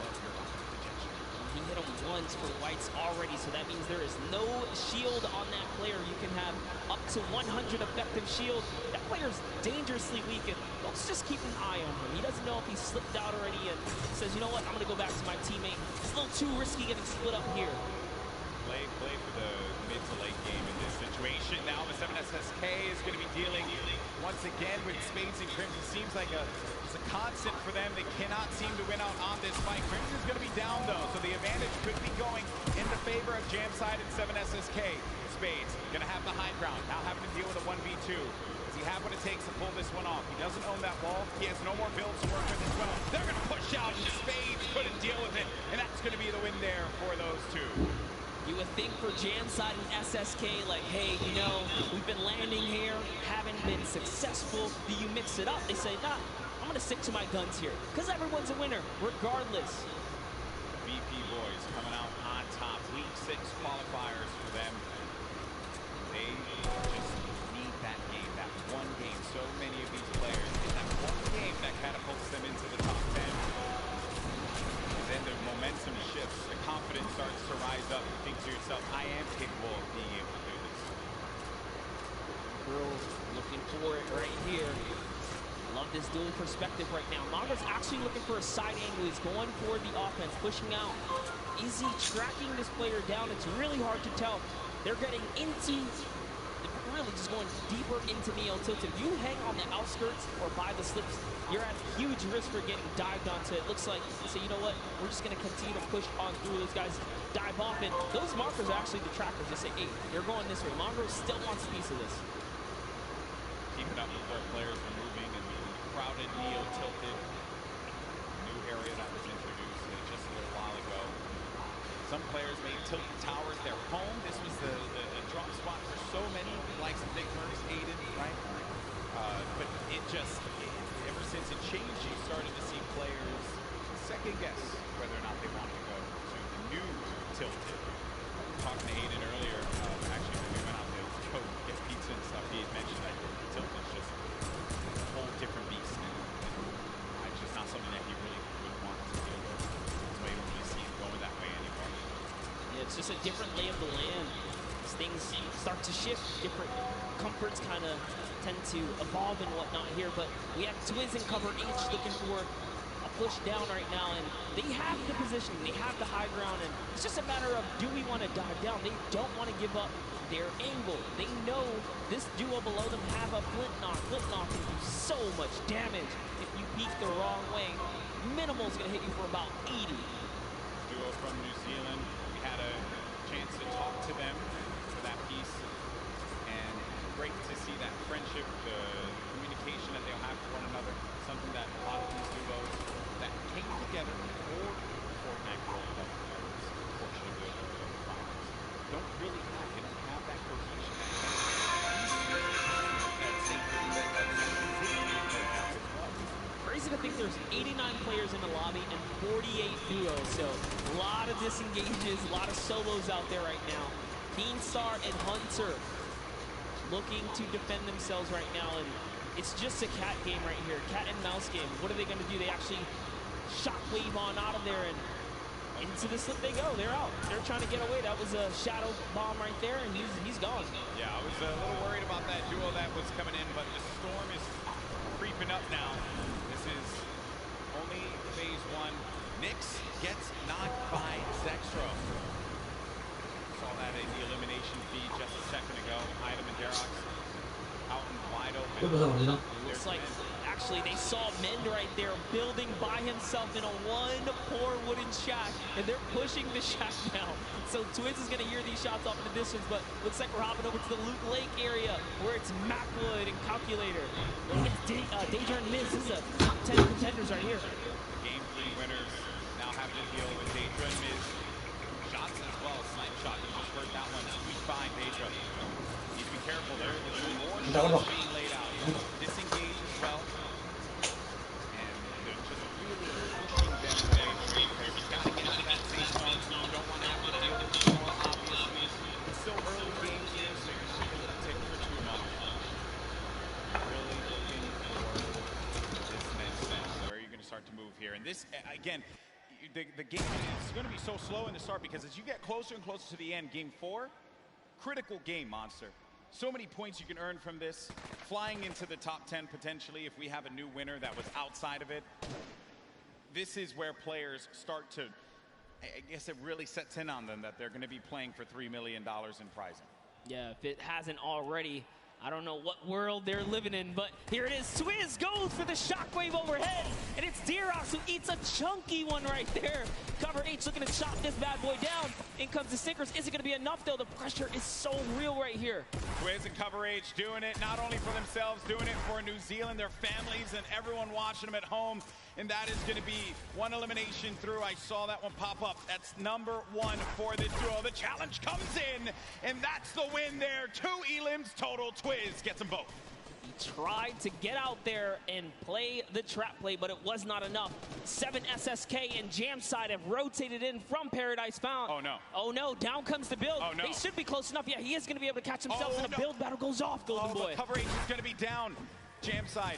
But you're not to projection. He hit him once for whites already, so that means there is no shield on that player. You can have up to 100 effective shield. That player's dangerously weak, and let's just keep an eye on him. He doesn't know if he slipped out already and says, you know what, I'm going to go back to my teammate. It's a little too risky getting split up here. Play for the mid to late game in this situation. Now the 7SSK is going to be dealing once again with Spades and Crimson. Seems like it's a constant for them. They cannot seem to win out on this fight. Crimson's going to be down though, so the advantage could be going in the favor of Jamside and 7SSK. Spades going to have the high ground, now having to deal with a 1v2. Does he have what it takes to pull this one off? He doesn't own that wall. He has no more builds to work with as well. They're going to push out, and Spades couldn't deal with it, and that's going to be the win there for those two. You would think for Jamside and SSK, like, hey, you know, we've been landing here, haven't been successful. Do you mix it up? They say, nah, I'm going to stick to my guns here, because everyone's a winner, regardless. VP boys coming out on top. Week 6 qualifiers for them. They just need that game, that one game. So many of these players in that one game that catapults them into the top 10. And then the momentum shifts, the confidence starts to rise up. You think to yourself, I am capable of being able to do this. Girls looking for it right here. Love this dual perspective right now. Mongo's actually looking for a side angle. He's going for the offense, pushing out. Is he tracking this player down? It's really hard to tell. They're getting into, really just going deeper into Neo Tilt. If you hang on the outskirts or by the slips, you're at huge risk for getting dived onto. It looks like, so you know what, we're just going to continue to push on through. Those guys dive off, and those markers are actually the trackers. They say, hey, you're going this way. Mongo still wants a piece of this. Keeping up with where players are moving and the crowded Neo Tilted. New area that was introduced just a little while ago. Some players made Tilted Towers their home. This was the drop spot for so many, likes of Nick Merckx, Aiden, right? But it just, ever since it changed, you started to see players second guess whether or not they wanted to go to the new Tilted. Talking to Aiden earlier, actually when we went out to go get pizza and stuff, he had mentioned that Tilted's just a whole different beast. And it's just not something that he really would want to deal with. So I don't really see him going that way anymore. Yeah, it's just a different lay of the land. As things start to shift, different comforts kind of tend to evolve and whatnot here. But we have Twiz and Cover H looking for a push down right now, and they have the position, they have the high ground, and it's just a matter of, do we want to dive down? They don't want to give up their angle. They know this duo below them have a flint knock. Flint knock can do so much damage if you peek the wrong way. Minimal's gonna hit you for about 80. Duo from New Zealand. We had a chance to talk to them for that piece, and great to see that friendship, the communication that they'll have for one another. Something that a lot of these duos that came together for Fortnite World Cup portion of the finals don't really have. They don't have that cohesion. Crazy to think there's 89 players in the lobby and 48 duos, so a lot of disengages, a lot of solos out there right now. Keenstar and Hunter looking to defend themselves right now, and it's just a cat game right here, cat and mouse game. What are they going to do? They actually shockwave on out of there, and into the slip they go. They're out. They're trying to get away. That was a shadow bomb right there, and he's gone. Yeah, I was a little worried about that duo that was coming in, but the storm is creeping up now. This is only phase 1. Nyx gets knocked by Zexro. Saw that in the elimination feed just a second ago. Item and Derox out and wide open. Looks like actually they saw Mend right there building by himself in a one poor wooden shack, and they're pushing the shack down. So Twiz is going to hear these shots off in the distance, but looks like we're hopping over to the Loot Lake area where it's Macwood and Calculator. Danger and Miz. This is a top 10 contenders right here. The Game 3 winners now have to deal with Danger and Miz. Shots as well. Snipe shot. You just heard that one. Sweet by Danger. Need to be careful there. There's more shots being laid out. Disengage as well. And they're just really pushing them away because he's got to get to that safe zone. this, again, the game is going to be so slow in the start because as you get closer and closer to the end, game 4, critical game, Monster. So many points you can earn from this. Flying into the top 10 potentially if we have a new winner that was outside of it. This is where players start to, I guess it really sets in on them that they're going to be playing for $3 million in prizing. Yeah, if it hasn't already, I don't know what world they're living in, but here it is. Twiz goes for the shockwave overhead, and it's D-Rox who eats a chunky one right there. Cover H looking to chop this bad boy down. In comes the Sinkers. Is it going to be enough, though? The pressure is so real right here. Twiz and Cover H doing it not only for themselves, doing it for New Zealand, their families, and everyone watching them at home. And that is going to be one elimination through. I saw that one pop up. That's number 1 for this duo. The challenge comes in, and that's the win there. 2 elims total. Twiz gets them both. He tried to get out there and play the trap play, but it was not enough. 7 SSK and Jamside have rotated in from Paradise Found. Oh, no. Oh, no. Down comes the build. Oh, no. They should be close enough. Yeah, he is going to be able to catch himself, and the build battle goes off, Golden Boy. Cover H is going to be down. Jamside.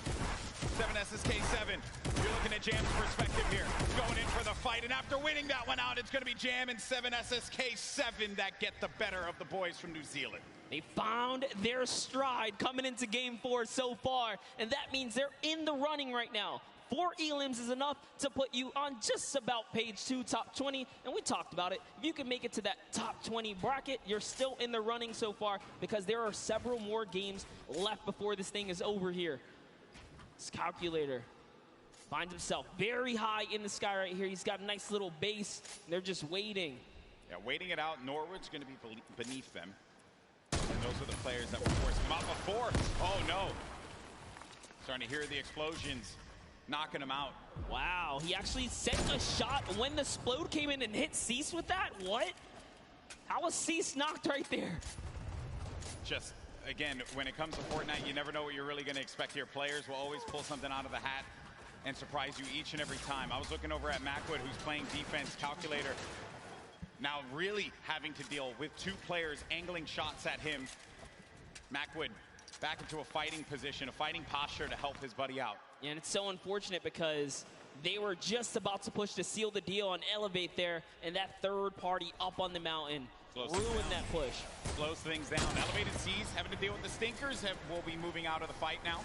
7 SSK 7. You're looking at Jam's perspective here. Going in for the fight, and after winning that one out, it's going to be Jam and 7 SSK 7 that get the better of the boys from New Zealand. They found their stride coming into game 4 so far, and that means they're in the running right now. 4 elims is enough to put you on just about page 2, top 20, and we talked about it. If you can make it to that top 20 bracket, you're still in the running so far because there are several more games left before this thing is over here. This Calculator finds himself very high in the sky right here. He's got a nice little base. They're just waiting. Yeah, waiting it out. Norwood's going to be beneath them. And those are the players that were forcing him out before. Oh, no. Starting to hear the explosions, knocking him out. Wow, he actually sent a shot when the Splode came in and hit Cease with that? What? How was Cease knocked right there? Just, again, when it comes to Fortnite, you never know what you're really going to expect here. Players will always pull something out of the hat and surprise you each and every time. I was looking over at Macwood, who's playing defense. Calculator now really having to deal with 2 players angling shots at him. Macwood back into a fighting position, a fighting posture to help his buddy out. Yeah, and it's so unfortunate because they were just about to push to seal the deal on Elevate there, and that third party up on the mountain ruined that push. Slows things down. Elevated Seas having to deal with the Stinkers will be moving out of the fight now.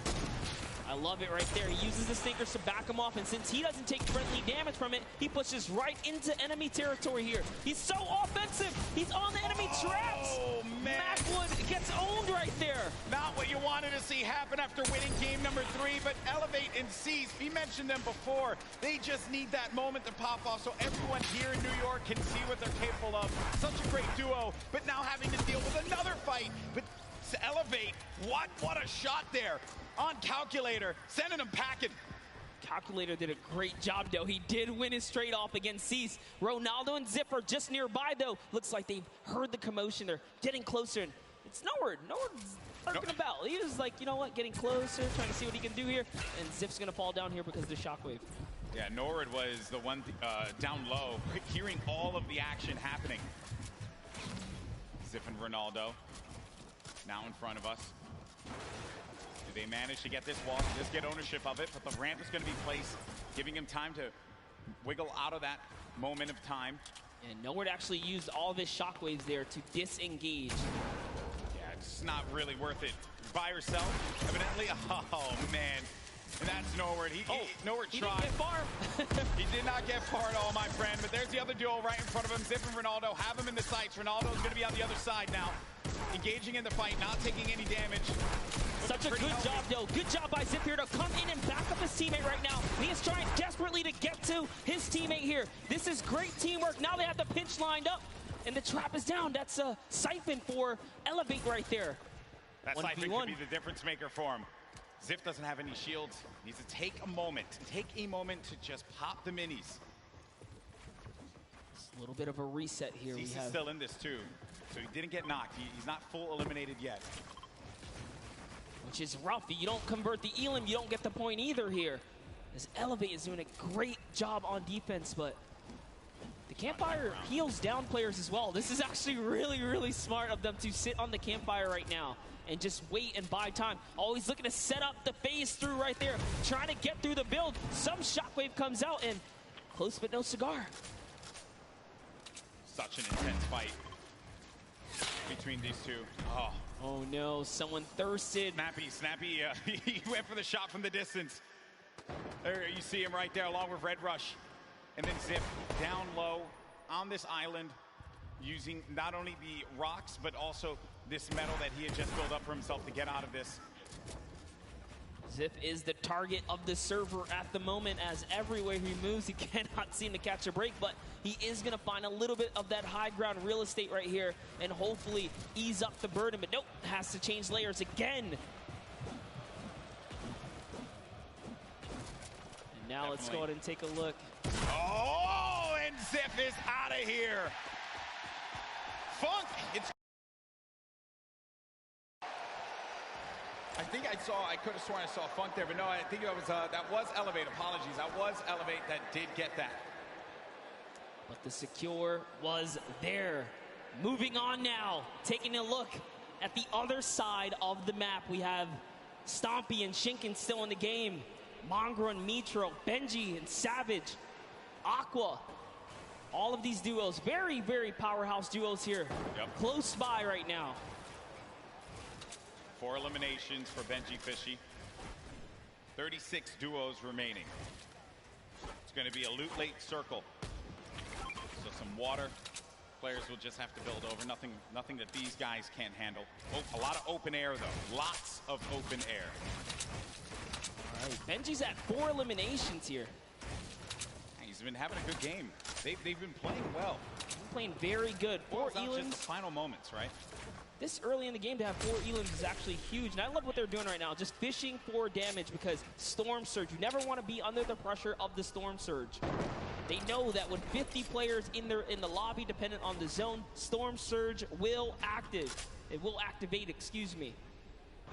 I love it right there. He uses the Stinkers to back him off, and since he doesn't take friendly damage from it, he pushes right into enemy territory here. He's so offensive. He's on the enemy traps. Oh, man. Macwood gets owned right there. Not what you wanted to see happen after winning game number 3, but Elevate and Seas, he mentioned them before. They just need that moment to pop off so everyone here in New York can see what they're capable of. Such a great duo, but now having to deal with another fight. But to Elevate, what a shot there on Calculator, sending him packing. Calculator did a great job, though. He did win his straight off against Cease. Ronaldo and Zip are just nearby, though. Looks like they've heard the commotion. They're getting closer, and it's Norwood. Norwood's lurking about. He was like, you know what, getting closer, trying to see what he can do here, and Zip's going to fall down here because of the shockwave. Yeah, Norwood was the one down low, hearing all of the action happening. Zip and Ronaldo now in front of us. They managed to get this wall, just get ownership of it, but the ramp is going to be placed, giving him time to wiggle out of that moment of time. And Norwood actually used all of his shockwaves there to disengage. Yeah, it's not really worth it. By herself, evidently. Oh, man. And that's Norwood. Norwood tried. He didn't get far. He did not get far at all, my friend. But there's the other duo right in front of him. Zip and Ronaldo have him in the sights. Ronaldo's going to be on the other side now. Engaging in the fight, not taking any damage. Such a good job, though. Good job by Zip here to come in and back up his teammate right now. He is trying desperately to get to his teammate here. This is great teamwork. Now they have the pinch lined up, and the trap is down. That's a siphon for Elevate right there. That siphon could be the difference maker for him. Zip doesn't have any shields. Needs to take a moment to just pop the minis. It's a little bit of a reset here. He's still in this too, so he didn't get knocked. He's not full eliminated yet. Which is rough. You don't convert the Elim, you don't get the point either here. As Elevate is doing a great job on defense, but the Campfire heals down players as well. This is actually really, really smart of them to sit on the Campfire right now and just wait and buy time. Always looking to set up the phase through right there, trying to get through the build. Some shockwave comes out, and Close but no cigar. Such an intense fight between these two. Oh no, someone thirsted. Snappy, he went for the shot from the distance. There you see him right there along with Red Rush. And then Zip down low on this island using not only the rocks but also this metal that he had just built up for himself to get out of this. Zip is the target of the server at the moment, as everywhere he moves, he cannot seem to catch a break, but he is going to find a little bit of that high ground real estate right here and hopefully ease up the burden, but nope, has to change layers again. And now let's go ahead and take a look. Oh, and Zip is out of here. Funk, it's... I could have sworn I saw Funk there, but no, I think it was, that was Elevate. Apologies, that was Elevate that did get that. But the secure was there. Moving on now, taking a look at the other side of the map. We have Stompy and Shinken still in the game. Mongrel and Mitro, Benji and Savage, Aqua. All of these duos, very, very powerhouse duos here. Yep. Close by right now. 4 eliminations for Benji Fishy. 36 duos remaining. It's going to be a loot late circle. So some water. Players will just have to build over. Nothing that these guys can't handle. Oh, a lot of open air though. Lots of open air. All right, Benji's at 4 eliminations here. He's been having a good game. They've been playing well. Playing very good. 4 elims. Just the final moments, right? This early in the game to have 4 elims is actually huge, and I love what they're doing right now, just fishing for damage, because Storm Surge, you never want to be under the pressure of the Storm Surge. They know that with 50 players in the lobby, dependent on the zone, Storm Surge will activate, excuse me.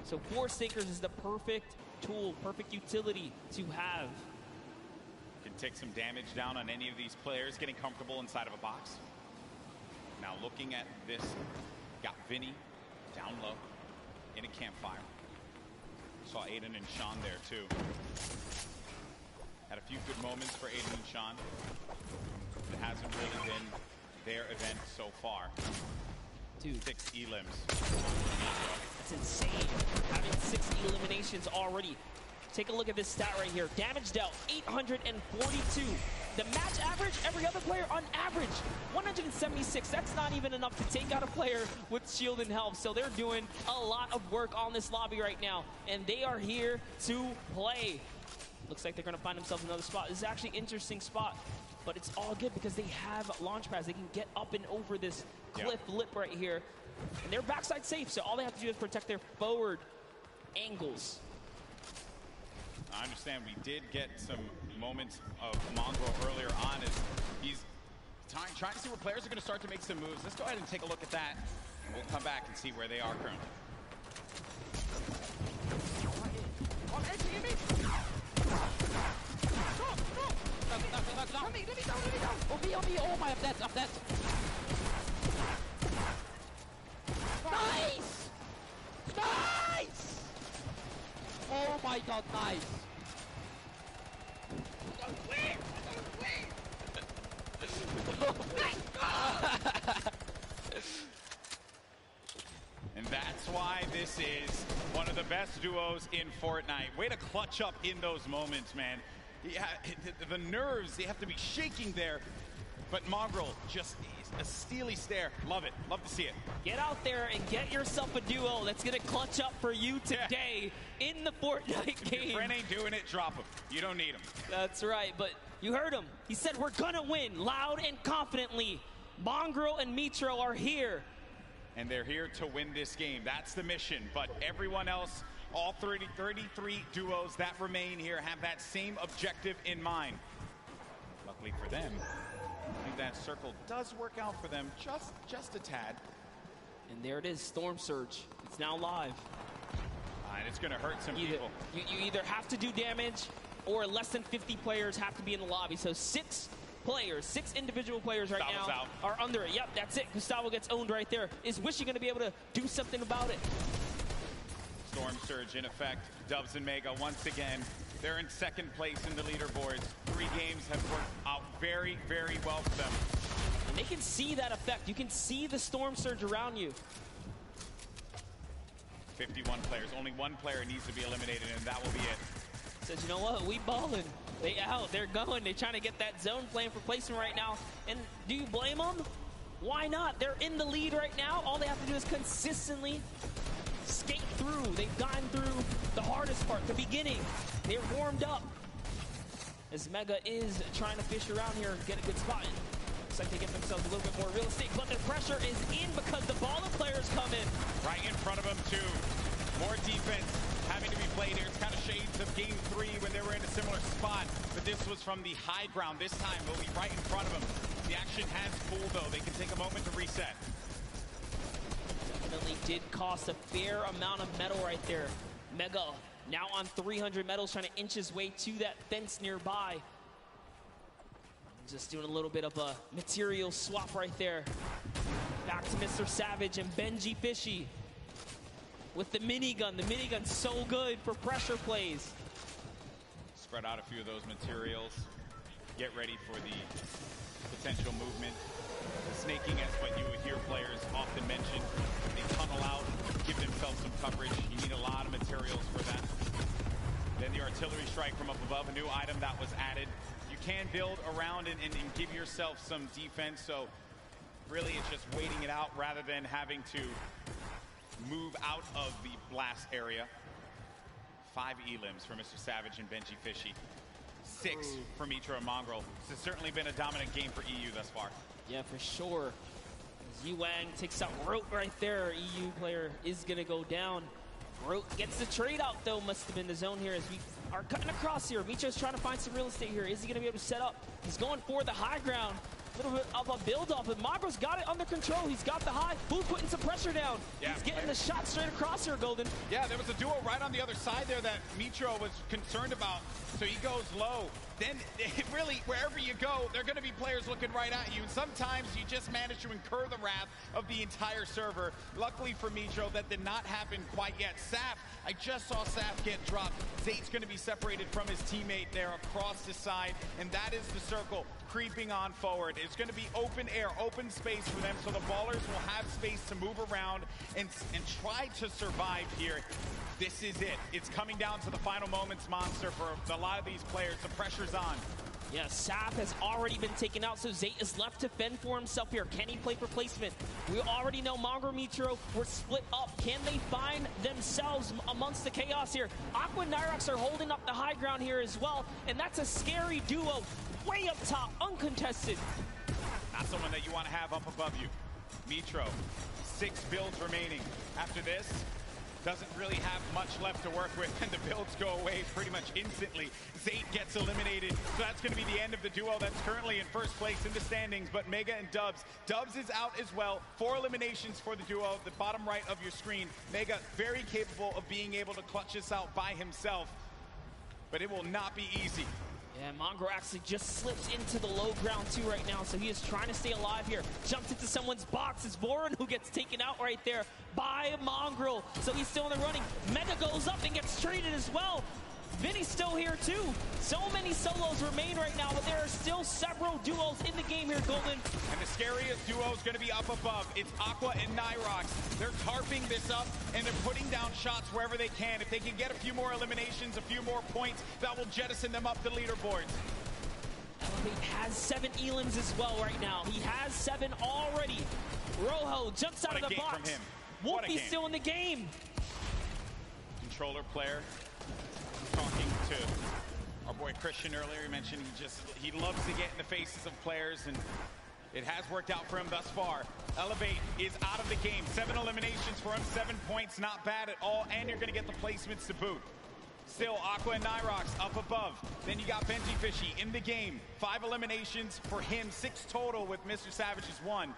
So Force Sinkers is the perfect tool, perfect utility to have. Can take some damage down on any of these players, getting comfortable inside of a box. Now looking at this, got Vinny down low in a campfire. Saw Aiden and Sean there too. Had a few good moments for Aiden and Sean. It hasn't really been their event so far. Dude. 6 elims. That's insane. Having 6 eliminations already. Take a look at this stat right here. Damage dealt, 842. The match average, every other player on average, 176. That's not even enough to take out a player with shield and health. So they're doing a lot of work on this lobby right now, and they are here to play. Looks like they're going to find themselves another spot. This is actually an interesting spot, but it's all good because they have launch pads. They can get up and over this cliff lip right here, and they're backside safe, so all they have to do is protect their forward angles. I understand we did get some moments of Mongrel earlier on as he's trying to see where players are going to start to make some moves. Let's go ahead and take a look at that, and we'll come back and see where they are currently. Oh my, up that. Nice! Nice! Oh my god, nice! And that's why this is one of the best duos in Fortnite. Way to clutch up in those moments, man. Yeah, the nerves, they have to be shaking there. But Mongrel, just a steely stare. Love it. Love to see it. Get out there and get yourself a duo that's going to clutch up for you today in the Fortnite game. If your friend ain't doing it, drop him. You don't need him. That's right, but you heard him. He said we're going to win loud and confidently. Mongrel and Mitro are here. And they're here to win this game. That's the mission. But everyone else, all 33 duos that remain here have that same objective in mind. Luckily for them, I think that circle does work out for them just a tad. And there it is, Storm Surge. It's now live. And it's going to hurt some people. You either have to do damage or less than 50 players have to be in the lobby. So 6 players, 6 individual players right Gustavo's now out. are under it. Yep, that's it. Gustavo gets owned right there. Is Wishy going to be able to do something about it? Storm Surge in effect. Dubs and Mega once again They're in second place in the leaderboards. 3 games have worked out very, very well for them. And they can see that effect. You can see the storm surge around you. 51 players. Only 1 player needs to be eliminated, and that will be it. Says, you know what? We balling. They out. They're going. They're trying to get that zone plan for placement right now. And do you blame them? Why not? They're in the lead right now. All they have to do is consistently skate through. They've gotten through the hardest part, the beginning. They're warmed up. As Mega is trying to fish around here and get a good spot in. Looks like they get themselves a little bit more real estate, but their pressure is in because the baller players come in. Right in front of them, too. More defense having to be played here. It's kind of shades of game 3 when they were in a similar spot, but this was from the high ground. This time, they'll be right in front of them. The action has cooled, though. They can take a moment to reset. Definitely did cost a fair amount of metal right there. Mega now on 300 metals, trying to inch his way to that fence nearby. Just doing a little bit of a material swap right there. Back to Mr. Savage and Benji Fishy with the minigun. The minigun's so good for pressure plays. Spread out a few of those materials. Get ready for the potential movement. The snaking is what you would hear players often mention. They tunnel out, give themselves some coverage. You need a lot of materials for that. Then the artillery strike from up above, a new item that was added. You can build around and give yourself some defense, so really it's just waiting it out rather than having to move out of the blast area. 5 elims for Mr. Savage and Benji Fishy. 6 for Mitra and Mongrel. This has certainly been a dominant game for EU thus far. Yeah, for sure. As Yuang takes out Rote right there, EU player is going to go down. Rote gets the trade out, though. Must have been the zone here as we are cutting across here. Mitra's trying to find some real estate here. Is he going to be able to set up? He's going for the high ground. A little bit of a build-off, but Mongrel's got it under control. He's got the high. Who's putting some pressure down? Yeah. He's getting the shot straight across here, Golden. Yeah, there was a duo right on the other side there that Mitra was concerned about, so he goes low. Then, really, wherever you go, there are going to be players looking right at you. And sometimes you just manage to incur the wrath of the entire server. Luckily for Mitra, that did not happen quite yet. Saf, I just saw Saf get dropped. Zate's going to be separated from his teammate there across the side, and that is the circle creeping on forward. It's going to be open air, open space for them, so the ballers will have space to move around and try to survive here. This is it. It's coming down to the final moments, Monster, for a lot of these players. The pressure's on. Yeah, Saf has already been taken out, so Zate is left to fend for himself here. Can he play for placement? We already know Mongrel Mitro were split up. Can they find themselves amongst the chaos here? Aqua and Nyrox are holding up the high ground here as well, and that's a scary duo. Way up top, uncontested. Not someone that you want to have up above you. Mitro, 6 builds remaining. After this, doesn't really have much left to work with, and the builds go away pretty much instantly. Zate gets eliminated, so that's going to be the end of the duo that's currently in first place in the standings, but Mega and Dubs. Dubs is out as well. 4 eliminations for the duo, the bottom right of your screen. Mega very capable of being able to clutch this out by himself, but it will not be easy. Yeah, Mongrel actually just slips into the low ground too right now, so he is trying to stay alive here. Jumps into someone's box. It's Voron who gets taken out right there by Mongrel, so he's still in the running. Mega goes up and gets traded as well. Vinny's still here too. So many solos remain right now, but there are still several duos in the game here, Golden. And the scariest duo is going to be up above. It's Aqua and Nyrox. They're tarping this up, and they're putting down shots wherever they can. If they can get a few more eliminations, a few more points, that will jettison them up the leaderboards. Elevate has 7 elims as well right now. He has 7 already. Rojo jumps out of the box. From him. Wolfie's still in the game. Controller player. Talking to our boy Christian earlier, he mentioned he loves to get in the faces of players, and it has worked out for him thus far. Elevate is out of the game. 7 eliminations for him, 7 points, not bad at all, and you're going to get the placements to boot. Still, Aqua and Nyrox up above. Then you got Benji Fishy in the game. 5 eliminations for him, 6 total with Mr. Savage's 1.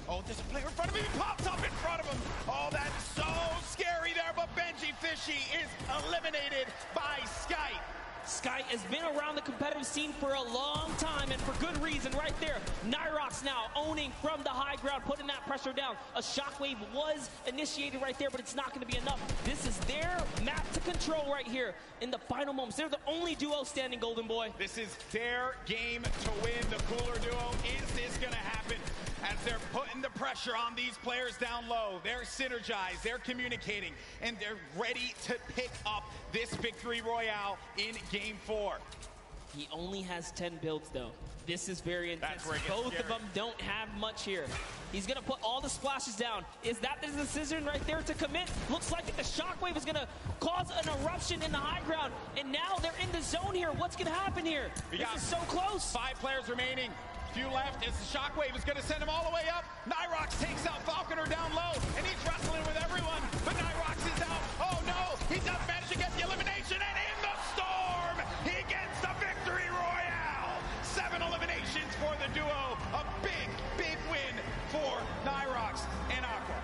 Oh, there's a player in front of him. He pops up in front of him. Oh, that's so scary there, but Benji Fishy is eliminated by Skype. Sky has been around the competitive scene for a long time, and for good reason right there. Nyrox now owning from the high ground, putting that pressure down. A shockwave was initiated right there, but it's not going to be enough. This is their map to control right here in the final moments. They're the only duo standing, Golden Boy. This is their game to win, the cooler duo. Is this going to happen? As they're putting the pressure on these players down low, they're synergized, they're communicating, and they're ready to pick up this victory royale in Game 4. He only has 10 builds, though. This is very intense. That's where it gets Both scary. of them don't have much here. He's going to put all the splashes down. Is that the decision right there to commit? Looks like the shockwave is going to cause an eruption in the high ground, and now they're in the zone here. What's going to happen here? This is so close. 5 players remaining. Few left as the shockwave is going to send him all the way up. Nyrox takes out Falconer down low, and he's wrestling with everyone. But Nyrox is out. Oh no, he does manage to get the elimination, and in the storm, he gets the victory royale. 7 eliminations for the duo. A big, big win for Nyrox and Aqua.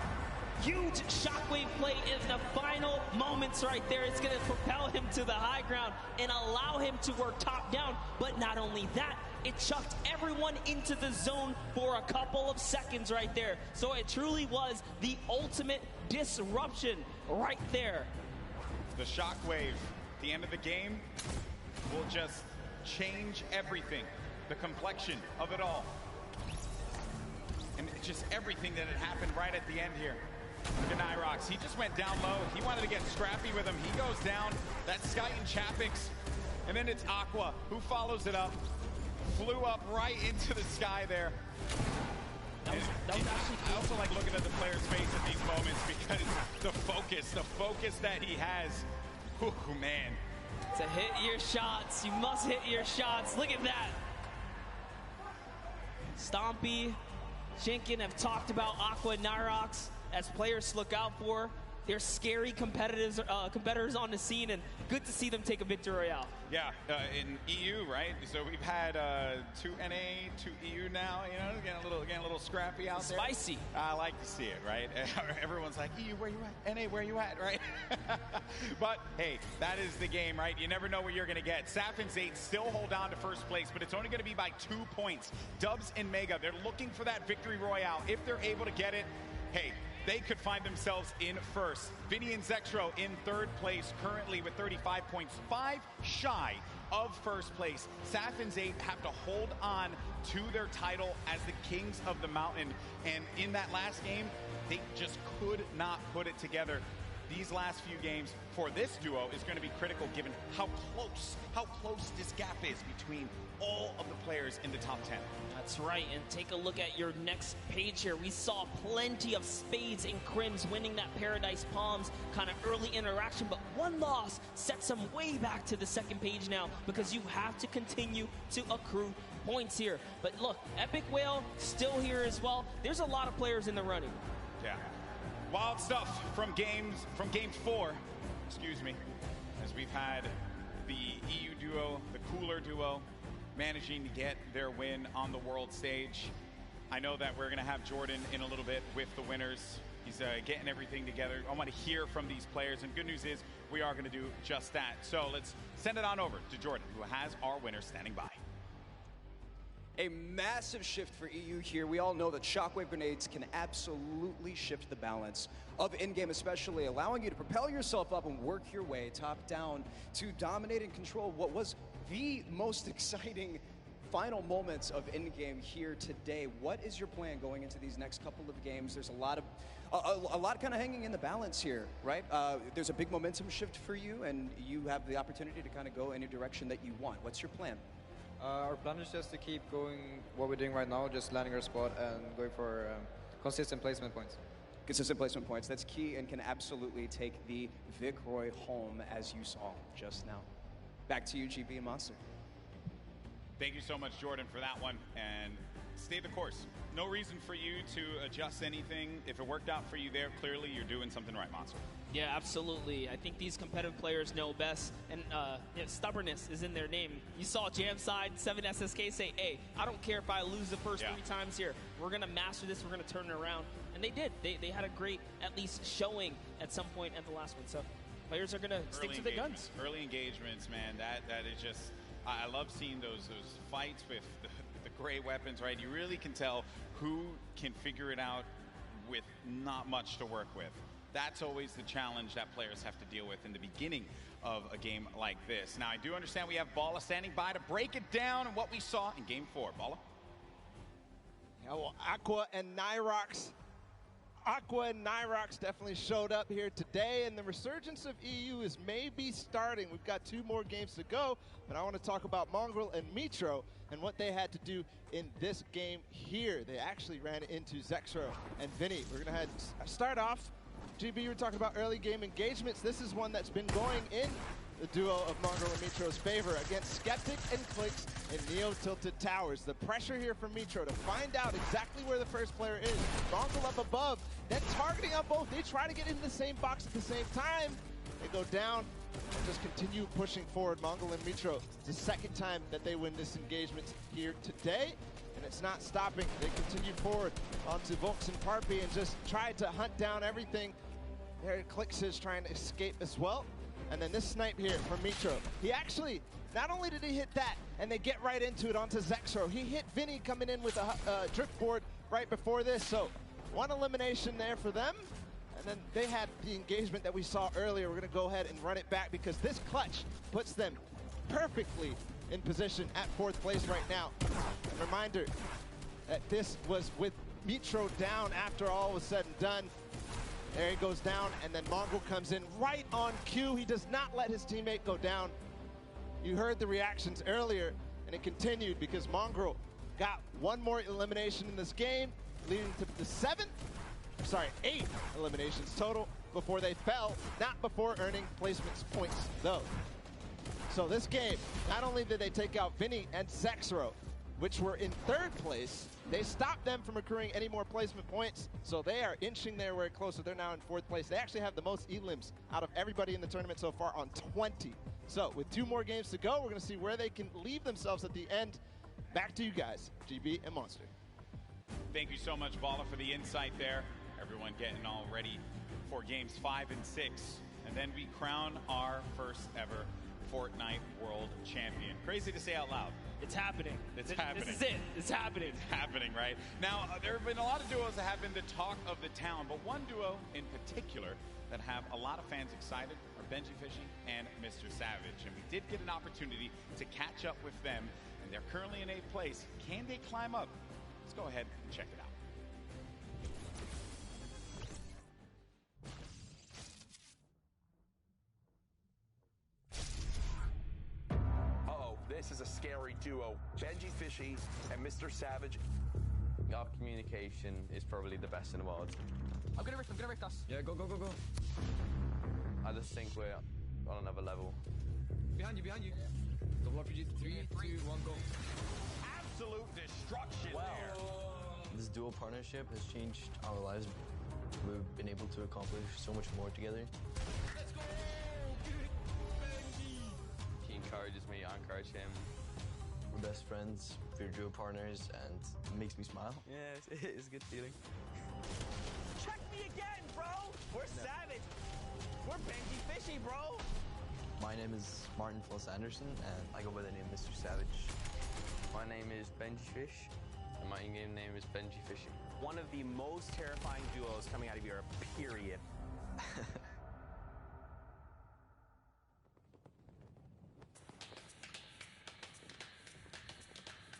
Huge shockwave play in the final moments right there. It's going to propel him to the high ground and allow him to work top down. But not only that, it chucked everyone into the zone for a couple of seconds right there. So it truly was the ultimate disruption right there. The shockwave, at the end of the game, will just change everything. The complexion of it all. And just everything that had happened right at the end here. Look at Nyrox. He just went down low. He wanted to get scrappy with him. He goes down. That's Sky and Chapix. And then it's Aqua who follows it up. Flew up right into the sky there. I also like looking at the player's face at these moments because the focus that he has. Oh, man. To hit your shots. You must hit your shots. Look at that. Stompy, Shinken have talked about Aqua and Nyrox as players to look out for. They're scary competitors on the scene, and good to see them take a victory royale. Yeah, in EU, right? So we've had 2 NA, 2 EU now. You know, getting a little scrappy out there. Spicy. I like to see it, right? Everyone's like, EU, where you at? NA, where you at? Right? But hey, that is the game, right? You never know what you're going to get. Saf and Zayt still hold on to first place, but it's only going to be by 2 points. Dubs and Mega, they're looking for that victory royale. If they're able to get it, hey, they could find themselves in first. Vinny and Zexro in third place currently with 35 points, 5 shy of first place. Saf and Zayt have to hold on to their title as the kings of the mountain. And in that last game, they just could not put it together. These last few games for this duo is going to be critical given how close this gap is between all of the players in the top 10. That's right, and take a look at your next page here. We saw plenty of Spades and Crims winning that Paradise Palms kind of early interaction, but one loss sets them way back to the second page now because you have to continue to accrue points here. But look, Epic Whale still here as well. There's a lot of players in the running. Yeah. Wild stuff from game 4, excuse me, as we've had the EU duo, the cooler duo, managing to get their win on the world stage. I know that we're going to have Jordan in a little bit with the winners. He's getting everything together. I want to hear from these players, and good news is we are going to do just that. So let's send it on over to Jordan, who has our winners standing by. A massive shift for EU here. We all know that shockwave grenades can absolutely shift the balance of in-game, especially allowing you to propel yourself up and work your way top down to dominate and control what was the most exciting final moments of in-game here today. What is your plan going into these next couple of games? There's a lot kind of hanging in the balance here, right? There's a big momentum shift for you, and you have the opportunity to kind of go any direction that you want. What's your plan? Our plan is just to keep going what we're doing right now, just landing our spot and going for consistent placement points. Consistent placement points, that's key and can absolutely take the Vic Roy home as you saw just now. Back to you, GB and Monster. Thank you so much, Jordan, for that one, and stay the course. No reason for you to adjust anything. If it worked out for you there, clearly you're doing something right, Monster. Yeah, absolutely. I think these competitive players know best, and stubbornness is in their name. You saw Jamside, 7SSK say, hey, I don't care if I lose the first 3 times here. We're going to master this. We're going to turn it around. And they did. They had a great, at least, showing at some point at the last one. So players are going to stick to the guns. Early engagements, man, that is just, I love seeing those fights with the great weapons, right? You really can tell who can figure it out with not much to work with. That's always the challenge that players have to deal with in the beginning of a game like this. Now, I do understand we have Bala standing by to break it down and what we saw in Game 4. Bala? Yeah, well, Aqua and Nyrox definitely showed up here today, and the resurgence of EU is maybe starting. We've got 2 more games to go, but I want to talk about Mongrel and Mitro and what they had to do in this game here. They actually ran into Zexro and Vinny. We're going to start off. GB, you were talking about early game engagements. This is one that's been going in the duo of Mongrel and Mitro's favor against Skeptic and Clicks in Neo Tilted Towers. The pressure here from Mitro to find out exactly where the first player is. Mongrel up above, then targeting on both. They try to get into the same box at the same time. They go down and just continue pushing forward. Mongrel and Mitro, it's the second time that they win this engagement here today, and it's not stopping. They continue forward onto Volks and Parpy and just try to hunt down everything. There Clicks is trying to escape as well. And then this snipe here from Mitro. He actually, not only did he hit that, and they get right into it onto Zexro, he hit Vinny coming in with a driftboard right before this. So 1 elimination there for them. And then they had the engagement that we saw earlier. We're going to go ahead and run it back because this clutch puts them perfectly in position at 4th place right now. A reminder that this was with Mitro down after all was said and done. There he goes down, and then Mongrel comes in right on cue. He does not let his teammate go down. You heard the reactions earlier, and it continued because Mongrel got 1 more elimination in this game, leading to the 8 eliminations total before they fell, not before earning placements points, though. So this game, not only did they take out Vinny and Zexro, which were in 3rd place, they stopped them from accruing any more placement points, so they are inching their way closer. They're now in 4th place. They actually have the most elims out of everybody in the tournament so far on 20. So with 2 more games to go, we're going to see where they can leave themselves at the end. Back to you guys, GB and Monster. Thank you so much, Bala, for the insight there. Everyone getting all ready for games 5 and 6. And then we crown our first ever Fortnite World Champion. Crazy to say out loud. It's happening. It's happening. This is it. It's happening. It's happening, right? Now, there have been a lot of duos that have been the talk of the town, but one duo in particular that have a lot of fans excited are Benji Fishy and Mr. Savage. And we did get an opportunity to catch up with them, and they're currently in 8th place. Can they climb up? Let's go ahead and check it out. This is a scary duo. Benji Fishy and Mr. Savage. Our communication is probably the best in the world. I'm gonna rift us. Yeah, go. I just think we're on another level. Behind you. Double RPG, 3, 2, 1, go. Absolute destruction there. This dual partnership has changed our lives. We've been able to accomplish so much more together. Let's go! He encourages me, I encourage him. We're best friends, we're duo partners, and it makes me smile. Yeah, it's a good feeling. Check me again, bro! We're Savage. We're Benji Fishy, bro! My name is Martin Floss Anderson, and I go by the name Mr. Savage. My name is Benji Fish, and my in-game name is Benji Fishy. One of the most terrifying duos coming out of Europe, period.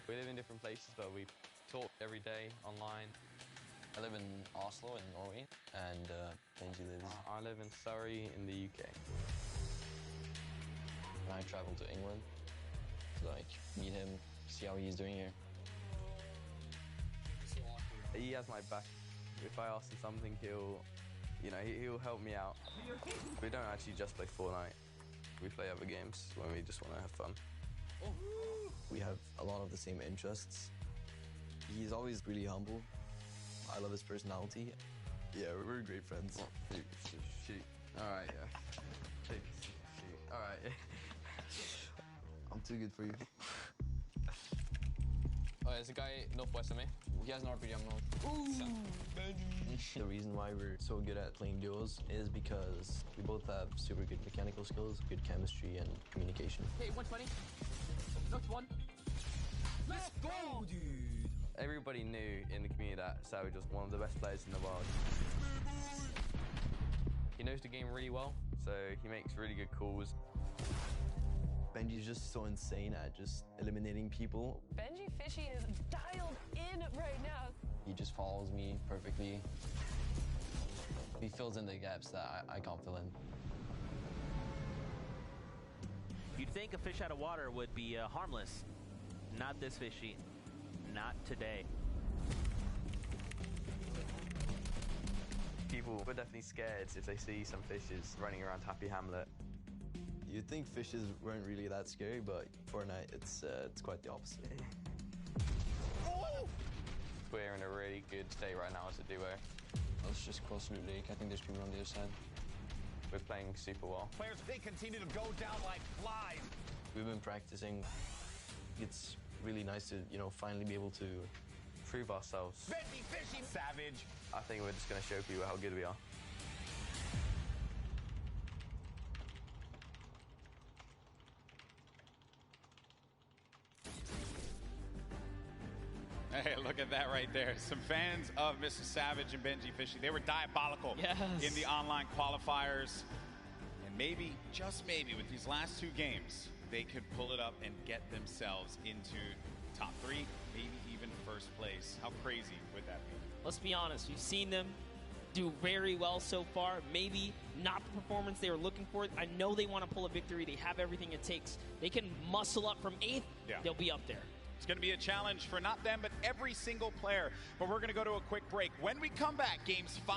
We live in different places, but we talk every day online. I live in Oslo in Norway, and Benji lives... I live in Surrey in the UK. And I travel to England to meet him, see how he's doing here. He has my back. If I ask him something, he'll help me out. We don't actually just play Fortnite. We play other games when we just want to have fun. We have a lot of the same interests. He's always really humble. I love his personality. Yeah, we're great friends. Shoot. All right, yeah. Shoot. All right. I'm too good for you. Oh, there's a guy northwest of me. He has an RPG, I'm north. Ooh, Benji. The reason why we're so good at playing duos is because we both have super good mechanical skills, good chemistry, and communication. Hey, 120. Knocked one. Let's go, dude! Everybody knew in the community that Savage was one of the best players in the world. He knows the game really well, so he makes really good calls. Benji's just so insane at just eliminating people. Benji Fishy is dialed in right now. He just follows me perfectly. He fills in the gaps that I can't fill in. You'd think a fish out of water would be harmless. Not this fishy. Not today. People were definitely scared if they see some fishes running around Happy Hamlet. You'd think fishes weren't really that scary, but Fortnite, it's quite the opposite. We're in a really good state right now as a duo. Let's just cross Loot Lake. I think there's people on the other side. We're playing super well. Players, they continue to go down like flies. We've been practicing. It's really nice to, finally be able to prove ourselves. Benji Fishy Savage. I think we're just going to show people how good we are. Hey, look at that right there. Some fans of Mr. Savage and Benji Fishy, they were diabolical in the online qualifiers. And maybe, just maybe, with these last 2 games, they could pull it up and get themselves into top 3, maybe even first place. How crazy would that be? Let's be honest, we've seen them do very well so far. Maybe not the performance they were looking for. I know they want to pull a victory. They have everything it takes. They can muscle up from 8th. They'll be up there. It's going to be a challenge for not them, but every single player. But we're going to go to a quick break. When we come back, games 5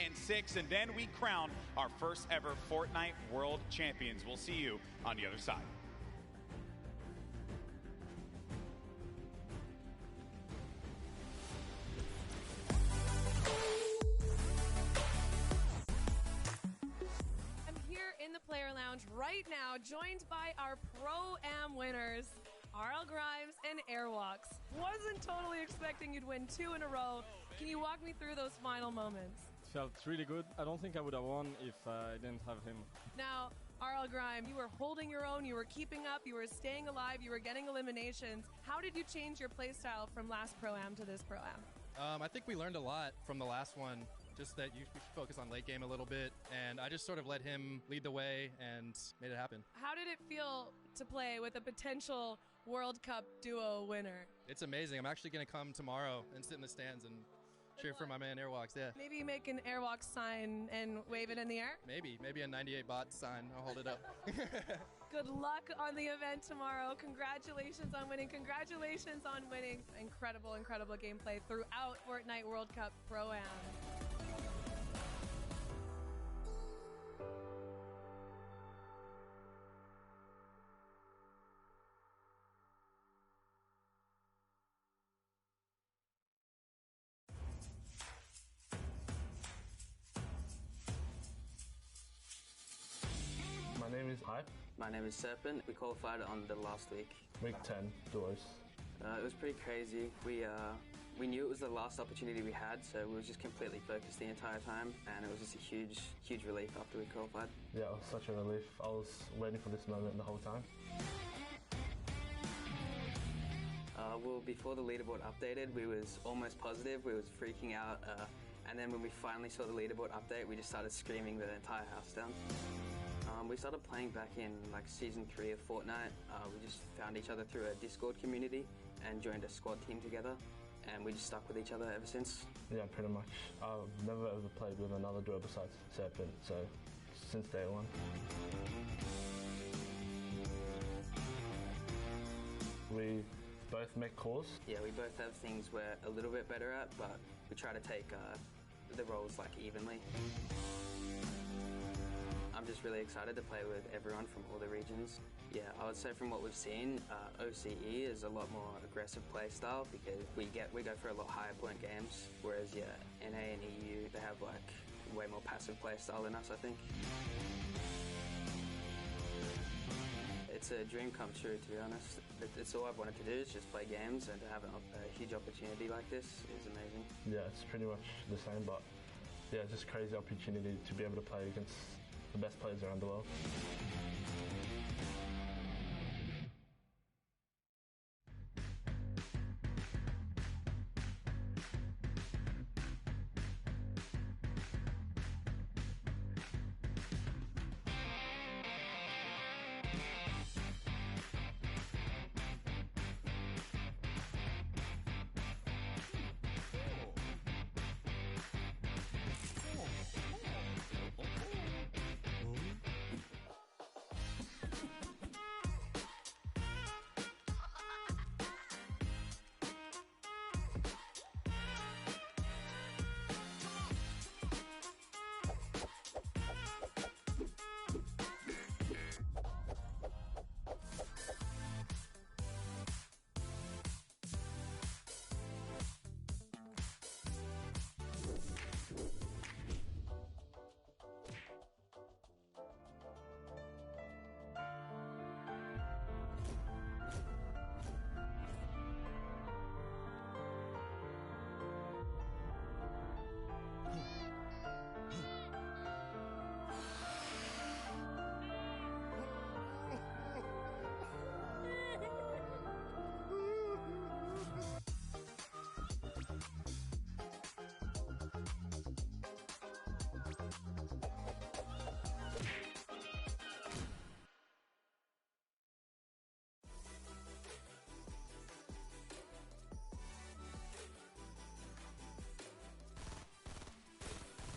and 6, and then we crown our first ever Fortnite World Champions. We'll see you on the other side. I'm here in the player lounge right now, joined by our Pro-Am winners, Arl Grimes and Airwalks. Wasn't totally expecting you'd win 2 in a row. Can you walk me through those final moments? It felt really good. I don't think I would have won if I didn't have him. Now, Arl Grimes, you were holding your own, you were keeping up, you were staying alive, you were getting eliminations. How did you change your playstyle from last Pro-Am to this Pro-Am? I think we learned a lot from the last one. Just that you focus on late game a little bit, and I just sort of let him lead the way and made it happen. How did it feel to play with a potential World Cup duo winner? It's amazing. I'm actually going to come tomorrow and sit in the stands and cheer for my man Airwalks, yeah. Maybe make an Airwalks sign and wave it in the air? Maybe a 98 bot sign. I'll hold it up. Good luck on the event tomorrow. Congratulations on winning. Congratulations on winning. Incredible, incredible gameplay throughout Fortnite World Cup Pro-Am. My name is Hype. My name is Serpent. We qualified on the last week. Week 10, duos. It was pretty crazy. We knew it was the last opportunity we had, so we were just completely focused the entire time, and it was just a huge relief after we qualified. Yeah, it was such a relief. I was waiting for this moment the whole time. Well, before the leaderboard updated, we was almost positive. We was freaking out, and then when we finally saw the leaderboard update, we just started screaming the entire house down. We started playing back in season 3 of Fortnite. We just found each other through a Discord community and joined a squad team together, and we just stuck with each other ever since. Yeah, pretty much. I've never ever played with another duo besides Serpent, so since day one. We both make calls. Yeah, we both have things we're a little bit better at, but we try to take the roles evenly. I'm just really excited to play with everyone from all the regions. Yeah, I would say from what we've seen, OCE is a lot more aggressive play style because we go for a lot higher point games, whereas NA and EU, they have way more passive play style than us, I think. It's a dream come true, to be honest. It's all I've wanted to do is just play games, and to have a huge opportunity like this is amazing. Yeah, it's pretty much the same, but yeah, just a crazy opportunity to be able to play against the best players around the world.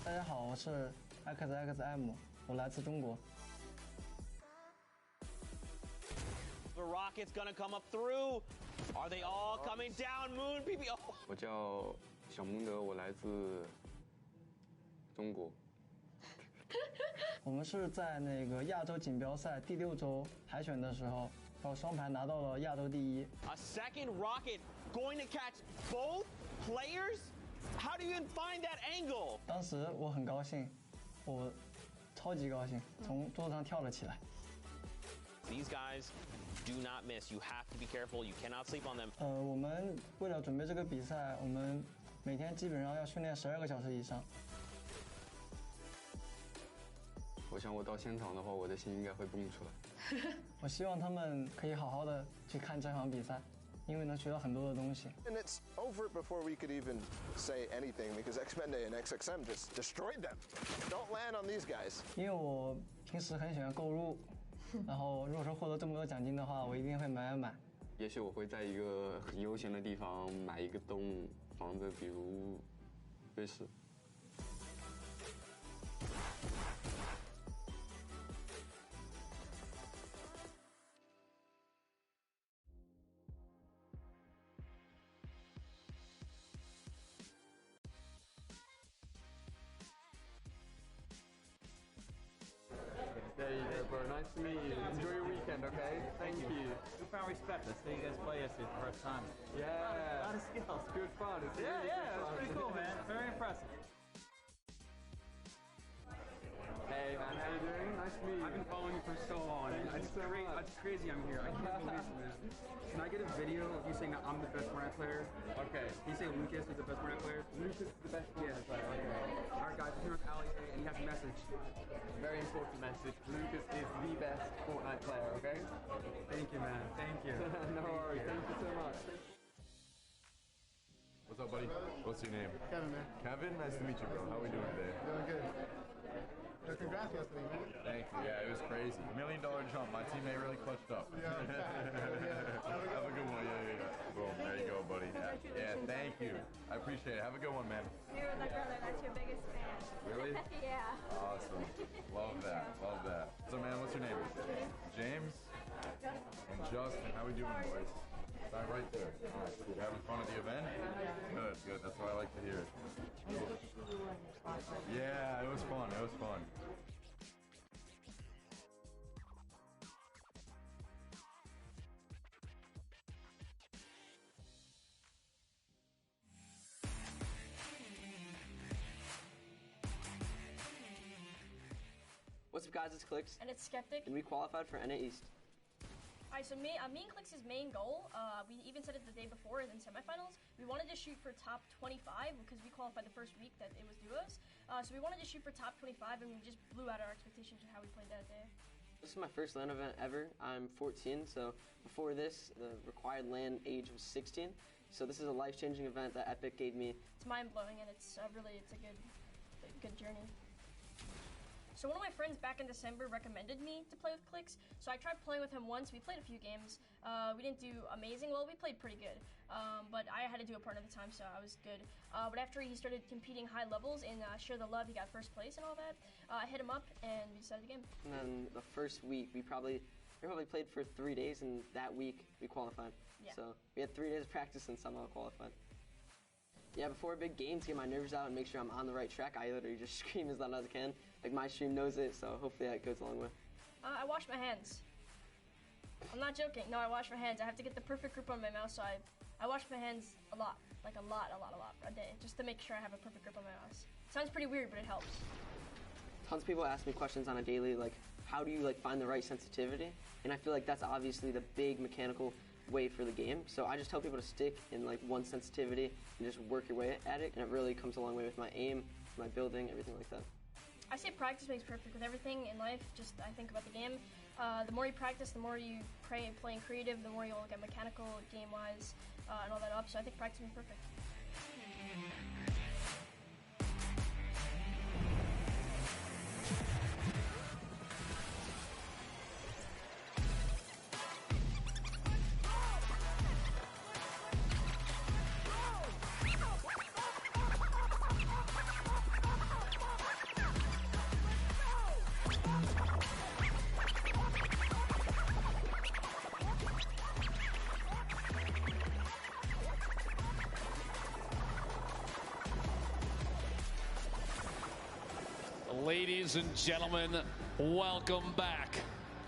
大家好，我是 XXM， 我来自中国。The rocket's gonna come up through. Are they all coming down? Moon PPO. 我叫小蒙德，我来自中国。我们是在那个亚洲锦标赛第6周海选的时候，靠双排拿到了亚洲第1。A second rocket going to catch both players? How do you even find that angle? 当时我很高兴，我超级高兴，从桌子上跳了起来。These guys do not miss. You have to be careful. You cannot sleep on them. 我们为了准备这个比赛，我们每天基本上要训练12个小时以上。我想我到现场的话，我的心应该会蹦出来。我希望他们可以好好的去看这场比赛。因为能学到很多的东西。And it's over before we could even say anything because Xpende and XXM just destroyed them. Don't land on these guys. 因为我平时很喜欢购入，然后如果说获得这么多奖金的话，我一定会买。也许我会在一个很悠闲的地方买一个洞房子，比如瑞士。There you go, bro. Nice to meet you. Enjoy your weekend, okay? Thank you. We found respect. I see you guys play yesterday for the first time. Yeah. A lot of skills. Good fun. It's yeah, really yeah. good It's fun. pretty cool, man. Very impressive. Hey, man. How you doing? Nice to meet you. I've been following you for so long. It's crazy I'm here. I can't believe this. Can I get a video of you saying that I'm the best Fortnite player? Okay. Can you say Lucas is the best Fortnite player? Lucas is the best Fortnite player. Okay. Alright guys, I'm here with Ali and he has a message. Very important message. Lucas is the best Fortnite player, okay? Thank you, man. Thank you. No worries. Thank you so much. What's up, buddy? What's your name? Kevin, man. Kevin, nice to meet you, bro. How are we doing today? Doing good. So congrats yesterday, man. Thank you. Yeah, it was crazy. $1 million jump. My teammate really clutched up. Yeah. Have a good one. Yeah. Boom. There you go, buddy. Yeah, thank you. I appreciate it. Have a good one, man. You're with my brother. That's your biggest fan. Really? Yeah. Awesome. Love that. Love that. So, man, what's your name? James? And Justin. How we doing, boys? Sign right there. All right, cool. Having fun at the event? Good. That's what I like to hear. Yeah, it was fun. What's up, guys? It's Clicks. And it's Skeptic. And we qualified for NA East. Alright, so me and Clicks' main goal, we even said it the day before in semifinals, we wanted to shoot for top 25 because we qualified the first week that it was duos. So we wanted to shoot for top 25, and we just blew out our expectations with how we played that day. This is my first LAN event ever. I'm 14, so before this, the required LAN age was 16. So this is a life-changing event that Epic gave me. It's mind-blowing, and it's a good journey. So one of my friends back in December recommended me to play with Clix. So I tried playing with him once. We played a few games. We didn't do amazing. Well, we played pretty good. But I had to do a partner at the time, so I was good. But after he started competing high levels and Share the Love, he got first place and all that. I hit him up, and we decided the game. And then the first week, we probably played for 3 days, and that week we qualified. Yeah. So we had 3 days of practice and somehow qualified. Yeah, before big games, get my nerves out and make sure I'm on the right track, I literally just scream as loud as I can. Like, my stream knows it, so hopefully that goes a long way. I wash my hands. I'm not joking. No, I wash my hands. I have to get the perfect grip on my mouse, so I wash my hands a lot. Like a lot a day, just to make sure I have a perfect grip on my mouse. Sounds pretty weird, but it helps. Tons of people ask me questions on a daily, like, how do you, like, find the right sensitivity? And I feel like that's obviously the big mechanical way for the game. So I just tell people to stick in, like, one sensitivity and just work your way at it, and it really comes a long way with my aim, my building, everything like that. I say practice makes perfect with everything in life. Just I think about the game. The more you practice, the more you play in creative, the more you'll get mechanical, game-wise, and all that up. So I think practice makes perfect. Ladies and gentlemen, welcome back.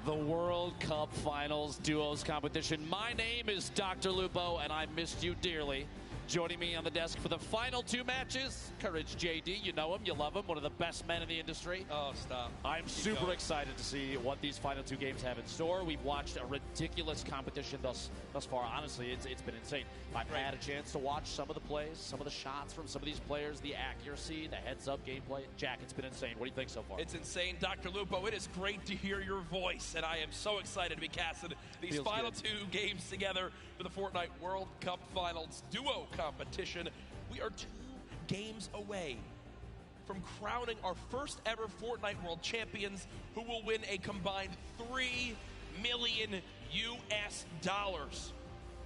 The World Cup Finals Duos competition. My name is Dr. Lupo, and I missed you dearly. Joining me on the desk for the final 2 matches, Courage JD. You know him, you love him, one of the best men in the industry. Oh, stop. I'm super excited to see what these final 2 games have in store. We've watched a ridiculous competition thus far. Honestly, it's been insane. I've had a chance to watch some of the plays, some of the shots from some of these players, the accuracy, the heads-up gameplay. Jack, it's been insane. What do you think so far? It's insane, Dr. Lupo. It is great to hear your voice, and I am so excited to be casting these final 2 games together for the Fortnite World Cup Finals Duo competition. We are 2 games away from crowning our first ever Fortnite World Champions, who will win a combined $3 million US.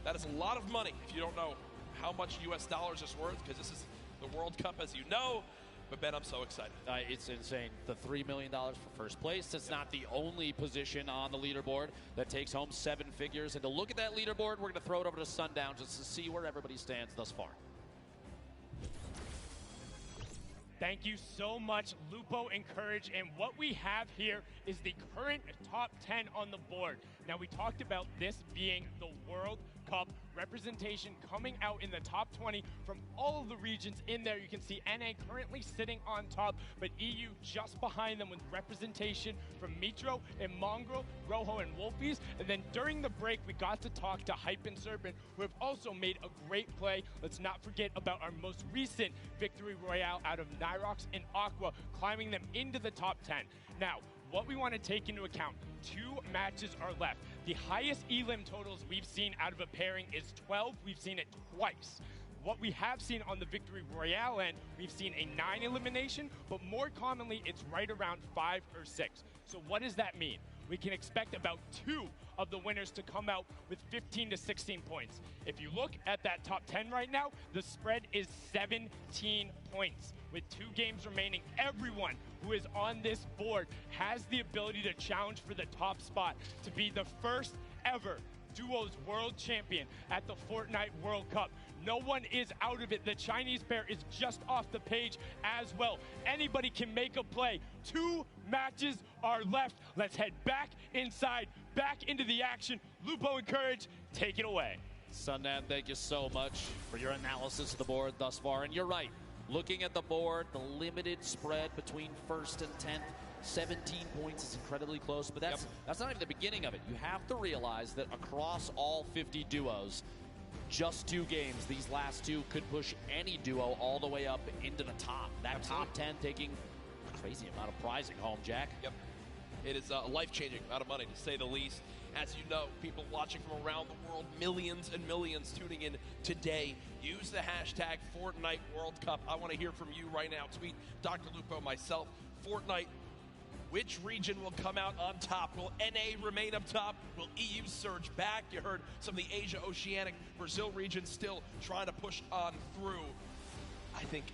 That is a lot of money if you don't know how much US dollars is worth, because this is the World Cup, as you know. But Ben, I'm so excited. It's insane. The $3 million for first place. It's not the only position on the leaderboard that takes home 7 figures. And to look at that leaderboard, we're going to throw it over to Sundown just to see where everybody stands thus far. Thank you so much, Lupo and Courage. And what we have here is the current top 10 on the board. Now, we talked about this being the World Cup representation coming out in the top 20 from all of the regions in there. You can see NA currently sitting on top, but EU just behind them with representation from Mitro and Mongrel, Rojo and Wolfies. And then during the break, we got to talk to Hype and Serpent, who have also made a great play. Let's not forget about our most recent victory royale out of Nyrox and Aqua, climbing them into the top 10. Now, what we want to take into account, 2 matches are left. The highest elim totals we've seen out of a pairing is 12. We've seen it twice. What we have seen on the Victory Royale end, we've seen a 9 elimination, but more commonly, it's right around 5 or 6. So what does that mean? We can expect about 2 of the winners to come out with 15 to 16 points. If you look at that top 10 right now, the spread is 17 points. With 2 games remaining, everyone who is on this board has the ability to challenge for the top spot to be the first ever Duos World Champion at the Fortnite World Cup. No one is out of it. The Chinese pair is just off the page as well. Anybody can make a play. 2 matches are left. Let's head back inside, back into the action. Lupo and Courage, take it away. Sundan, thank you so much for your analysis of the board thus far. And you're right. Looking at the board, the limited spread between first and 10th, 17 points is incredibly close, but that's not even the beginning of it. You have to realize that across all 50 duos, just 2 games. These last 2 could push any duo all the way up into the top. That top 10 taking a crazy amount of prizing home, Jack. Yep. It is a life-changing amount of money, to say the least. As you know, people watching from around the world, millions and millions tuning in today. Use the hashtag Fortnite World Cup. I want to hear from you right now. Tweet Dr. Lupo, myself, Fortnite. Which region will come out on top? Will NA remain up top? Will EU surge back? You heard some of the Asia, Oceanic, Brazil region still trying to push on through. I think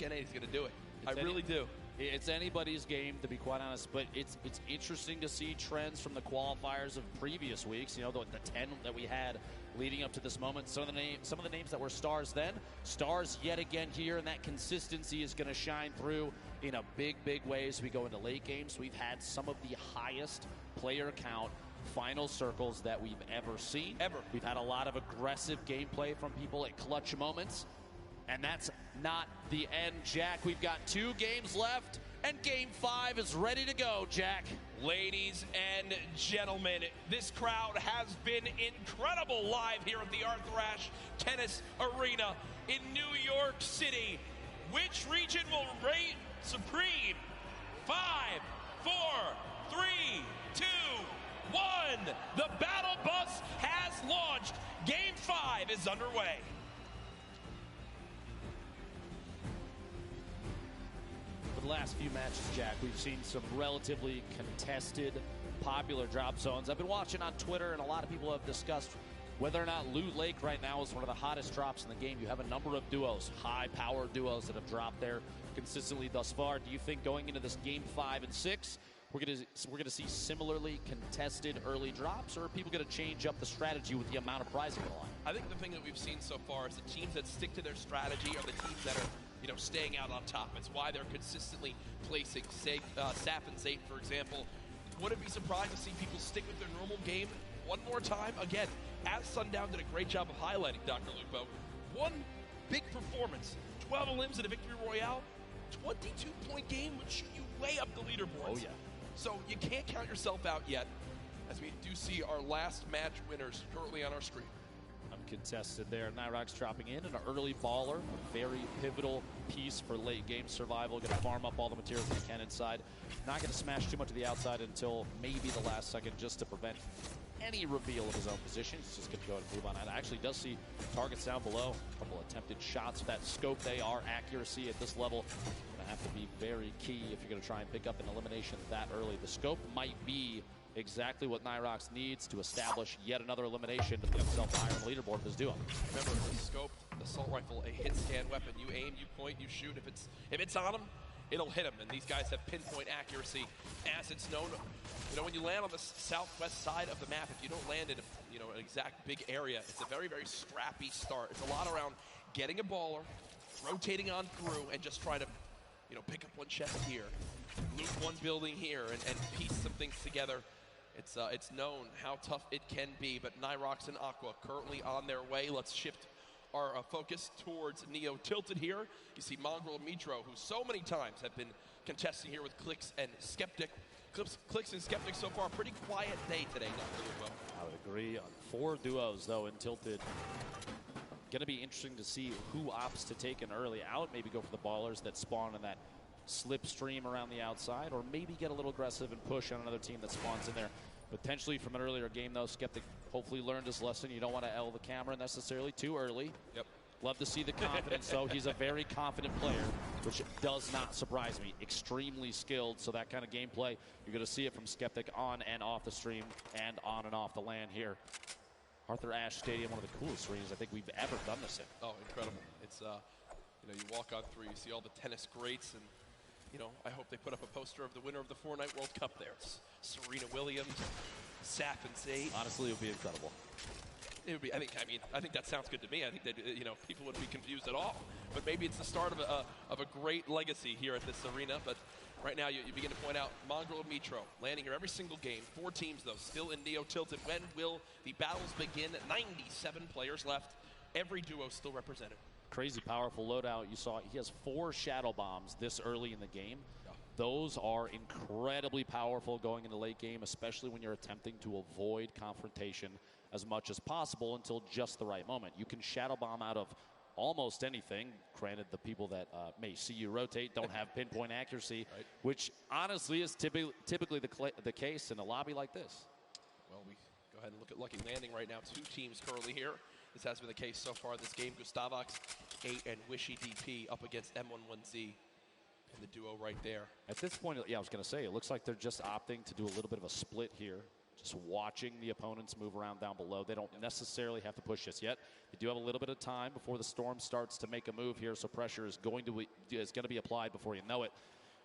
NA is going to do it. I really do. It's anybody's game, to be quite honest, but it's interesting to see trends from the qualifiers of previous weeks. You know, the 10 that we had leading up to this moment. Some of the names that were stars then, stars yet again here, and that consistency is going to shine through in a big way as we go into late games. We've had some of the highest player count final circles that we've ever seen. We've had a lot of aggressive gameplay from people at clutch moments. And that's not the end, Jack. We've got 2 games left, and Game 5 is ready to go, Jack. Ladies and gentlemen, this crowd has been incredible live here at the Arthur Ashe Tennis Arena in New York City. Which region will reign supreme? 5, 4, 3, 2, 1. The battle bus has launched. Game 5 is underway. The last few matches, Jack, we've seen some relatively contested, popular drop zones. I've been watching on Twitter, and a lot of people have discussed whether or not Loot Lake right now is one of the hottest drops in the game. You have a number of duos, high-powered duos that have dropped there consistently thus far. Do you think going into this Game 5 and 6, we're gonna see similarly contested early drops, or are people going to change up the strategy with the amount of prizing on the line? I think the thing that we've seen so far is the teams that stick to their strategy are the teams that are, you know, staying out on top. It's why they're consistently placing, say, Saf and Zayt, for example. Wouldn't be surprised to see people stick with their normal game one more time. Again, as Sundown did a great job of highlighting, Dr. Lupo, one big performance, 12 elims in a victory royale, 22-point game would shoot you way up the leaderboards. Oh, yeah. So you can't count yourself out yet, as we do see our last match winners currently on our screen. Uncontested there. Nyrox dropping in an early baller, a very pivotal piece for late game survival. Going to farm up all the materials he can inside. Not going to smash too much of the outside until maybe the last second, just to prevent any reveal of his own position. He's just going to go ahead and move on out. Actually does see targets down below. A couple attempted shots with that scope. They are accuracy at this level. Going to have to be very key if you're going to try and pick up an elimination that early. The scope might be exactly what Nyrox needs to establish yet another elimination to put himself higher on the leaderboard of this duo. Remember, the scope, the assault rifle, a hit scan weapon. You aim, you point, you shoot. If it's on him, it'll hit him. And these guys have pinpoint accuracy, as it's known. You know, when you land on the southwest side of the map, if you don't land in an exact big area, it's a very, very scrappy start. It's a lot around getting a baller, rotating on through, and just trying to, pick up one chest here, loot one building here, and piece some things together. It's known how tough it can be, but Nyrox and Aqua currently on their way. Let's shift our focus towards Neo Tilted here. You see Mongrel and Mitro, who so many times have been contesting here with Clix and Skeptic. Clix and Skeptic so far, pretty quiet day today, Dr. Lupo. I would agree. 4 duos, though, in Tilted. Going to be interesting to see who opts to take an early out, maybe go for the ballers that spawn in that slipstream around the outside, or maybe get a little aggressive and push on another team that spawns in there. Potentially from an earlier game, though, Skeptic hopefully learned his lesson. You don't want to L the camera necessarily too early. Yep. Love to see the confidence, though. He's a very confident player, which does not surprise me. Extremely skilled, so that kind of gameplay, you're going to see it from Skeptic on and off the stream and on and off the LAN here. Arthur Ashe Stadium, one of the coolest arenas I think we've ever done this in. Oh, incredible. It's, you walk on through, you see all the tennis greats, and I hope they put up a poster of the winner of the Fortnite World Cup there. It's Serena Williams, Saf and Zayt. Honestly, it would be incredible. It would be. I think that sounds good to me. I think that people wouldn't be confused at all. But maybe it's the start of a great legacy here at this arena. But right now, you begin to point out Mongrel and Mitro landing here every single game. 4 teams though, still in Neo Tilted. When will the battles begin? 97 players left. Every duo still represented. Crazy powerful loadout. You saw he has 4 shadow bombs this early in the game. Yeah. Those are incredibly powerful going into late game, especially when you're attempting to avoid confrontation as much as possible until just the right moment. You can shadow bomb out of almost anything. Granted, the people that may see you rotate don't have pinpoint accuracy, which honestly is typically the case in a lobby like this. Well, we go ahead and look at Lucky Landing right now. 2 teams currently here. This has been the case so far this game. Gustavox 8 and Wishy DP up against M11Z. And the duo right there. At this point, yeah, I was going to say, it looks like they're just opting to do a little bit of a split here. Just watching the opponents move around down below. They don't necessarily have to push just yet. They do have a little bit of time before the storm starts to make a move here, so pressure is going to be applied before you know it.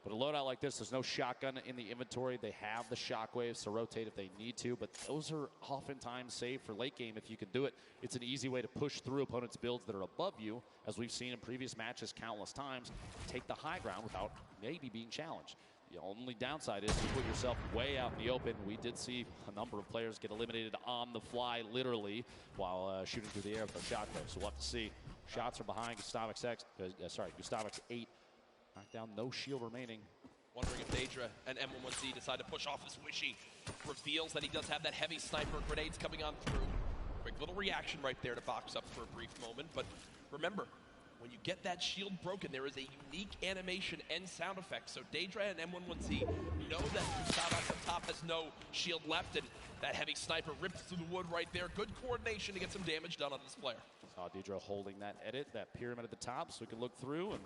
But a loadout like this, there's no shotgun in the inventory. They have the shockwaves to rotate if they need to, but those are oftentimes saved for late game if you can do it. It's an easy way to push through opponents' builds that are above you, as we've seen in previous matches countless times. Take the high ground without maybe being challenged. The only downside is you put yourself way out in the open. We did see a number of players get eliminated on the fly, literally, while shooting through the air with a shotgun. So we'll have to see. Shots are behind Gustavox 8. Knocked down, no shield remaining. Wondering if Daedra and M11Z decide to push off his Wishy. Reveals that he does have that heavy sniper, grenades coming on through. Quick little reaction right there to box up for a brief moment. But remember, when you get that shield broken, there is a unique animation and sound effect. So Daedra and M11Z know that Gustavox up top has no shield left, and that heavy sniper rips through the wood right there. Good coordination to get some damage done on this player. Saw Daedra holding that edit, that pyramid at the top, so we can look through, and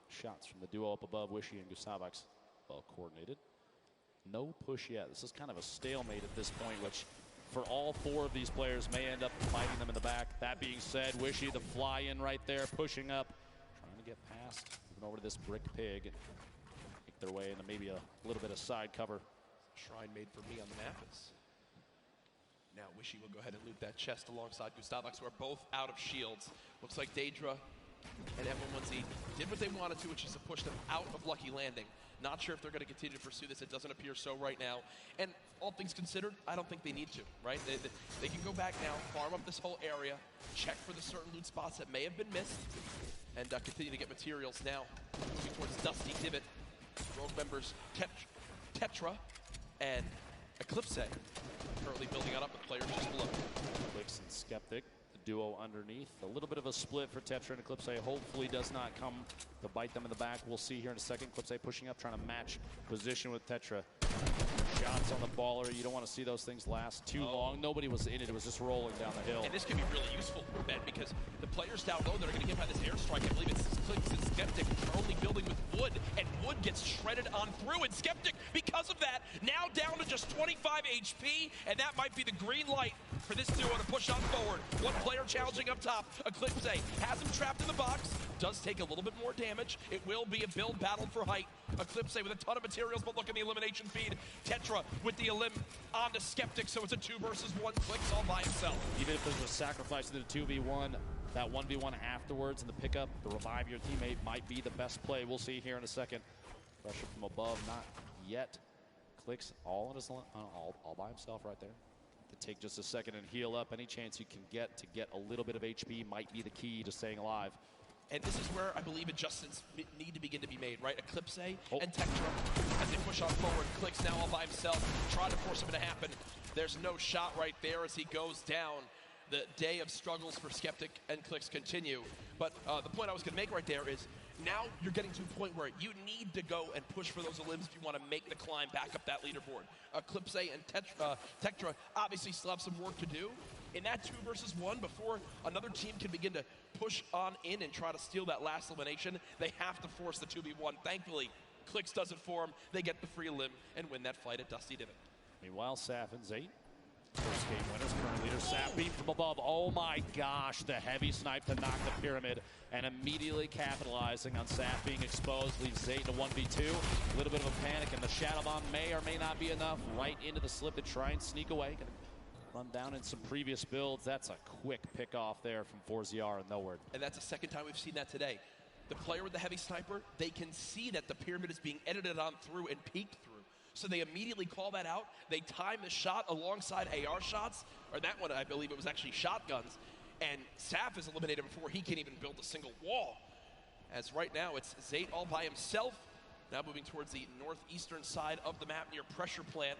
shots from the duo up above, Wishy and Gustavox, well coordinated. No push yet. This is kind of a stalemate at this point, which for all 4 of these players may end up fighting them in the back. That being said, Wishy, the fly in right there, pushing up, trying to get past, moving over to this brick pig, and make their way into maybe a little bit of side cover. Shrine made for me on the map is. Now Wishy will go ahead and loot that chest alongside Gustavox, who are both out of shields. Looks like Daedra and M11Z did what they wanted to, which is to push them out of Lucky Landing. Not sure if they're going to continue to pursue this. It doesn't appear so right now. And all things considered, I don't think they need to, right? They can go back now, farm up this whole area, check for the certain loot spots that may have been missed, and continue to get materials now. Moving towards Dusty Divot. Rogue members Tetra and Eclipse currently building on up with players just below. Clicks and Skeptic. Duo underneath. A little bit of a split for Tetra and Eclipse. Hopefully does not come to bite them in the back. We'll see here in a second. Eclipse pushing up, trying to match position with Tetra. Shots on the baller. You don't want to see those things last too long. Nobody was in it. It was just rolling down the hill. And this can be really useful, Ben, because the players down low that are going to get by this airstrike, I believe it's Clicks and Skeptic, are only building with wood, and wood gets shredded on through. And Skeptic, because of that, now down to just 25 HP, and that might be the green light for this duo to push on forward. One player challenging up top. Eclipse has him trapped in the box. Does take a little bit more damage. It will be a build battle for height. Eclipse with a ton of materials, but look at the elimination feed. Tetra with the elim on the Skeptic, so it's a 2 versus 1. Clicks all by himself. Even if there's a sacrifice to the 2v1, that 1v1 afterwards and the pickup, the revive your teammate might be the best play. We'll see here in a second. Pressure from above, not yet. Clicks all by himself right there. To take just a second and heal up. Any chance you can get to get a little bit of HP might be the key to staying alive. And this is where I believe adjustments need to begin to be made, right? Eclipse and Tetra, as they push on forward. Clicks now all by himself, trying to force him to happen. There's no shot right there as he goes down. The day of struggles for Skeptic and Clicks continue. But the point I was going to make right there is now you're getting to a point where you need to go and push for those elims if you want to make the climb back up that leaderboard. Eclipse and Tetra obviously still have some work to do. In that 2 versus 1, before another team can begin to push on in and try to steal that last elimination, they have to force the 2v1. Thankfully, Clicks does it for them. They get the free limb and win that fight at Dusty Divot. Meanwhile, Saf and Zate, first game winners, current leader. Saf beat from above. Oh my gosh, the heavy snipe to knock the pyramid, and immediately capitalizing on Saf being exposed, leaves Zate in a 1v2. A little bit of a panic, and the Shadow Bomb may or may not be enough. Right into the slip to try and sneak away. Run down in some previous builds. That's a quick pick off there from 4ZR and nowhere. And that's the second time we've seen that today. The player with the heavy sniper, they can see that the pyramid is being edited on through and peeked through. So they immediately call that out. They time the shot alongside AR shots, or that one I believe it was actually shotguns. And Saf is eliminated before he can even build a single wall. As right now it's Zate all by himself. Now moving towards the northeastern side of the map near Pressure Plant.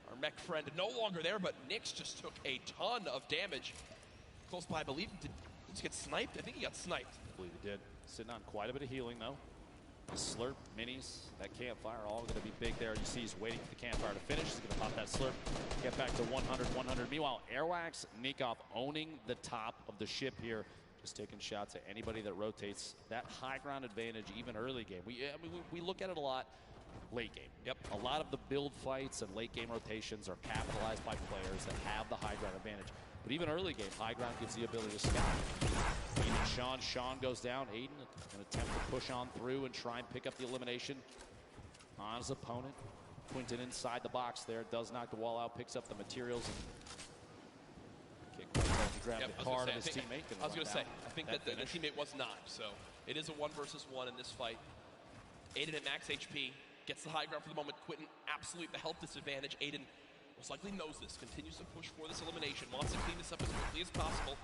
Our mech friend no longer there, but Nyx just took a ton of damage. Close by, I believe. Did he just get sniped? I think he got sniped. I believe he did. Sitting on quite a bit of healing, though. The slurp, minis, that campfire, all going to be big there. You see he's waiting for the campfire to finish. He's going to pop that slurp, get back to 100. Meanwhile, Airwax, Nikov owning the top of the ship here. Just taking shots at anybody that rotates. That high ground advantage, even early game. We look at it a lot late game. Yep. A lot of the build fights and late game rotations are capitalized by players that have the high ground advantage. But even early game, high ground gives the ability to scout. Aiden, Sean goes down. Aiden, an attempt to push on through and try and pick up the elimination on his opponent. Quinton inside the box there, does knock the wall out, picks up the materials, and kick to grab the card of his teammate. I was going to say, I think that the teammate was not, so it is a 1 versus 1 in this fight. Aiden at max HP, gets the high ground for the moment. Quinton, absolutely the health disadvantage. Aiden most likely knows this, continues to push for this elimination, wants to clean this up as quickly as possible.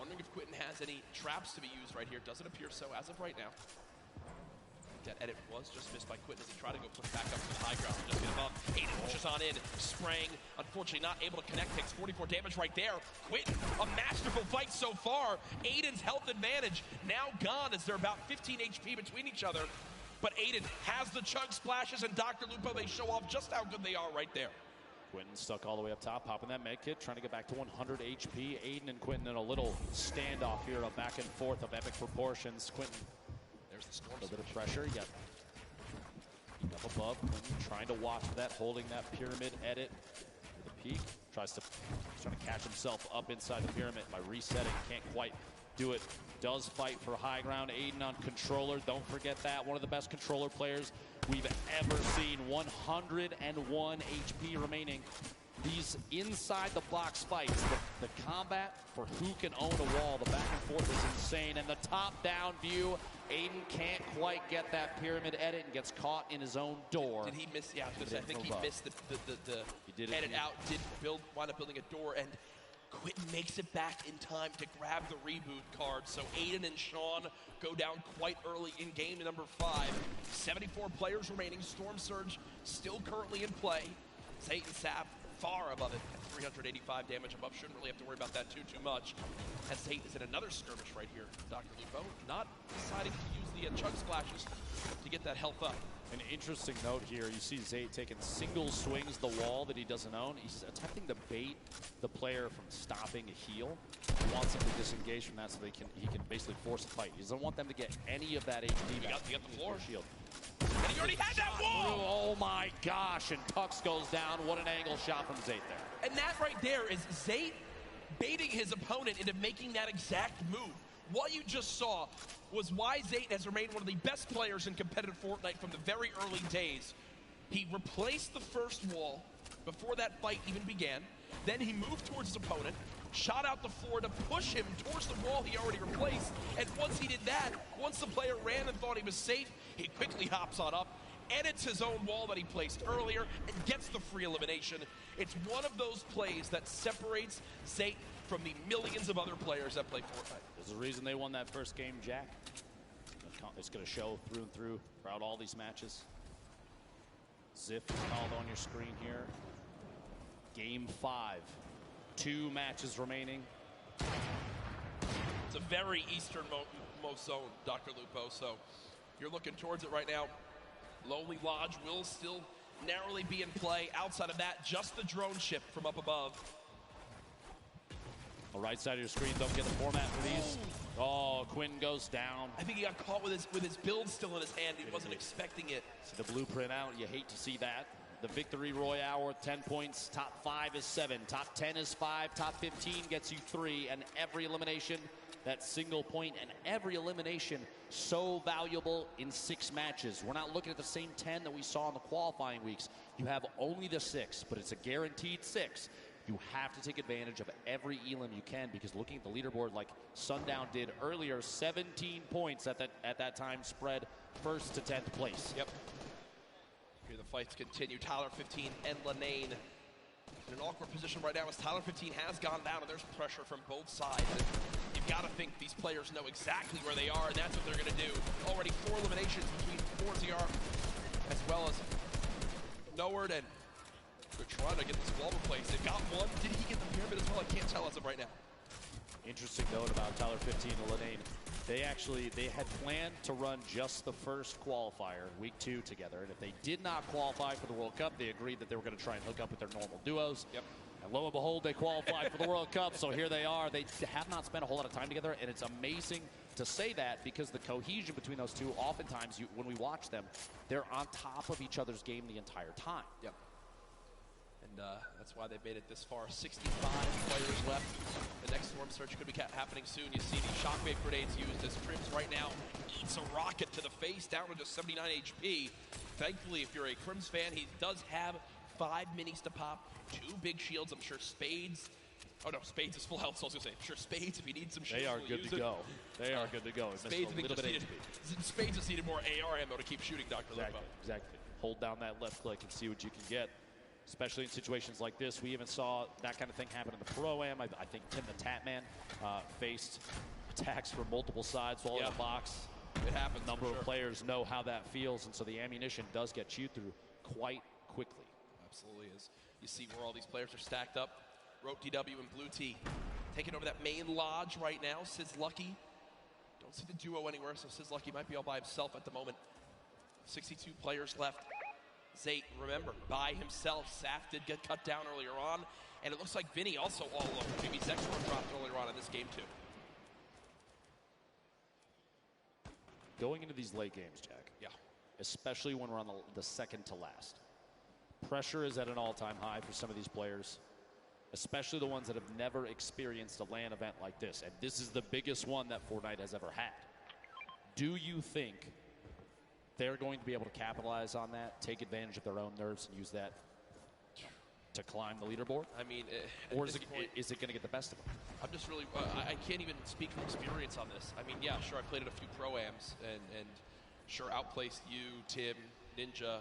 Wondering if Quinton has any traps to be used right here. Doesn't appear so as of right now. That edit was just missed by Quinton as he tried to go push back up to the high ground. Just get above. Aiden pushes on in, spraying. Unfortunately not able to connect, takes 44 damage right there. Quinton, a masterful fight so far. Aiden's health advantage now gone as they're about 15 HP between each other. But Aiden has the chug splashes, and Dr. Lupo, they show off just how good they are right there. Quinton stuck all the way up top, popping that med kit, trying to get back to 100 HP. Aiden and Quinton in a little standoff here, a back and forth of epic proportions. Quinton, there's the storm. A little bit of pressure. Yep. Up above, Quinton trying to watch that, holding that pyramid edit with a peek. Trying to catch himself up inside the pyramid by resetting. Can't quite do it. Does fight for high ground. Aiden on controller. Don't forget that. One of the best controller players we've ever seen. 101 HP remaining. These inside the box fights, the combat for who can own a wall, the back and forth is insane. And the top down view, Aiden can't quite get that pyramid edit and gets caught in his own door. Did he miss? Yeah, I think he missed the edit out. Did wind up building a door, and Quinton makes it back in time to grab the reboot card. So Aiden and Sean go down quite early in game number 5. 74 players remaining. Storm Surge still currently in play. Zayt and Sap far above it at 385 damage above. Shouldn't really have to worry about that too much. As Zayt is in another skirmish right here. Dr. Lupo not deciding to use the chug splashes to get that health up. An interesting note here, you see Zayt taking single swings the wall that he doesn't own. He's attempting to bait the player from stopping a heal. He wants him to disengage from that so he can basically force a fight. He doesn't want them to get any of that HP back. You got the floor. Shield. And he already had that wall! Oh my gosh, and Tux goes down. What an angle shot from Zayt there. And that right there is Zayt baiting his opponent into making that exact move. What you just saw was why Zayt has remained one of the best players in competitive Fortnite from the very early days. He replaced the first wall before that fight even began. Then he moved towards his opponent, shot out the floor to push him towards the wall he already replaced. And once he did that, once the player ran and thought he was safe, he quickly hops on up, edits his own wall that he placed earlier, and gets the free elimination. It's one of those plays that separates Zayt from the millions of other players that play Fortnite. There's a reason they won that first game, Jack. It's going to show through and through throughout all these matches. Ziff is called on your screen here. Game 5. 2 matches remaining. It's a very easternmost zone, Dr. Lupo, so you're looking towards it right now. Lonely Lodge will still narrowly be in play. Outside of that, just the drone ship from up above. The right side of your screen, don't get the format for these. Oh, Quinn goes down. I think he got caught with his build still in his hand. He wasn't expecting it. See the blueprint out. You hate to see that. The victory royale worth 10 points. Top 5 is 7. Top 10 is 5. Top 15 gets you 3. And every elimination, that single point, and every elimination so valuable in 6 matches. We're not looking at the same 10 that we saw in the qualifying weeks. You have only the 6, but it's a guaranteed 6. You have to take advantage of every elim you can, because looking at the leaderboard like Sundown did earlier, 17 points at that time spread 1st to 10th place. Yep. Here the fights continue. Tyler 15 and Lanane in an awkward position right now as Tyler 15 has gone down, and there's pressure from both sides. And you've got to think these players know exactly where they are, and that's what they're going to do. Already 4 eliminations between 4ZR as well as Noward, and they're trying to get this wall replaced. They got one. Did he get the pyramid as well? I can't tell as of right now. Interesting note about Tyler 15 and Lenane. They had planned to run just the first qualifier, week 2 together. And if they did not qualify for the World Cup, they agreed that they were going to try and hook up with their normal duos. Yep. And lo and behold, they qualified for the World Cup. So here they are. They have not spent a whole lot of time together. And it's amazing to say that because the cohesion between those two, oftentimes when we watch them, they're on top of each other's game the entire time. Yep. And that's why they made it this far. 65 players left. The next storm surge could be happening soon. You see the shockwave grenades used as Crims right now eats a rocket to the face, down to just 79 HP. Thankfully, if you're a Crims fan, he does have 5 minis to pop, 2 big shields. I'm sure Spades. Oh no, Spades is full health, so I was going to say, I'm sure Spades, if he needs some shields, they are good to go. They are good to go. Spades just needed more AR ammo to keep shooting, Dr. Lupo. Exactly. Hold down that left click and see what you can get. Especially in situations like this. We even saw that kind of thing happen in the Pro-Am. I think Tim the Tatman faced attacks from multiple sides while in the box. It happens. A number of players know how that feels, and so the ammunition does get chewed through quite quickly. Absolutely is. You see where all these players are stacked up. Rope DW and Blue T taking over that main lodge right now. Sid's Lucky. Don't see the duo anywhere, so Sid's Lucky might be all by himself at the moment. 62 players left. Zayt, remember, by himself. Saf did get cut down earlier on, and it looks like Vinny also all alone. Maybe Zexor dropped earlier on in this game too. Going into these late games, Jack. Yeah. Especially when we're on the second to last. Pressure is at an all-time high for some of these players, especially the ones that have never experienced a LAN event like this. And this is the biggest one that Fortnite has ever had. Do you think they're going to be able to capitalize on that, take advantage of their own nerves, and use that to climb the leaderboard? I mean, or is it going to get the best of them? I'm just really, I can't even speak from experience on this. I mean, yeah, sure, I played at a few Pro-Ams, and sure outplaced you, Tim, Ninja,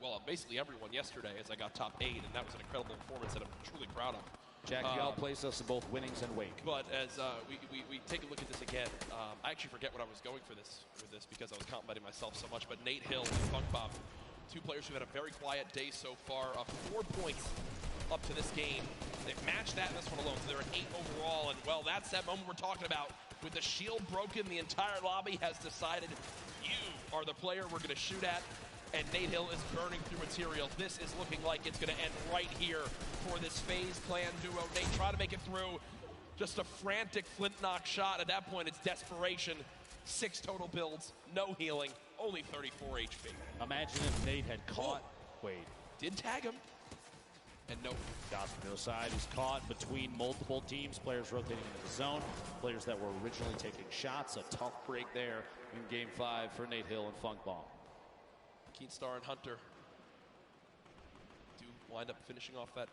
well, basically everyone yesterday as I got top 8, and that was an incredible performance that I'm truly proud of. Jack, you outplaced us in both winnings and wake. But as we take a look at this again, I actually forget what I was going for this because I was complimenting myself so much. But Nate Hill and FunkBomb, 2 players who had a very quiet day so far. 4 points up to this game. They've matched that in this one alone, so they're at 8 overall. And well, that's that moment we're talking about. With the shield broken, the entire lobby has decided you are the player we're going to shoot at. And Nate Hill is burning through materials. This is looking like it's going to end right here for this FaZe Clan duo. Nate trying to make it through. Just a frantic flint knock shot. At that point, it's desperation. 6 total builds, no healing, only 34 HP. Imagine if Nate had caught Wade. Did tag him. And no. Gospel side is caught between multiple teams. Players rotating into the zone. Players that were originally taking shots. A tough break there in Game 5 for Nate Hill and FunkBomb. Keenstar and Hunter do wind up finishing off that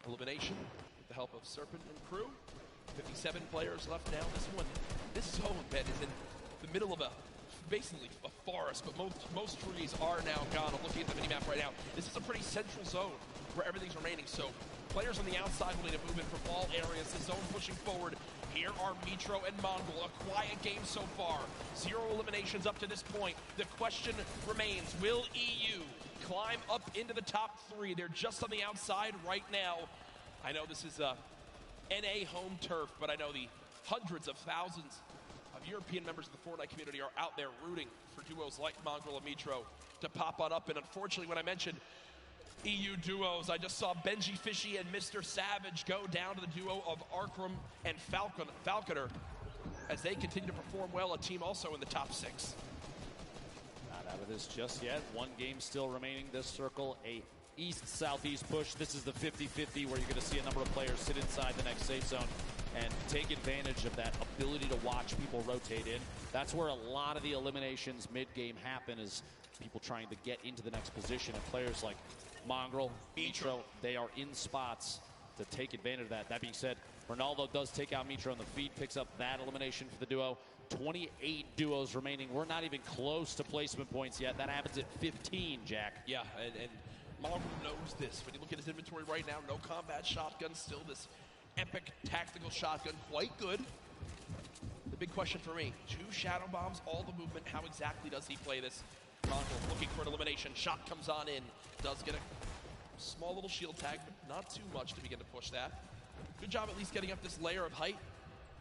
elimination with the help of Serpent and crew. 57 players left now. This zone, Ben, is in the middle of basically a forest, but most trees are now gone. I'm looking at the minimap right now. This is a pretty central zone where everything's remaining. So players on the outside will need to move in from all areas. The zone pushing forward. Here are Mitro and Mongol. A quiet game so far. 0 eliminations up to this point. The question remains, will EU climb up into the top 3? They're just on the outside right now. I know this is NA home turf, but I know the hundreds of thousands of European members of the Fortnite community are out there rooting for duos like Mongol and Mitro to pop on up. And unfortunately, when I mentioned EU duos, I just saw Benji Fishy and Mr. Savage go down to the duo of Arkram and Falconer as they continue to perform well, a team also in the top 6. Not out of this just yet. 1 game still remaining. This circle, a east-southeast push. This is the 50-50 where you're going to see a number of players sit inside the next safe zone and take advantage of that ability to watch people rotate in. That's where a lot of the eliminations mid-game happen, is people trying to get into the next position, and players like Mongrel, Mitro, they are in spots to take advantage of that. That being said, Ronaldo does take out Mitro in the feed, picks up that elimination for the duo. 28 duos remaining. We're not even close to placement points yet. That happens at 15, Jack. Yeah, and Mongrel knows this. When you look at his inventory right now, no combat shotgun, still this epic tactical shotgun, quite good. The big question for me, 2 shadow bombs, all the movement, how exactly does he play this? Mongrel looking for an elimination, shot comes on in, does get a Small little shield tag, but not too much to begin to push that. Good job at least getting up this layer of height.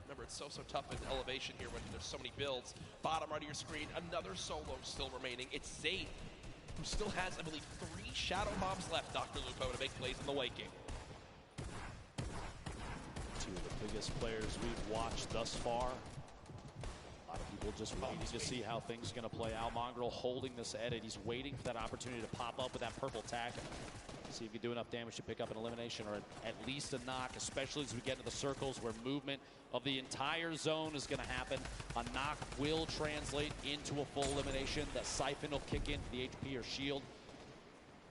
Remember, it's so tough in elevation here when there's so many builds. Bottom right of your screen, another solo still remaining. It's Zayt, who still has, I believe, 3 Shadow Bombs left, Dr. Lupo, to make plays in the late game. Two of the biggest players we've watched thus far. A lot of people just waiting to see how things are going to play out. Mongrel holding this edit. He's waiting for that opportunity to pop up with that purple tag. See if you can do enough damage to pick up an elimination or at least a knock, especially as we get into the circles where movement of the entire zone is going to happen. A knock will translate into a full elimination. That siphon will kick into the HP or shield.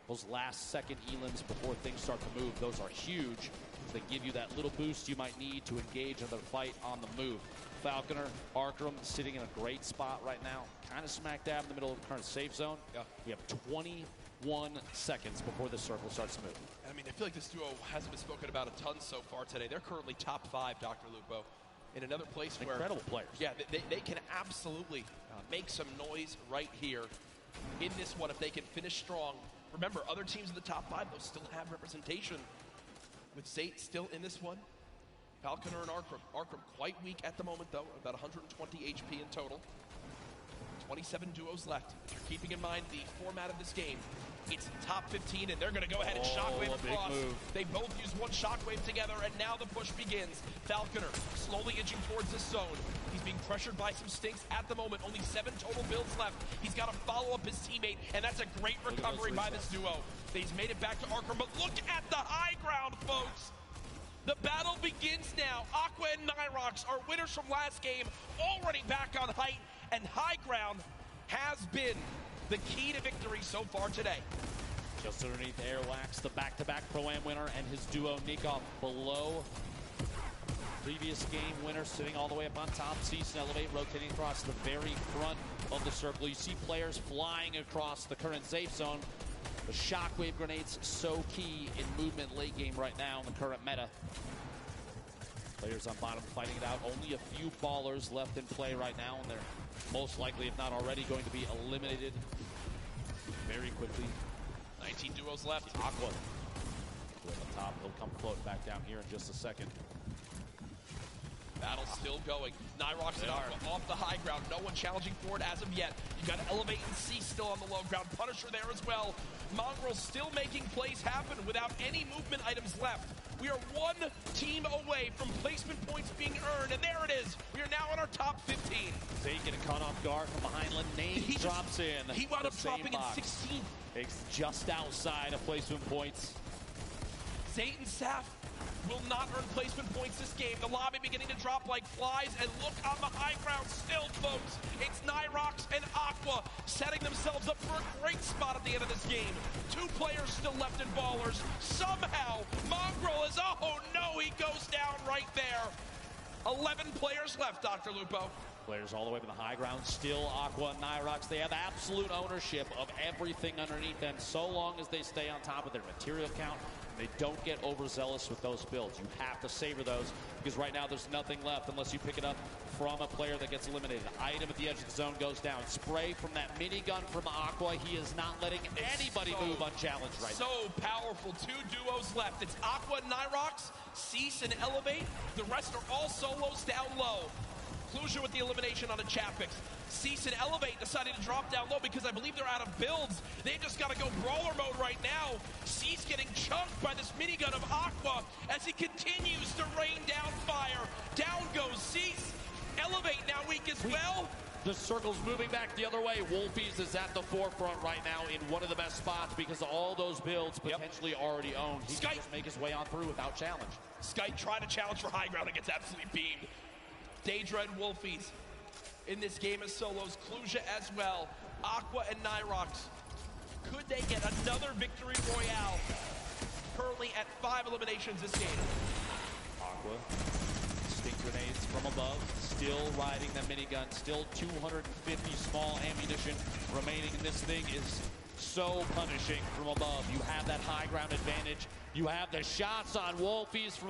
Those last second elims before things start to move, those are huge. They give you that little boost you might need to engage another fight on the move. Falconer, Arkham sitting in a great spot right now. Kind of smack dab in the middle of the current safe zone. Yeah. We have 21 seconds before the circle starts to move. I mean, I feel like this duo hasn't been spoken about a ton so far today. They're currently top 5, Dr. Lupo. In another place where... Incredible players. Yeah, they can absolutely make some noise right here in this one if they can finish strong. Remember, other teams in the top 5, they'll still have representation. With Zayt still in this one. Falconer and Arkham. Arkham quite weak at the moment, though. About 120 HP in total. 27 duos left. If you're keeping in mind the format of this game, it's top 15, and they're going to go ahead and shockwave across. They both use one shockwave together, and now the push begins. Falconer slowly inching towards this zone. He's being pressured by some stinks at the moment. Only 7 total builds left. He's got to follow up his teammate, and that's a great recovery by this duo. He's made it back to Arkham, but look at the high ground, folks. The battle begins now. Aqua and Nyrox are winners from last game, already back on height, and high ground has been the key to victory so far today. Just underneath Airwax, the back-to-back Pro-Am winner, and his duo Nikov below. Previous game winner sitting all the way up on top. Cease and Elevate rotating across the very front of the circle. You see players flying across the current safe zone. The shockwave grenades so key in movement late game right now in the current meta. Players on bottom fighting it out. Only a few ballers left in play right now, and they're most likely, if not already, going to be eliminated very quickly. 19 duos left. Aqua. On the top, he'll come floating back down here in just a second. Battle still going. Nyrox and Aqua off the high ground. No one challenging for it as of yet. You got Elevate and C still on the low ground. Punisher there as well. Mongrel still making plays happen without any movement items left. We are one team away from placement points being earned, and there it is. We are now in our top 15. Zayt getting caught off guard from behind. Name drops in. He wound up dropping in 16th. It's just outside of placement points. Zayt and Saf will not earn placement points this game. The lobby beginning to drop like flies, and look on the high ground still, folks. It's Nyrox and Aqua setting themselves up for a great spot at the end of this game. 2 players still left in ballers. Somehow, Mongrel is, oh no, he goes down right there. 11 players left, Dr. Lupo. Players all the way to the high ground, still Aqua and Nyrox. They have absolute ownership of everything underneath them so long as they stay on top of their material count. They don't get overzealous with those builds. You have to savor those because right now there's nothing left unless you pick it up from a player that gets eliminated. Item at the edge of the zone goes down. Spray from that minigun from Aqua. He is not letting anybody move unchallenged right now. So powerful. 2 duos left. It's Aqua and Nyrox, Cease and Elevate. The rest are all solos down low. Clusia with the elimination on the Chapix. Cease and Elevate decided to drop down low because I believe they're out of builds. They've just got to go brawler mode right now. Cease getting chunked by this minigun of Aqua as he continues to rain down fire. Down goes Cease. Elevate now weak as well. The circle's moving back the other way. Wolfies is at the forefront right now in one of the best spots because all those builds potentially already owned. He can just make his way on through without challenge. Skype trying to challenge for high ground and gets absolutely beamed. Daedra and Wolfies in this game as solos. Clusia as well. Aqua and Nyrox. Could they get another victory royale? Currently at 5 eliminations this game. Aqua. Stink grenades from above. Still riding the minigun. Still 250 small ammunition remaining. And this thing is so punishing from above. You have that high ground advantage. You have the shots on Wolfies from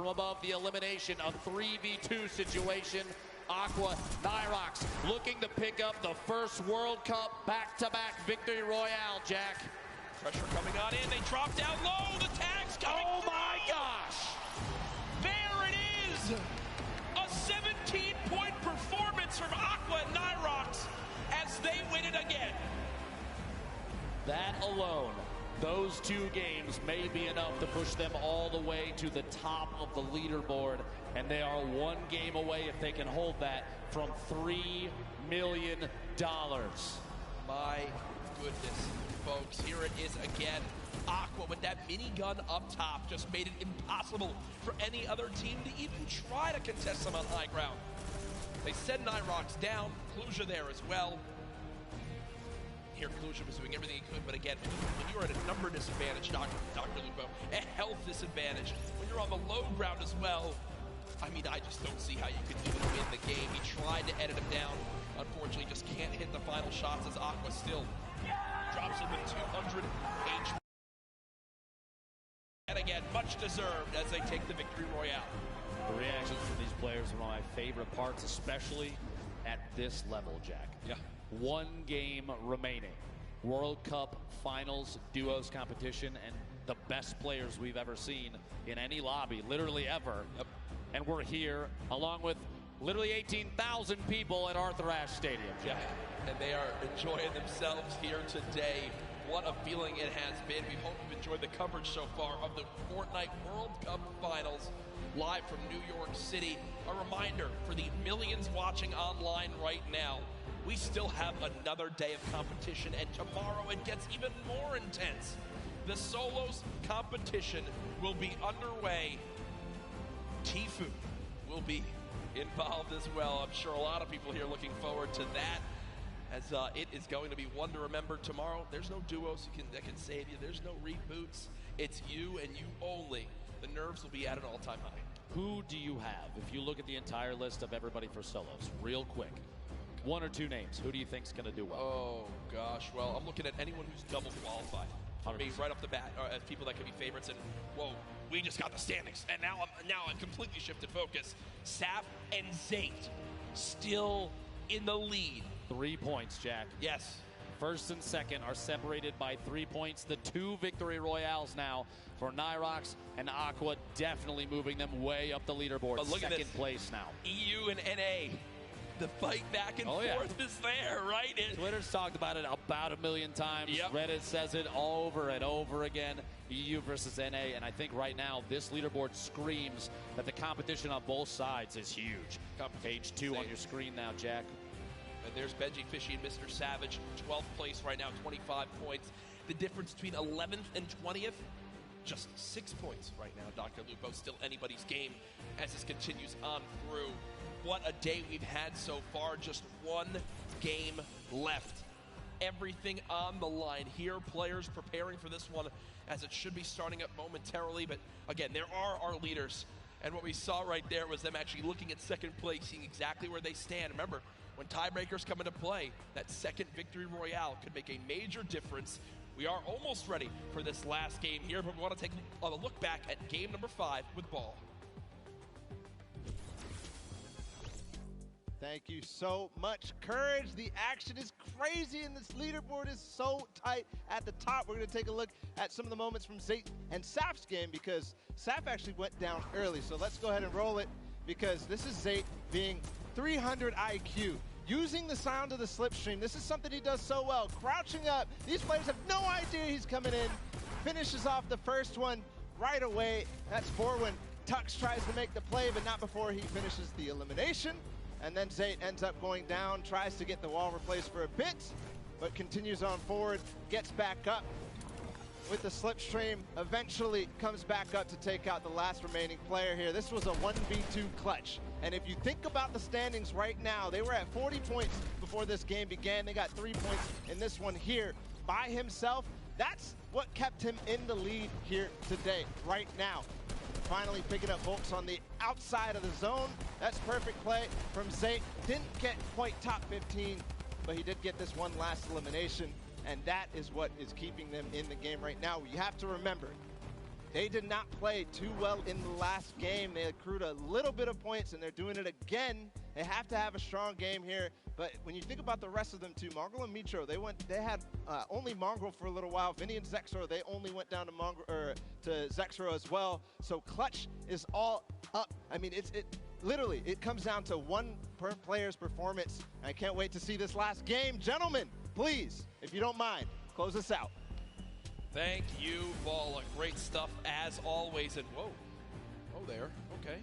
above the elimination, a 3v2 situation. Aqua, Nyrox looking to pick up the first World Cup back-to-back victory royale, Jack. Pressure coming on in. They drop down low. The tag's coming Oh through. my gosh! There it is. A 17-point performance from Aqua and Nyrox as they win it again. That alone, those two games may be enough to push them all the way to the top of the leaderboard, and they are one game away, if they can hold that, from $3 million. My goodness, folks, here it is again. Aqua with that minigun up top just made it impossible for any other team to even try to contest them on high ground. They send Nyrox down, Kluja there as well. Here, Kluja was doing everything he could, but again, when you're at a number disadvantage, Dr. Lupo, a health disadvantage, when you're on the low ground as well, I mean, I just don't see how you could even win the game. He tried to edit him down. Unfortunately, just can't hit the final shots as Aqua still drops him with 200 HP. And again, much deserved as they take the victory royale. The reactions from these players are one of my favorite parts, especially at this level, Jack. Yeah. One game remaining. World Cup Finals Duos competition, and the best players we've ever seen in any lobby, literally ever. Yep. And we're here along with literally 18,000 people at Arthur Ashe Stadium. Yeah, and they are enjoying themselves here today. What a feeling it has been. We hope you've enjoyed the coverage so far of the Fortnite World Cup Finals live from New York City. A reminder for the millions watching online right now, we still have another day of competition, and tomorrow it gets even more intense. The solos competition will be underway. Tfue will be involved as well. I'm sure a lot of people here looking forward to that, as it is going to be one to remember tomorrow. There's no duos that can save you. There's no reboots. It's you and you only. The nerves will be at an all-time high. Who do you have? If you look at the entire list of everybody for solos, real quick, one or two names. Who do you think's going to do well? Oh, gosh. Well, I'm looking at anyone who's double qualified. For me, right off the bat, as people that could be favorites. And, whoa, we just got the standings. And now I'm completely shifted focus. Saf and Zayt still in the lead. 3 points, Jack. Yes. First and second are separated by 3 points. The two victory royales now for Nyrox and Aqua, definitely moving them way up the leaderboard. But look second at this. place now. EU and NA. The fight back and forth is there, right? Twitter's talked about it about 1 million times. Yep. Reddit says it over and over again. EU versus NA, and I think right now this leaderboard screams that the competition on both sides is huge. Page 2 on your screen now, Jack. And there's Benji Fishy and Mr. Savage, 12th place right now, 25 points. The difference between 11th and 20th, just 6 points right now. Dr. Lupo, still anybody's game as this continues on through. What a day we've had so far. Just one game left. Everything on the line here. Players preparing for this one as it should be starting up momentarily. But again, there are our leaders. And what we saw right there was them actually looking at second place, seeing exactly where they stand. Remember, when tiebreakers come into play, that second victory royale could make a major difference. We are almost ready for this last game here, but we want to take a look back at game number 5 with Ball. Thank you so much, Courage. The action is crazy, and this leaderboard is so tight at the top. We're going to take a look at some of the moments from Zayt and Saf's game, because Saf actually went down early. So let's go ahead and roll it, because this is Zayt being 300 IQ, using the sound of the slipstream. This is something he does so well. Crouching up. These players have no idea he's coming in. Finishes off the first one right away. That's Forwin. Tux tries to make the play, but not before he finishes the elimination. And then Zayt ends up going down, tries to get the wall replaced for a bit, but continues on forward, gets back up with the slipstream, eventually comes back up to take out the last remaining player here. This was a 1v2 clutch. And if you think about the standings right now, they were at 40 points before this game began. They got 3 points in this one here by himself. That's what kept him in the lead here today, right now. Finally picking up Volks on the outside of the zone. That's perfect play from Zayt. Didn't get quite top 15, but he did get this one last elimination, and that is what is keeping them in the game right now. You have to remember, they did not play too well in the last game. They accrued a little bit of points, and they're doing it again. They have to have a strong game here, But when you think about the rest of them too, Mongrel and Mitro, they had only Mongrel for a little while. Vinny and Zexro, they only went down to Zexro as well. So Clutch is all up. I mean, literally, it comes down to one player's performance. I can't wait to see this last game. Gentlemen, please, if you don't mind, close us out. Thank you, Balla. Great stuff as always. And whoa, oh there, okay.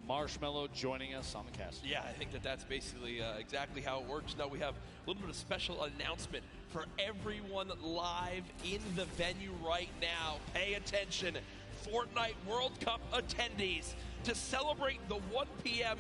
Marshmello joining us on the cast. Yeah, I think that's basically exactly how it works. Now we have a little bit of special announcement for everyone live in the venue right now. Pay attention, Fortnite World Cup attendees, to celebrate the 1 p.m.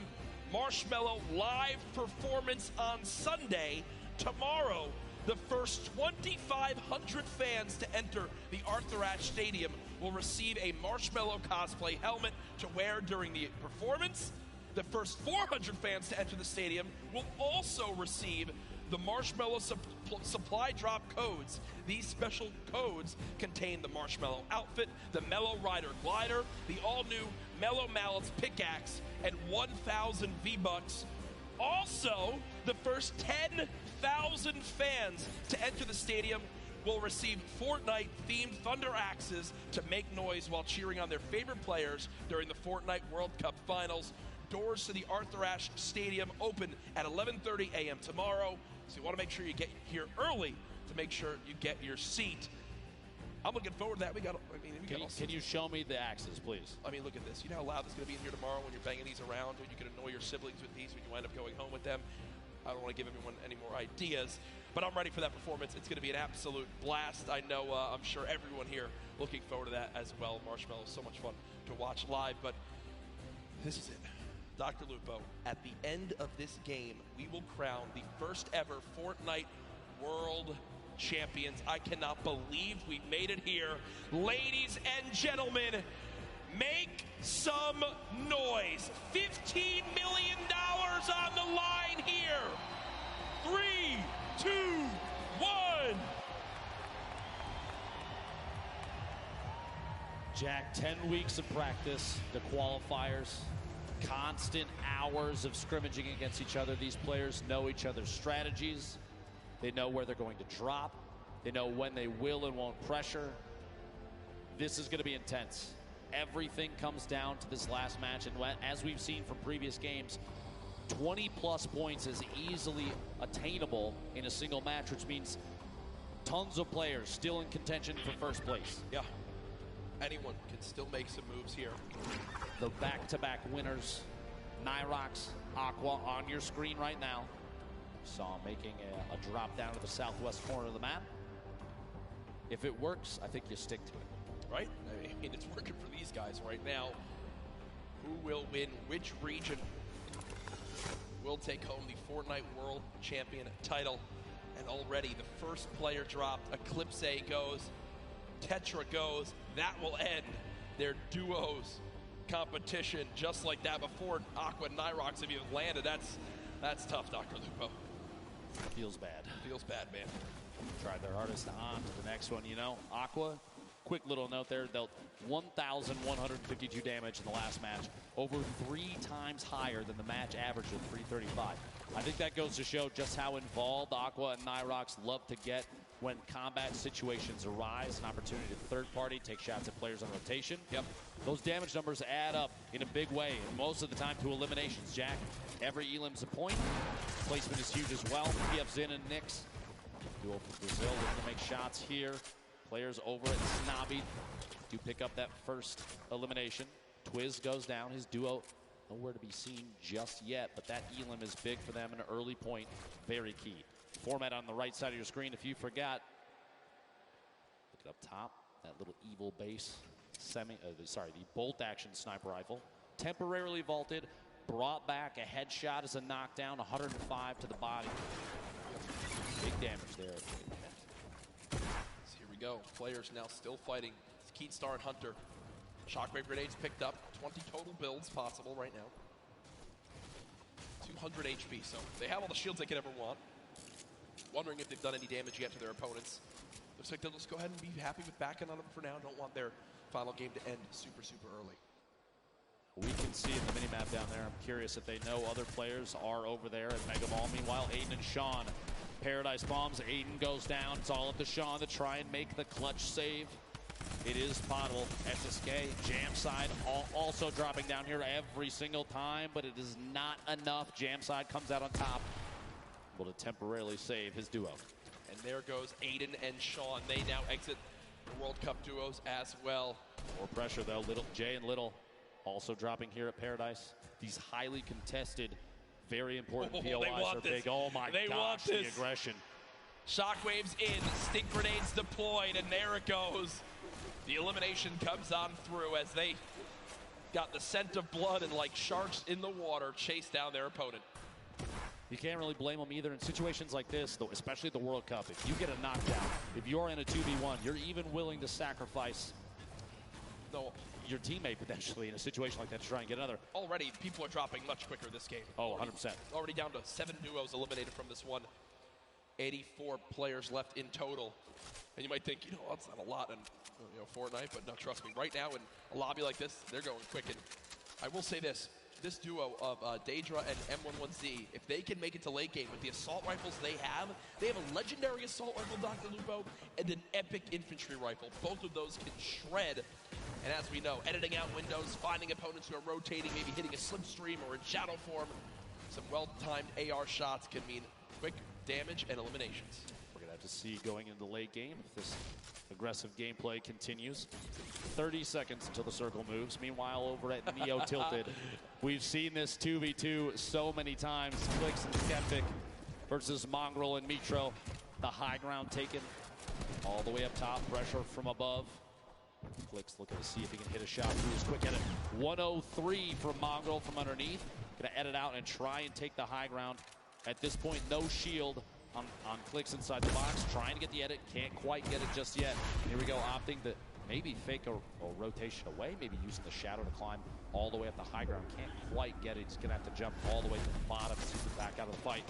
Marshmello live performance on Sunday, tomorrow, the first 2,500 fans to enter the Arthur Ashe Stadium will receive a Marshmello cosplay helmet to wear during the performance. The first 400 fans to enter the stadium will also receive the Marshmello supply drop codes. These special codes contain the Marshmello outfit, the Mellow Rider glider, the all-new Mellow Mallets pickaxe, and 1,000 V-Bucks. Also, the first 10,000 fans to enter the stadium will receive Fortnite-themed thunder axes to make noise while cheering on their favorite players during the Fortnite World Cup Finals. Doors to the Arthur Ashe Stadium open at 11:30 a.m. tomorrow, so you want to make sure you get here early to make sure you get your seat. I'm looking forward to that. Can you show me the axes, please? I mean, look at this. You know how loud this is going to be in here tomorrow when you're banging these around, when you can annoy your siblings with these when you wind up going home with them. I don't want to give everyone any more ideas, but I'm ready for that performance. It's going to be an absolute blast. I know, I'm sure everyone here looking forward to that as well. Marshmello, so much fun to watch live, but this is it. Dr. Lupo, at the end of this game, we will crown the first ever Fortnite World Champions. I cannot believe we made it here. Ladies and gentlemen, make some noise. $15 million on the line here. 3, 2, 1. Jack, 10 weeks of practice, the qualifiers, constant hours of scrimmaging against each other. These players know each other's strategies. They know where they're going to drop. They know when they will and won't pressure. This is going to be intense. Everything comes down to this last match, and as we've seen from previous games, 20-plus points is easily attainable in a single match, which means tons of players still in contention for first place. Yeah. Anyone can still make some moves here. The back-to-back winners, Nyrox, Aqua, on your screen right now. Saw him making a drop down to the southwest corner of the map. If it works, I think you stick to it. Right? I mean, it's working for these guys right now. Who will win which region will take home the Fortnite World Champion title? And already the first player dropped. Eclipse goes. Tetra goes. That will end their duos competition just like that. Before Aqua and Nyrox have even landed. That's tough, Dr. Lupo. Feels bad. Feels bad, man. Tried their hardest on to the next one. You know, Aqua, quick little note there, dealt 1,152 damage in the last match, over 3 times higher than the match average of 335. I think that goes to show just how involved Aqua and Nyrox love to get when combat situations arise, an opportunity to third party, take shots at players on rotation. Yep. Those damage numbers add up in a big way, and most of the time to eliminations, Jack. Every elim's a point. Placement is huge as well. We have Zin and Nyx. Duo from Brazil looking to make shots here. Players over at Snobby do pick up that first elimination. Twiz goes down. His duo nowhere to be seen just yet, but that elim is big for them, an early point, very key. Format on the right side of your screen, if you forgot. Look it up top, that little evil base, the bolt action sniper rifle. Temporarily vaulted, brought back a headshot as a knockdown, 105 to the body. Big damage there. So here we go. Players now still fighting. It's Keatstar and Hunter. Shockwave grenades picked up. 20 total builds possible right now. 200 HP, so they have all the shields they could ever want. Wondering if they've done any damage yet to their opponents. Looks like they'll just go ahead and be happy with backing on them for now. Don't want their final game to end super, super early. We can see in the minimap down there. I'm curious if they know other players are over there at Mega Ball. Meanwhile, Aiden and Sean. Paradise bombs. Aiden goes down. It's all up to Sean to try and make the clutch save. It is Pottle. SSK, jam side, also dropping down here every single time, but it is not enough. Jam side comes out on top, able to temporarily save his duo. And there goes Aiden and Sean. They now exit the World Cup duos as well. More pressure though. Jay and Little also dropping here at Paradise. These highly contested, very important POIs are big. Oh my gosh, the aggression. Shockwaves in, stink grenades deployed, and there it goes. The elimination comes on through as they got the scent of blood and like sharks in the water chase down their opponent. You can't really blame them either in situations like this, though, especially the World Cup. If you get a knockdown, if you're in a 2v1, you're even willing to sacrifice your teammate potentially in a situation like that to try and get another. Already, people are dropping much quicker this game. Oh, 100%. Already down to 7 duos eliminated from this one. 84 players left in total. And you might think, that's not a lot in Fortnite, but no, trust me, right now in a lobby like this, they're going quick. And I will say this duo of Daedra and M11Z, if they can make it to late game with the assault rifles they have a legendary assault rifle, Dr. Lupo, and an epic infantry rifle. Both of those can shred. And as we know, editing out windows, finding opponents who are rotating, maybe hitting a slipstream or in shadow form, some well-timed AR shots can mean quick damage and eliminations. We're going to have to see going into the late game if this aggressive gameplay continues. 30 seconds until the circle moves. Meanwhile, over at Neo Tilted, we've seen this 2v2 so many times. Clicks and Skeptic versus Mongrel and Mitro. The high ground taken all the way up top. Pressure from above. Clicks looking to see if he can hit a shot through his quick edit. 103 from Mongrel from underneath. Going to edit out and try and take the high ground. At this point, no shield on Clicks inside the box. Trying to get the edit. Can't quite get it just yet. Here we go, opting to maybe fake a rotation away. Maybe using the shadow to climb all the way up the high ground. Can't quite get it. He's going to have to jump all the way to the bottom to get back out of the fight.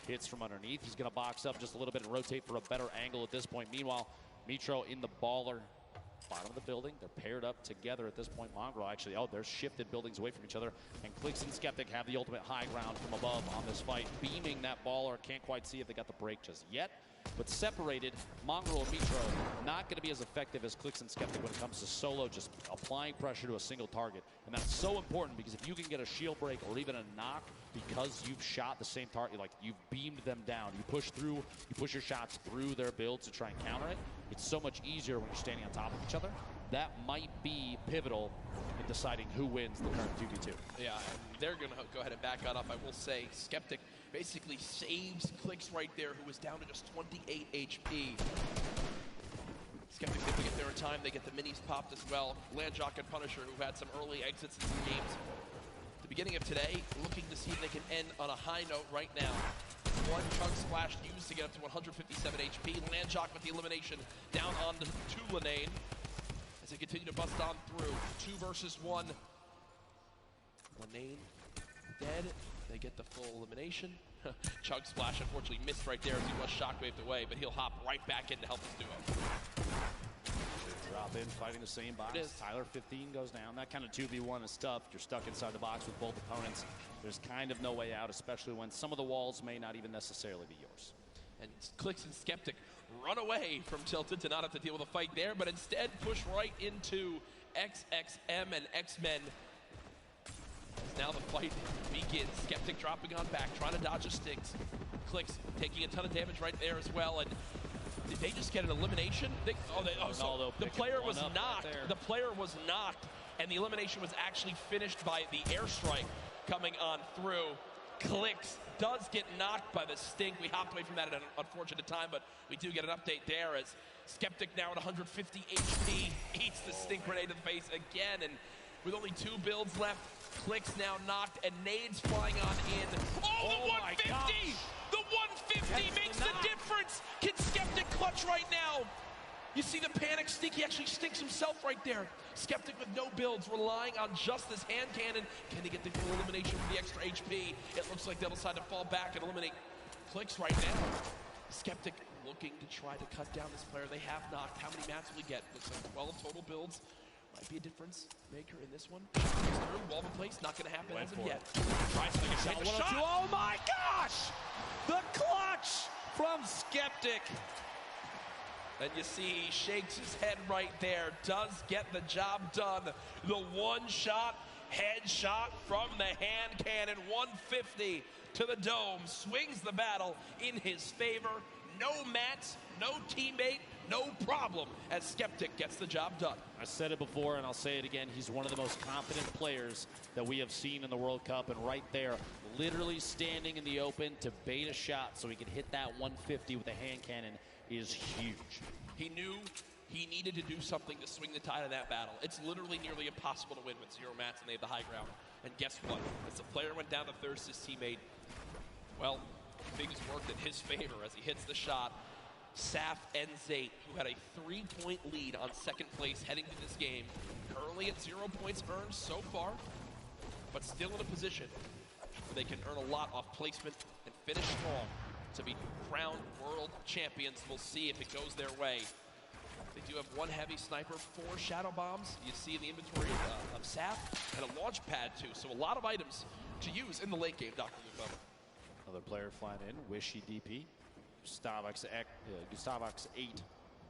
Hits from underneath. He's going to box up just a little bit and rotate for a better angle at this point. Meanwhile, Mitro in the baller. Bottom of the building. They're paired up together at this point. Mongrel actually, they're shifted buildings away from each other. And Clicks and Skeptic have the ultimate high ground from above on this fight. Beaming that baller. Can't quite see if they got the break just yet. But separated, Mongrel and Mitro not going to be as effective as Clicks and Skeptic when it comes to solo, just applying pressure to a single target. And that's so important because if you can get a shield break or even a knock because you've shot the same target, like you've beamed them down, you push your shots through their builds to try and counter it, it's so much easier when you're standing on top of each other. That might be pivotal in deciding who wins the current 2v2. Yeah, and they're going to go ahead and back on up. I will say, Skeptic basically saves Clicks right there, who is down to just 28 HP. Skeptic, if they get there in time, they get the minis popped as well. Landjock and Punisher, who've had some early exits in some games. At the beginning of today, looking to see if they can end on a high note right now. One chunk splash used to get up to 157 HP. Landjock with the elimination down on to Lanane as they continue to bust on through. 2 versus 1. Lanane dead. They get the full elimination. Chug Splash unfortunately missed right there as he was shockwaved away, but he'll hop right back in to help his duo. Drop in, fighting the same box. Tyler 15 goes down. That kind of 2v1 is tough. You're stuck inside the box with both opponents. There's kind of no way out, especially when some of the walls may not even necessarily be yours. And Clicks and Skeptic run away from Tilted to not have to deal with a fight there, but instead push right into XXM and X-Men. Now the fight begins. Skeptic dropping on back, trying to dodge a sticks. Clicks taking a ton of damage right there as well. And did they just get an elimination? So the player was knocked. The player was knocked, and the elimination was actually finished by the airstrike coming on through. Clicks does get knocked by the stink. We hopped away from that at an unfortunate time, but we do get an update there as Skeptic now at 150 HP eats the stink grenade to the face again, and with only 2 builds left, Clicks now knocked, and nades flying on in. Oh, the 150! The 150 makes the difference! Can Skeptic clutch right now? You see the panic stink, he actually stinks himself right there. Skeptic with no builds, relying on just this hand cannon. Can he get the full elimination for the extra HP? It looks like they'll decide to fall back and eliminate Clicks right now. Skeptic looking to try to cut down this player. They have knocked. How many mats will he get? Looks like 12 total builds might be a difference maker in this one. Through, wall in place, not going to happen as of yet. Tries to make a shot. Oh my gosh! The clutch from Skeptic. And you see he shakes his head right there, does get the job done. The one-shot headshot from the hand cannon, 150 to the dome, swings the battle in his favor. No mats, no teammate, no problem as Skeptic gets the job done. I said it before and I'll say it again, he's one of the most confident players that we have seen in the World Cup, and right there, literally standing in the open to bait a shot so he can hit that 150 with a hand cannon is huge. He knew he needed to do something to swing the tide of that battle. It's literally nearly impossible to win with 0 mats and they have the high ground. And guess what? As the player went down to thirst, his teammate, well, things worked in his favor as he hits the shot. Saf and Zate, who had a 3-point lead on second place heading to this game, currently at 0 points earned so far, but still in a position where they can earn a lot off placement and finish strong to be crowned world champions. We'll see if it goes their way. They do have one heavy sniper, 4 shadow bombs. You see in the inventory of Saf, and a launch pad too. So a lot of items to use in the late game, Dr. Lupo. Another player flying in, Wishy DP. Gustavox 8.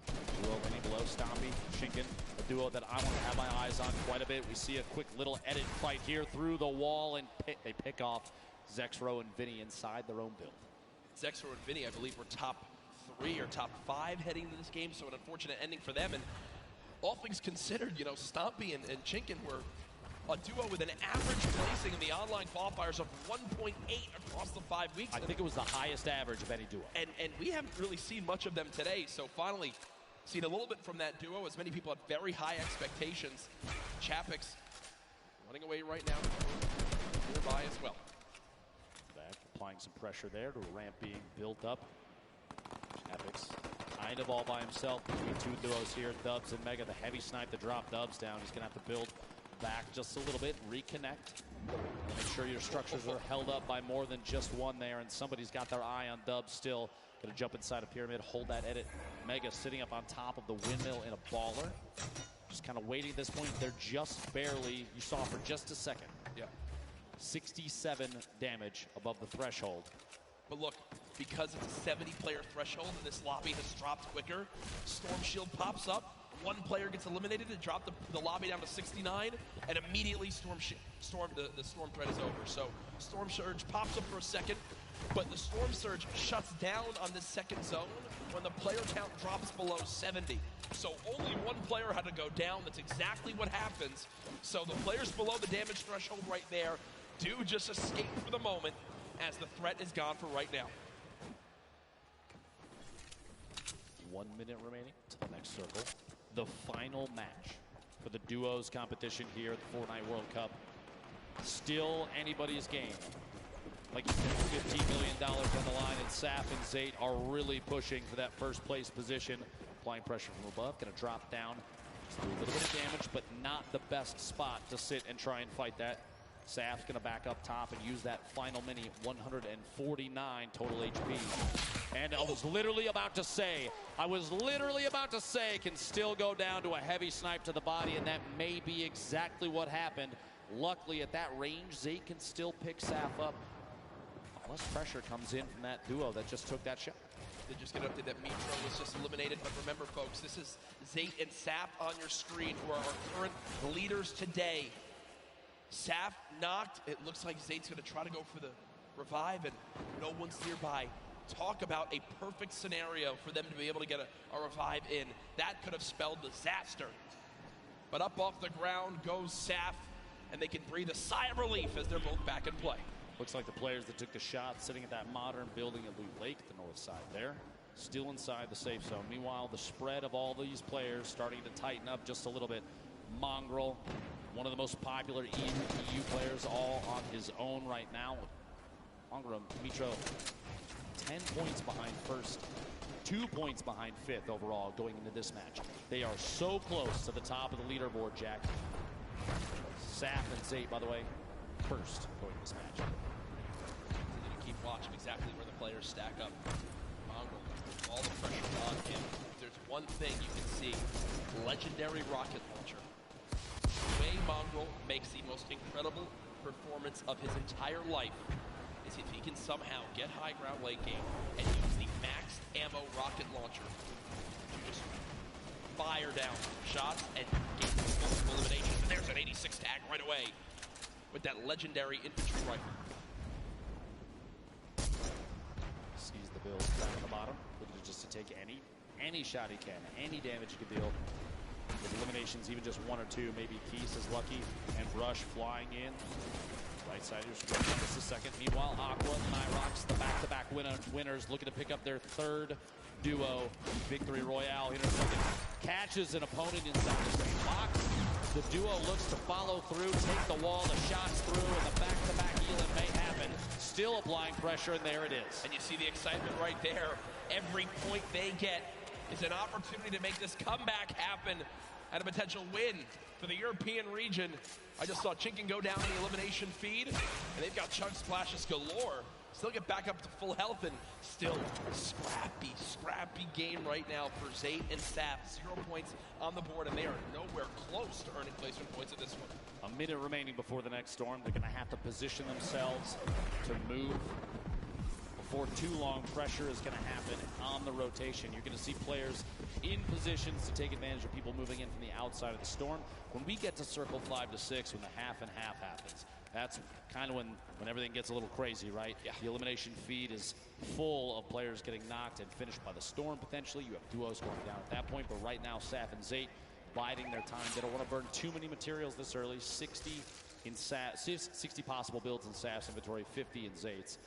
Duo many below, Stompy, Shinken, a duo that I want to have my eyes on quite a bit. We see a quick little edit fight here through the wall, and they pick off Zexro and Vinny inside their own build. Zexro and Vinny, I believe, were top 3 or top 5 heading into this game, so an unfortunate ending for them. And all things considered, you know, Stompy and Chinken were a duo with an average placing in the online qualifiers of 1.8 across the 5 weeks. I think it was the highest average of any duo. And we haven't really seen much of them today, so finally seen a little bit from that duo, as many people had very high expectations. Chapix running away right now, nearby as well. Back, applying some pressure there to a ramp being built up. Chapix kind of all by himself between 2 duos here, Dubs and Mega. The heavy snipe to drop Dubs down. He's going to have to build back just a little bit, reconnect. Make sure your structures are held up by more than just one there, and somebody's got their eye on Dubs still. Gonna jump inside a pyramid, hold that edit. Mega sitting up on top of the windmill in a baller. Just kind of waiting at this point. They're just barely, you saw for just a second. Yeah. 67 damage above the threshold. But look, because it's a 70-player threshold and this lobby has dropped quicker, Storm Shield pops up, 1 player gets eliminated to drop the lobby down to 69, and immediately the Storm threat is over. So Storm Surge pops up for a second, but the Storm Surge shuts down on this second zone when the player count drops below 70. So only 1 player had to go down. That's exactly what happens. So the players below the damage threshold right there do just escape for the moment, as the threat is gone for right now. 1 minute remaining to the next circle. The final match for the duos competition here at the Fortnite World Cup. Still anybody's game. Like you said, $15 million on the line, and Saf and Zate are really pushing for that first place position. Applying pressure from above, gonna drop down. Just do a little bit of damage, but not the best spot to sit and try and fight that. Saf's gonna back up top and use that final mini, 149 total HP. And I was literally about to say, can still go down to a heavy snipe to the body, and that may be exactly what happened. Luckily, at that range, Zate can still pick Saf up. Less pressure comes in from that duo that just took that shot. They just get updated that Mitro was just eliminated, but remember, folks, this is Zate and Saf on your screen, who are our current leaders today. Saf knocked. It looks like Zate's going to try to go for the revive, and no one's nearby. Talk about a perfect scenario for them to be able to get a revive in. That could have spelled disaster. But up off the ground goes Saf, and they can breathe a sigh of relief as they're both back in play. Looks like the players that took the shot sitting at that modern building at Loot Lake, the north side there, still inside the safe zone. Meanwhile, the spread of all these players starting to tighten up just a little bit. Mongrel, one of the most popular EU players, all on his own right now. Mongrel, Mitro, 10 points behind first, 2 points behind fifth overall going into this match. They are so close to the top of the leaderboard, Jack. Saf and Zate, by the way, first going this match. Continue to keep watching exactly where the players stack up. Mongrel, all the pressure on him. If there's one thing you can see, legendary rocket launcher. way Mongrel makes the most incredible performance of his entire life is if he can somehow get high ground late game and use the maxed ammo rocket launcher to just fire down shots and get multiple eliminations. And there's an 86 tag right away with that legendary infantry rifle. Sees the build down at the bottom, looking just to take any shot he can, any damage he can deal. With eliminations, even just one or two, maybe Keys is lucky, and Rush flying in. Right side of your screen, just a second. Meanwhile, Aqua and Nyrox, the back-to-back winners, looking to pick up their third duo victory royale. Intersecond catches an opponent inside the same box. The duo looks to follow through, take the wall, the shots through, and the back-to-back Elin may happen. Still applying pressure, and there it is. And you see the excitement right there. Every point they get is an opportunity to make this comeback happen and a potential win for the European region. I just saw Chinken go down in the elimination feed, and they've got chunk splashes galore. Still get back up to full health, and still scrappy game right now for Zayt and Saf. 0 points on the board, and they are nowhere close to earning placement points at this one. A minute remaining before the next storm. They're going to have to position themselves to move. Before too long, pressure is going to happen on the rotation. You're going to see players in positions to take advantage of people moving in from the outside of the storm. When we get to circle 5 to 6, when the half and half happens, that's kind of when everything gets a little crazy, right? Yeah. The elimination feed is full of players getting knocked and finished by the storm, potentially. You have duos going down at that point, but right now, Saf and Zayt biding their time. They don't want to burn too many materials this early. 60 possible builds in Saf's inventory, 50 in Zayt's.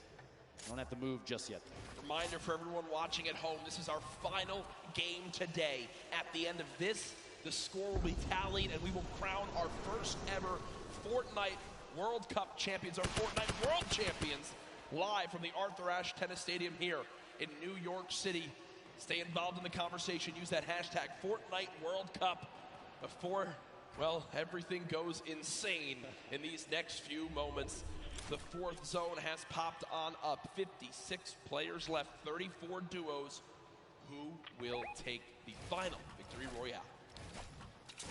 Don't have to move just yet. Reminder for everyone watching at home, this is our final game today. At the end of this, the score will be tallied, and we will crown our first ever Fortnite World Cup champions, our Fortnite World Champions, live from the Arthur Ashe Tennis Stadium here in New York City. Stay involved in the conversation. Use that hashtag Fortnite World Cup before, well, everything goes insane in these next few moments. The fourth zone has popped on up. 56 players left, 34 duos. Who will take the final victory royale?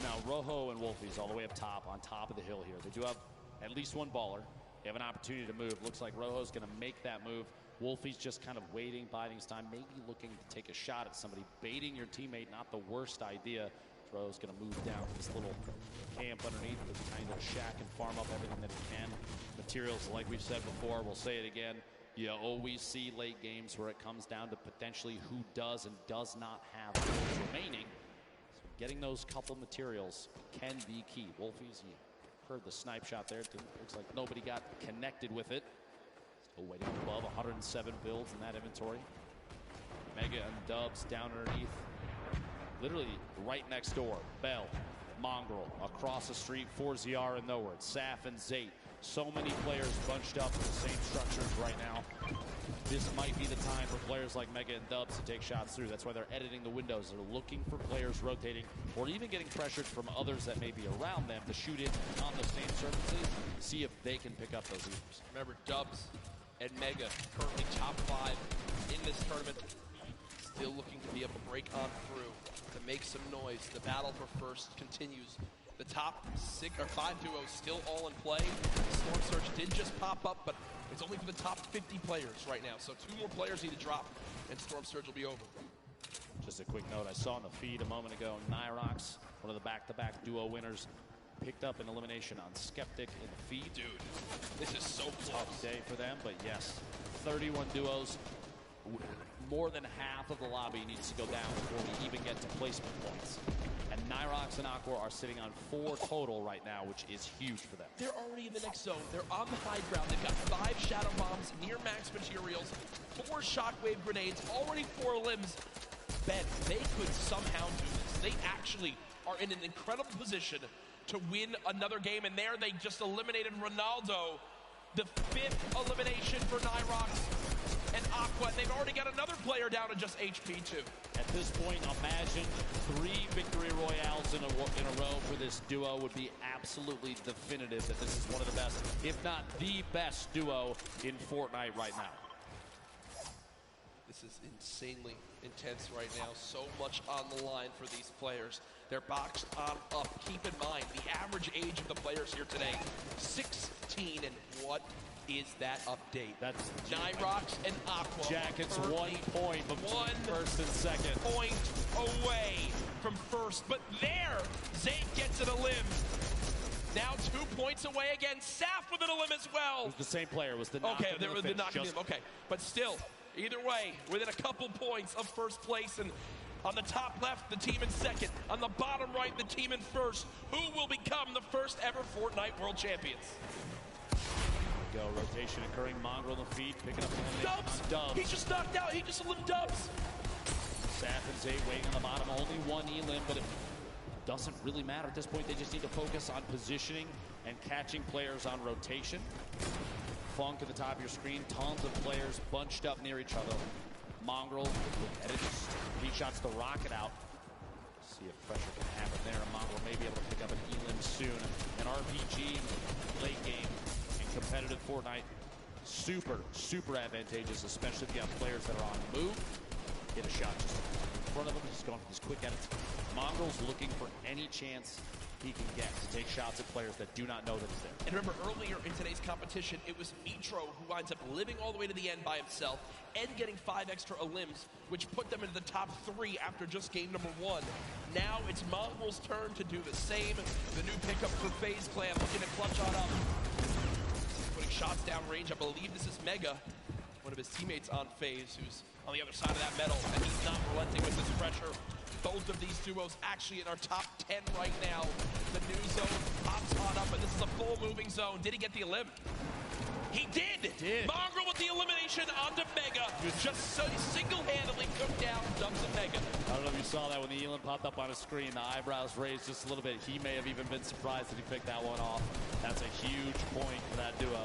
Now, Rojo and Wolfie's all the way up top, on top of the hill here. They do have at least one baller. They have an opportunity to move. Looks like Rojo's going to make that move. Wolfie's just kind of waiting, biding his time, maybe looking to take a shot at somebody. Baiting your teammate, not the worst idea. Rojo's going to move down to this little camp underneath to kind of shack and farm up everything that he can. Materials, like we've said before, we'll say it again. You always see late games where it comes down to potentially who does and does not have those remaining. So getting those couple materials can be key. Wolfie's, you heard the snipe shot there. Looks like nobody got connected with it. Still waiting above 107 builds in that inventory. Mega and Dubs down underneath. Literally right next door. Bell, Mongrel, across the street, 4ZR and nowhere. Saf and Zayt. So many players bunched up in the same structures right now. This might be the time for players like Mega and Dubs to take shots through. That's why they're editing the windows. They're looking for players rotating or even getting pressured from others that may be around them to shoot in on the same surfaces, see if they can pick up those eiters. Remember, Dubs and Mega currently top 5 in this tournament. Still looking to be able to break on through, to make some noise. The battle for first continues. The top 5 duos still all in play. Storm Surge did just pop up, but it's only for the top 50 players right now. So 2 more players need to drop, and Storm Surge will be over. Just a quick note, I saw in the feed a moment ago, Nyrox, one of the back-to-back duo winners, picked up an elimination on Skeptic in the feed. Dude, this is so close. Tough day for them, but yes, 31 duos. More than half of the lobby needs to go down before we even get to placement points. And Nyrox and Aqua are sitting on 4 total right now, which is huge for them. They're already in the next zone. They're on the high ground. They've got 5 shadow bombs, near max materials, 4 shockwave grenades, already 4 limbs. Ben, they could somehow do this. They actually are in an incredible position to win another game, and there they just eliminated Ronaldo. The 5th elimination for Nyrox and Aqua. They've already got another player down to just HP too. At this point, imagine 3 victory royales in a row for this duo would be absolutely definitive that this is one of the best, if not the best duo in Fortnite right now. This is insanely intense right now. So much on the line for these players. They're boxed on up. Keep in mind, the average age of the players here today, 16. And what is that update? That's Nyrox and Aqua. Jackets 1 point from first and second. Point away from first. But there, Zayt gets an elim. Now 2 points away again. Saf with an elim as well. It was the same player. It was the knock. Okay, there was the knock. Okay, but still, either way, within a couple points of first place. And on the top left, the team in second. On the bottom right, the team in first. Who will become the first ever Fortnite World Champions? Go, rotation occurring. Mongrel on the feet, picking up Dubs! He just knocked out. He just elim Dubs. Saf and Zay waiting on the bottom. Only one elim, but it doesn't really matter at this point. They just need to focus on positioning and catching players on rotation. Funk at the top of your screen. Tons of players bunched up near each other. Mongrel, and it just, he shots the rocket out. See if pressure can happen there. And Mongrel may be able to pick up an elim soon. An RPG late game in competitive Fortnite. Super, super advantageous, especially if you have players that are on the move. Hit a shot just in front of him. He's going for this quick edit. Mongrel's looking for any chance he can get to take shots at players that do not know that he's there. And remember, earlier in today's competition, it was Mitro who winds up living all the way to the end by himself and getting 5 extra elims, which put them into the top 3 after just game number 1. Now it's Mongrel's turn to do the same. The new pickup for FaZe Clan looking to clutch on up. Putting shots down range. I believe this is Mega, one of his teammates on FaZe, who's on the other side of that medal, and he's not relenting with this pressure. Both of these duos actually in our top 10 right now. The new zone pops on up, and this is a full moving zone. Did he get the elim? He did! Mongrel with the elimination onto Mega. Just single-handedly took down Dubs and Mega. I don't know if you saw that when the elim popped up on his screen. The eyebrows raised just a little bit. He may have even been surprised that he picked that one off. That's a huge point for that duo.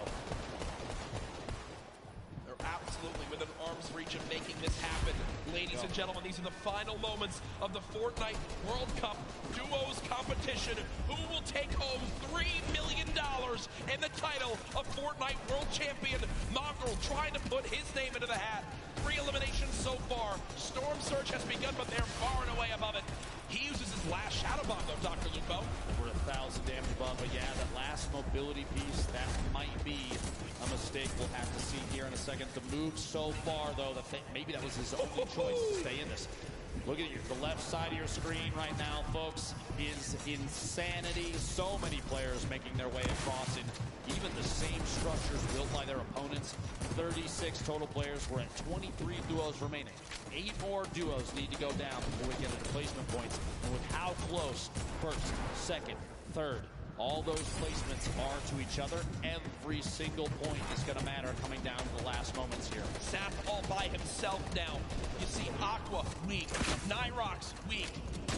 Absolutely within arm's reach of making this happen. Ladies and gentlemen, these are the final moments of the Fortnite World Cup Duos competition. Who will take home $3 million and the title of Fortnite World Champion? Mongrel trying to put his name into the hat. 3 eliminations so far. Storm Surge has begun, but they're far and away above it. He uses his last Shadow Bomb, though, Dr. Lupo. Over 1,000 damage above, but yeah, that last mobility piece, that might be a mistake we'll have to see here in a second. The move so far, though, maybe that was his only choice to stay in this. Look at the left side of your screen right now, folks, is insanity. So many players making their way across in even the same structures built by their opponents. 36 total players. We're at 23 duos remaining. 8 more duos need to go down before we get into placement points. And with how close first, second, third, all those placements are to each other, every single point is going to matter coming down to the last moments here. Saf all by himself now. You see Aqua weak, Nyrox weak.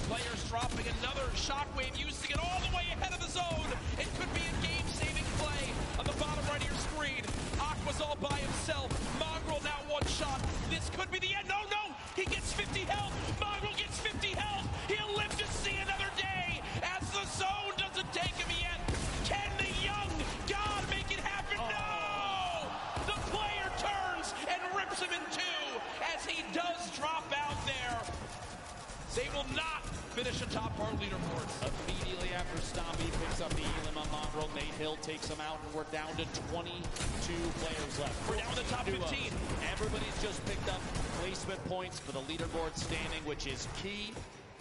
Players dropping another shockwave, using it all the way ahead of the zone. It could be a game-saving play on the bottom right of your screen. Aqua's all by himself. Mongrel now 1 shot. This could be the end. No, no! He gets 50 health. Mongrel gets 50 health. He'll live to see another day as the zone doesn't take him yet. Can the young god make it happen? No! The player turns and rips him in 2 as he does drop out there. They will not finish atop our leaderboards. Immediately after Stompy picks up the elim on Mongrel, Nate Hill takes him out, and we're down to 22 players left. We're down to the top 15. Everybody's just picked up placement points for the leaderboard standing, which is key.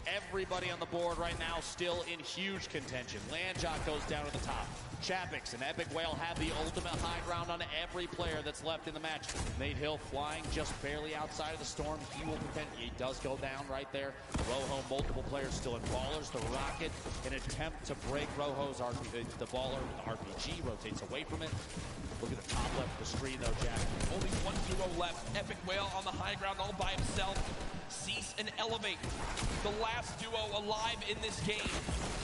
Everybody on the board right now still in huge contention. Landjock goes down to the top. Chapix and Epic Whale have the ultimate high ground on every player that's left in the match. Nate Hill flying just barely outside of the storm. He will contend. He does go down right there. Rojo, multiple players still in ballers. The Rocket, an attempt to break Rojo's the baller. The RPG rotates away from it. Look at the top left of the screen, though, Jack. Only 1 duo left. Epic Whale on the high ground all by himself. Cease and Elevate, the last duo alive in this game,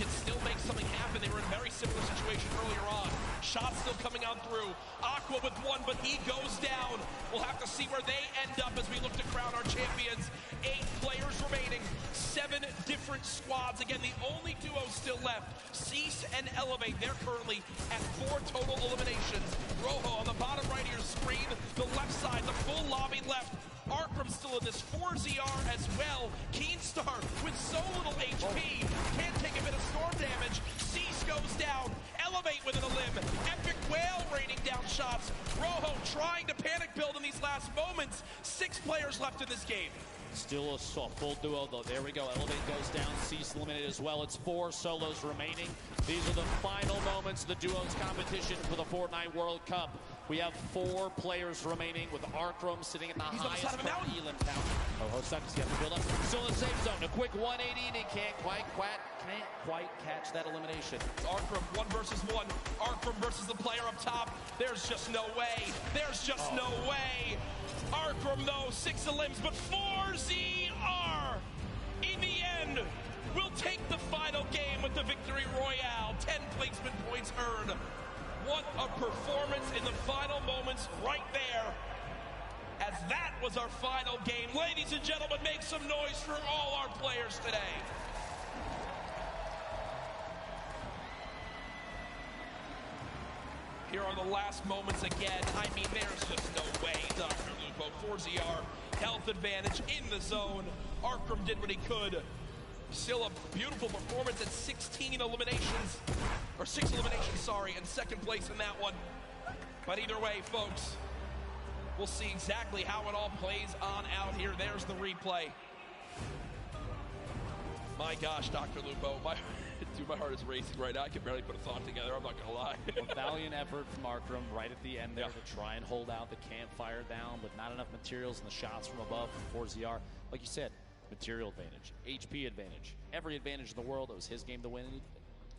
can still make something happen. They were in a very similar situation earlier on. Shots still coming out through. Aqua with one, but he goes down. We'll have to see where they end up as we look to crown our champions. 8 players remaining, 7 different squads. Again, the only duo still left, Cease and Elevate. They're currently at 4 total eliminations. Rojo on the bottom right of your screen, the left side, the full lobby left. Arkram still in this 4ZR as well. Keenstar with so little HP, can't take a bit of storm damage. Cease goes down, Elevate with an elim. Epic Whale raining down shots. Rojo trying to panic build in these last moments. 6 players left in this game. Still a full duo, though. There we go. Elevate goes down. Cease eliminated as well. It's 4 solos remaining. These are the final moments of the duos competition for the Fortnite World Cup. We have 4 players remaining with Arkram sitting at the highest elim count. Oh, Seconds got to build up. Still in the safe zone. A quick 180 and he can't quite catch that elimination. Arkram 1 versus 1. Arkram versus the player up top. There's just no way. There's just no way. Arkram though, 6 elims, but 4ZR in the end will take the final game with the victory royale. 10 placement points earned. What a performance in the final moments right there. As that was our final game. Ladies and gentlemen, make some noise for all our players today. Here are the last moments again. I mean, there's just no way. Dr. Lupo, 4ZR, health advantage in the zone. Arkram did what he could. Still a beautiful performance at 16 eliminations, or 6 eliminations, sorry, and 2nd place in that one. But either way, folks, we'll see exactly how it all plays on out here. There's the replay. My gosh, Dr. Lupo, my heart is racing right now. I can barely put a thought together, I'm not gonna lie. A valiant effort from Arkram right at the end there to try and hold out the campfire down, but not enough materials and the shots from above from 4ZR. Like you said, material advantage, HP advantage, every advantage in the world. It was his game to win.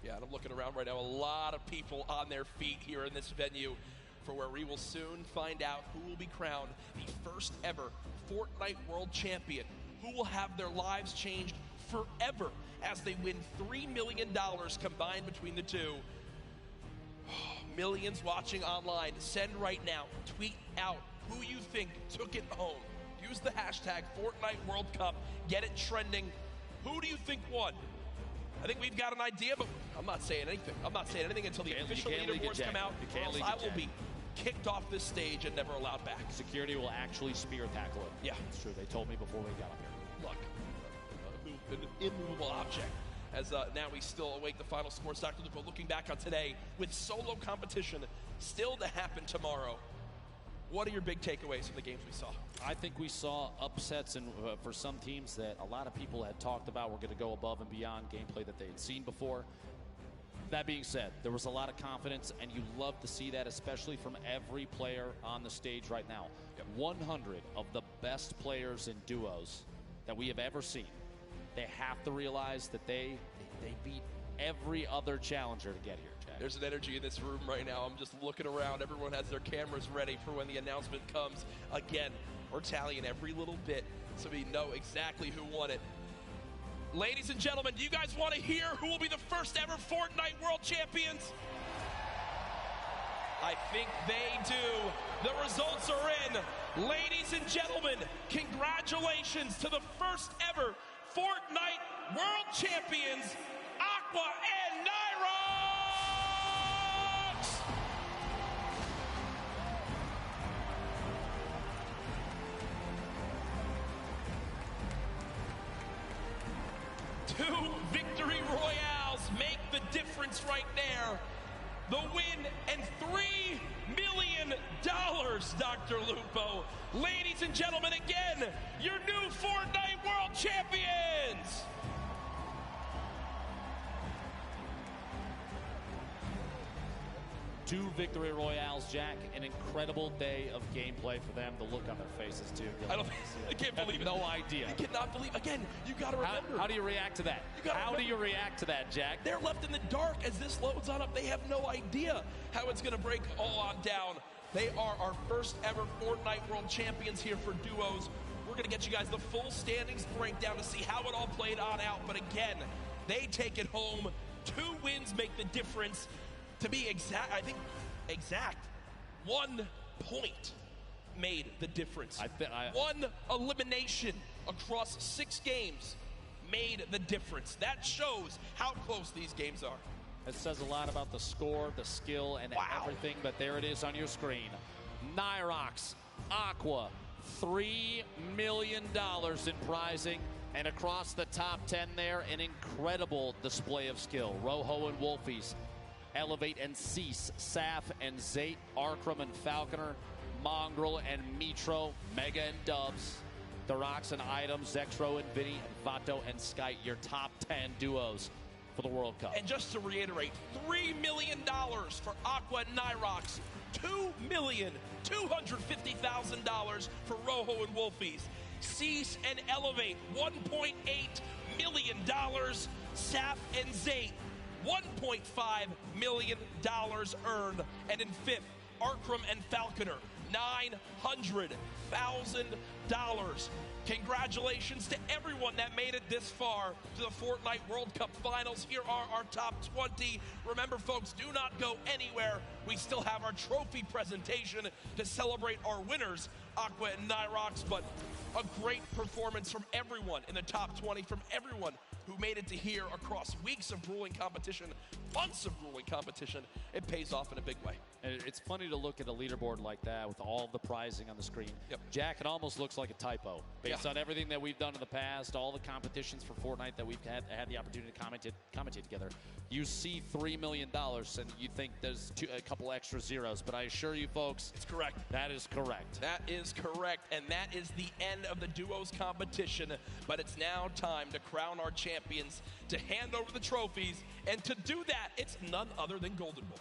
Yeah, and I'm looking around right now. A lot of people on their feet here in this venue for where we will soon find out who will be crowned the first ever Fortnite World Champion, who will have their lives changed forever as they win $3 million combined between the two. Millions watching online. Send right now. Tweet out who you think took it home. Use the hashtag Fortnite World Cup. Get it trending. Who do you think won? I think we've got an idea, but I'm not saying anything. I'm not saying anything until the official leaderboards come out. Or else I will be kicked off this stage and never allowed back. Security will actually spear tackle it. Yeah. It's true. They told me before we got up here. Look, an immovable object. As now we still await the final scores. Dr. Lupo looking back on today with solo competition still to happen tomorrow. What are your big takeaways from the games we saw? I think we saw upsets and for some teams that a lot of people had talked about were going to go above and beyond gameplay that they had seen before. That being said, there was a lot of confidence, and you love to see that, especially from every player on the stage right now. 100 of the best players in duos that we have ever seen. They have to realize that they beat every other challenger to get here, Jack. There's an energy in this room right now. I'm just looking around. Everyone has their cameras ready for when the announcement comes. Again, we're tallying every little bit so we know exactly who won it. Ladies and gentlemen, do you guys want to hear who will be the first ever Fortnite World Champions? I think they do. The results are in. Ladies and gentlemen, congratulations to the first ever Fortnite World Champions, Aqua and Nyrox! Two victory royales make the difference right there. The win and $3 million, Dr. Lupo. Ladies and gentlemen, again, your new Fortnite World Champions! Two victory royales, Jack. An incredible day of gameplay for them. The look on their faces, too. I can't believe it. No idea. I cannot believe. Again, you got to remember. How do you react to that? How do you react to that, Jack? They're left in the dark as this loads on up. They have no idea how it's going to break all on down. They are our first ever Fortnite World Champions here for duos. We're going to get you guys the full standings breakdown to see how it all played on out. But again, they take it home. 2 wins make the difference. To be exact, I think exact, 1 point made the difference. One elimination across 6 games made the difference. That shows how close these games are. It says a lot about the score, the skill, and everything, but there it is on your screen. Nyrox, Aqua, $3 million in prizing, and across the top 10 there, an incredible display of skill. Rojo and Wolfies, Elevate and Cease, Saf and Zate, Arkram and Falconer, Mongrel and Mitro, Mega and Dubs, Dorox and Items, Zexro and Vinny, and Vato and Sky, your top 10 duos for the World Cup. And just to reiterate, $3 million for Aqua and Nyrox, $2,250,000 for Rojo and Wolfies. Cease and Elevate, $1.8 million. Saf and Zate, $1.5 million earned. And in 5th, Arkram and Falconer, $900,000. Congratulations to everyone that made it this far to the Fortnite World Cup Finals. Here are our top 20. Remember, folks, do not go anywhere. We still have our trophy presentation to celebrate our winners, Aqua and Nyrox, but a great performance from everyone in the top 20, from everyone who made it to here across weeks of grueling competition, months of grueling competition. It pays off in a big way. And it's funny to look at a leaderboard like that with all the prizing on the screen. Jack, it almost looks like a typo based on everything that we've done in the past, all the competitions for Fortnite that we've had the opportunity to commentate together. You see $3 million and you think there's a couple extra zeros, but I assure you folks, it's correct. That is correct. That is correct, and that is the end of the duos competition. But it's now time to crown our champions, to hand over the trophies, and to do that, it's none other than Golden Boy.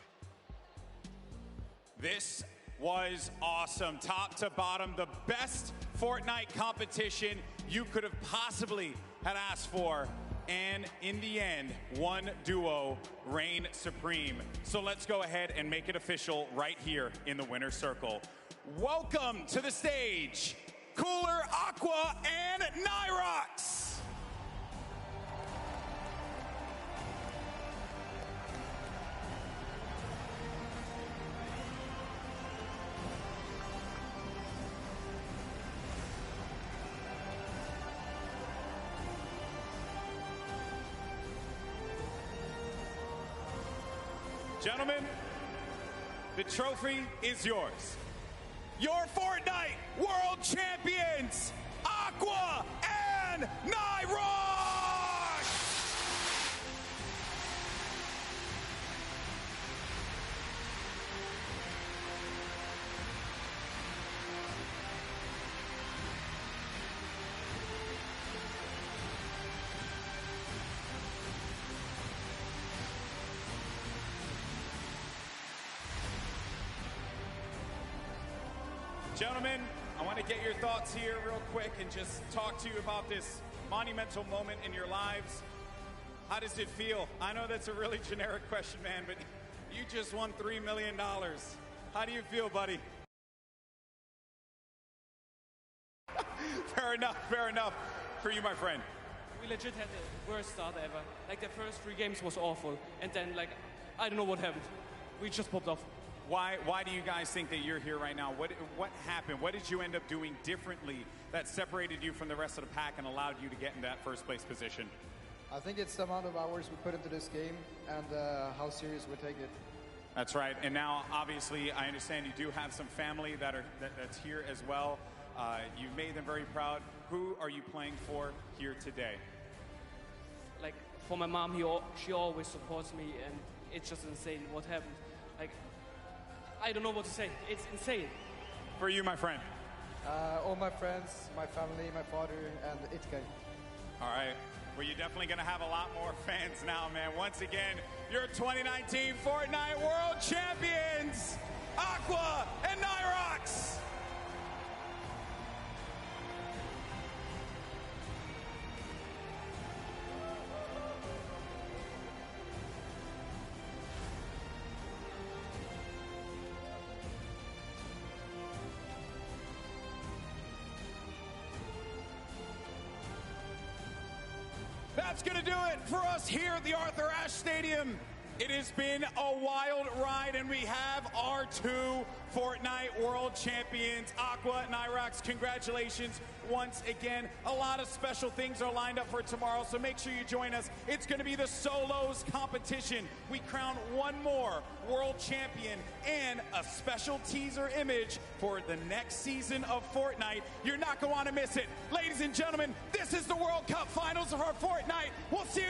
This was awesome. Top to bottom, the best Fortnite competition you could have possibly had asked for. And in the end, one duo reigned supreme. So let's go ahead and make it official right here in the winner's circle. Welcome to the stage, Cooler, Aqua, and Nyrox. Gentlemen, the trophy is yours. Your Fortnite World Champions, Aqua and Nyrox! Gentlemen, I want to get your thoughts here real quick and just talk to you about this monumental moment in your lives. How does it feel? I know that's a really generic question, man, but you just won $3 million. How do you feel, buddy? Fair enough, fair enough. For you, my friend. We legit had the worst start ever. Like, the first 3 games was awful, and then, like, I don't know what happened. We just popped off. Why do you guys think that you're here right now? What happened? What did you end up doing differently that separated you from the rest of the pack and allowed you to get in that first place position? I think it's the amount of hours we put into this game and how serious we take it. That's right. And now, obviously, I understand you do have some family that's here as well. You've made them very proud. Who are you playing for here today? Like, for my mom, she always supports me, and it's just insane what happened. Like, I don't know what to say. It's insane. For you, my friend. All my friends, my family, my father, and Itke. All right. Well, you're definitely going to have a lot more fans now, man. Once again, your 2019 Fortnite World Champions, Aqua and Nyrox. That's going to do it for us here at the Arthur Ashe Stadium. It has been a wild ride, and we have our two Fortnite World Champions, Aqua and Irox. Congratulations once again. A lot of special things are lined up for tomorrow, so make sure you join us. It's going to be the solos competition. We crown one more world champion and a special teaser image for the next season of Fortnite. You're not going to want to miss it. Ladies and gentlemen, this is the World Cup Finals of our Fortnite. We'll see you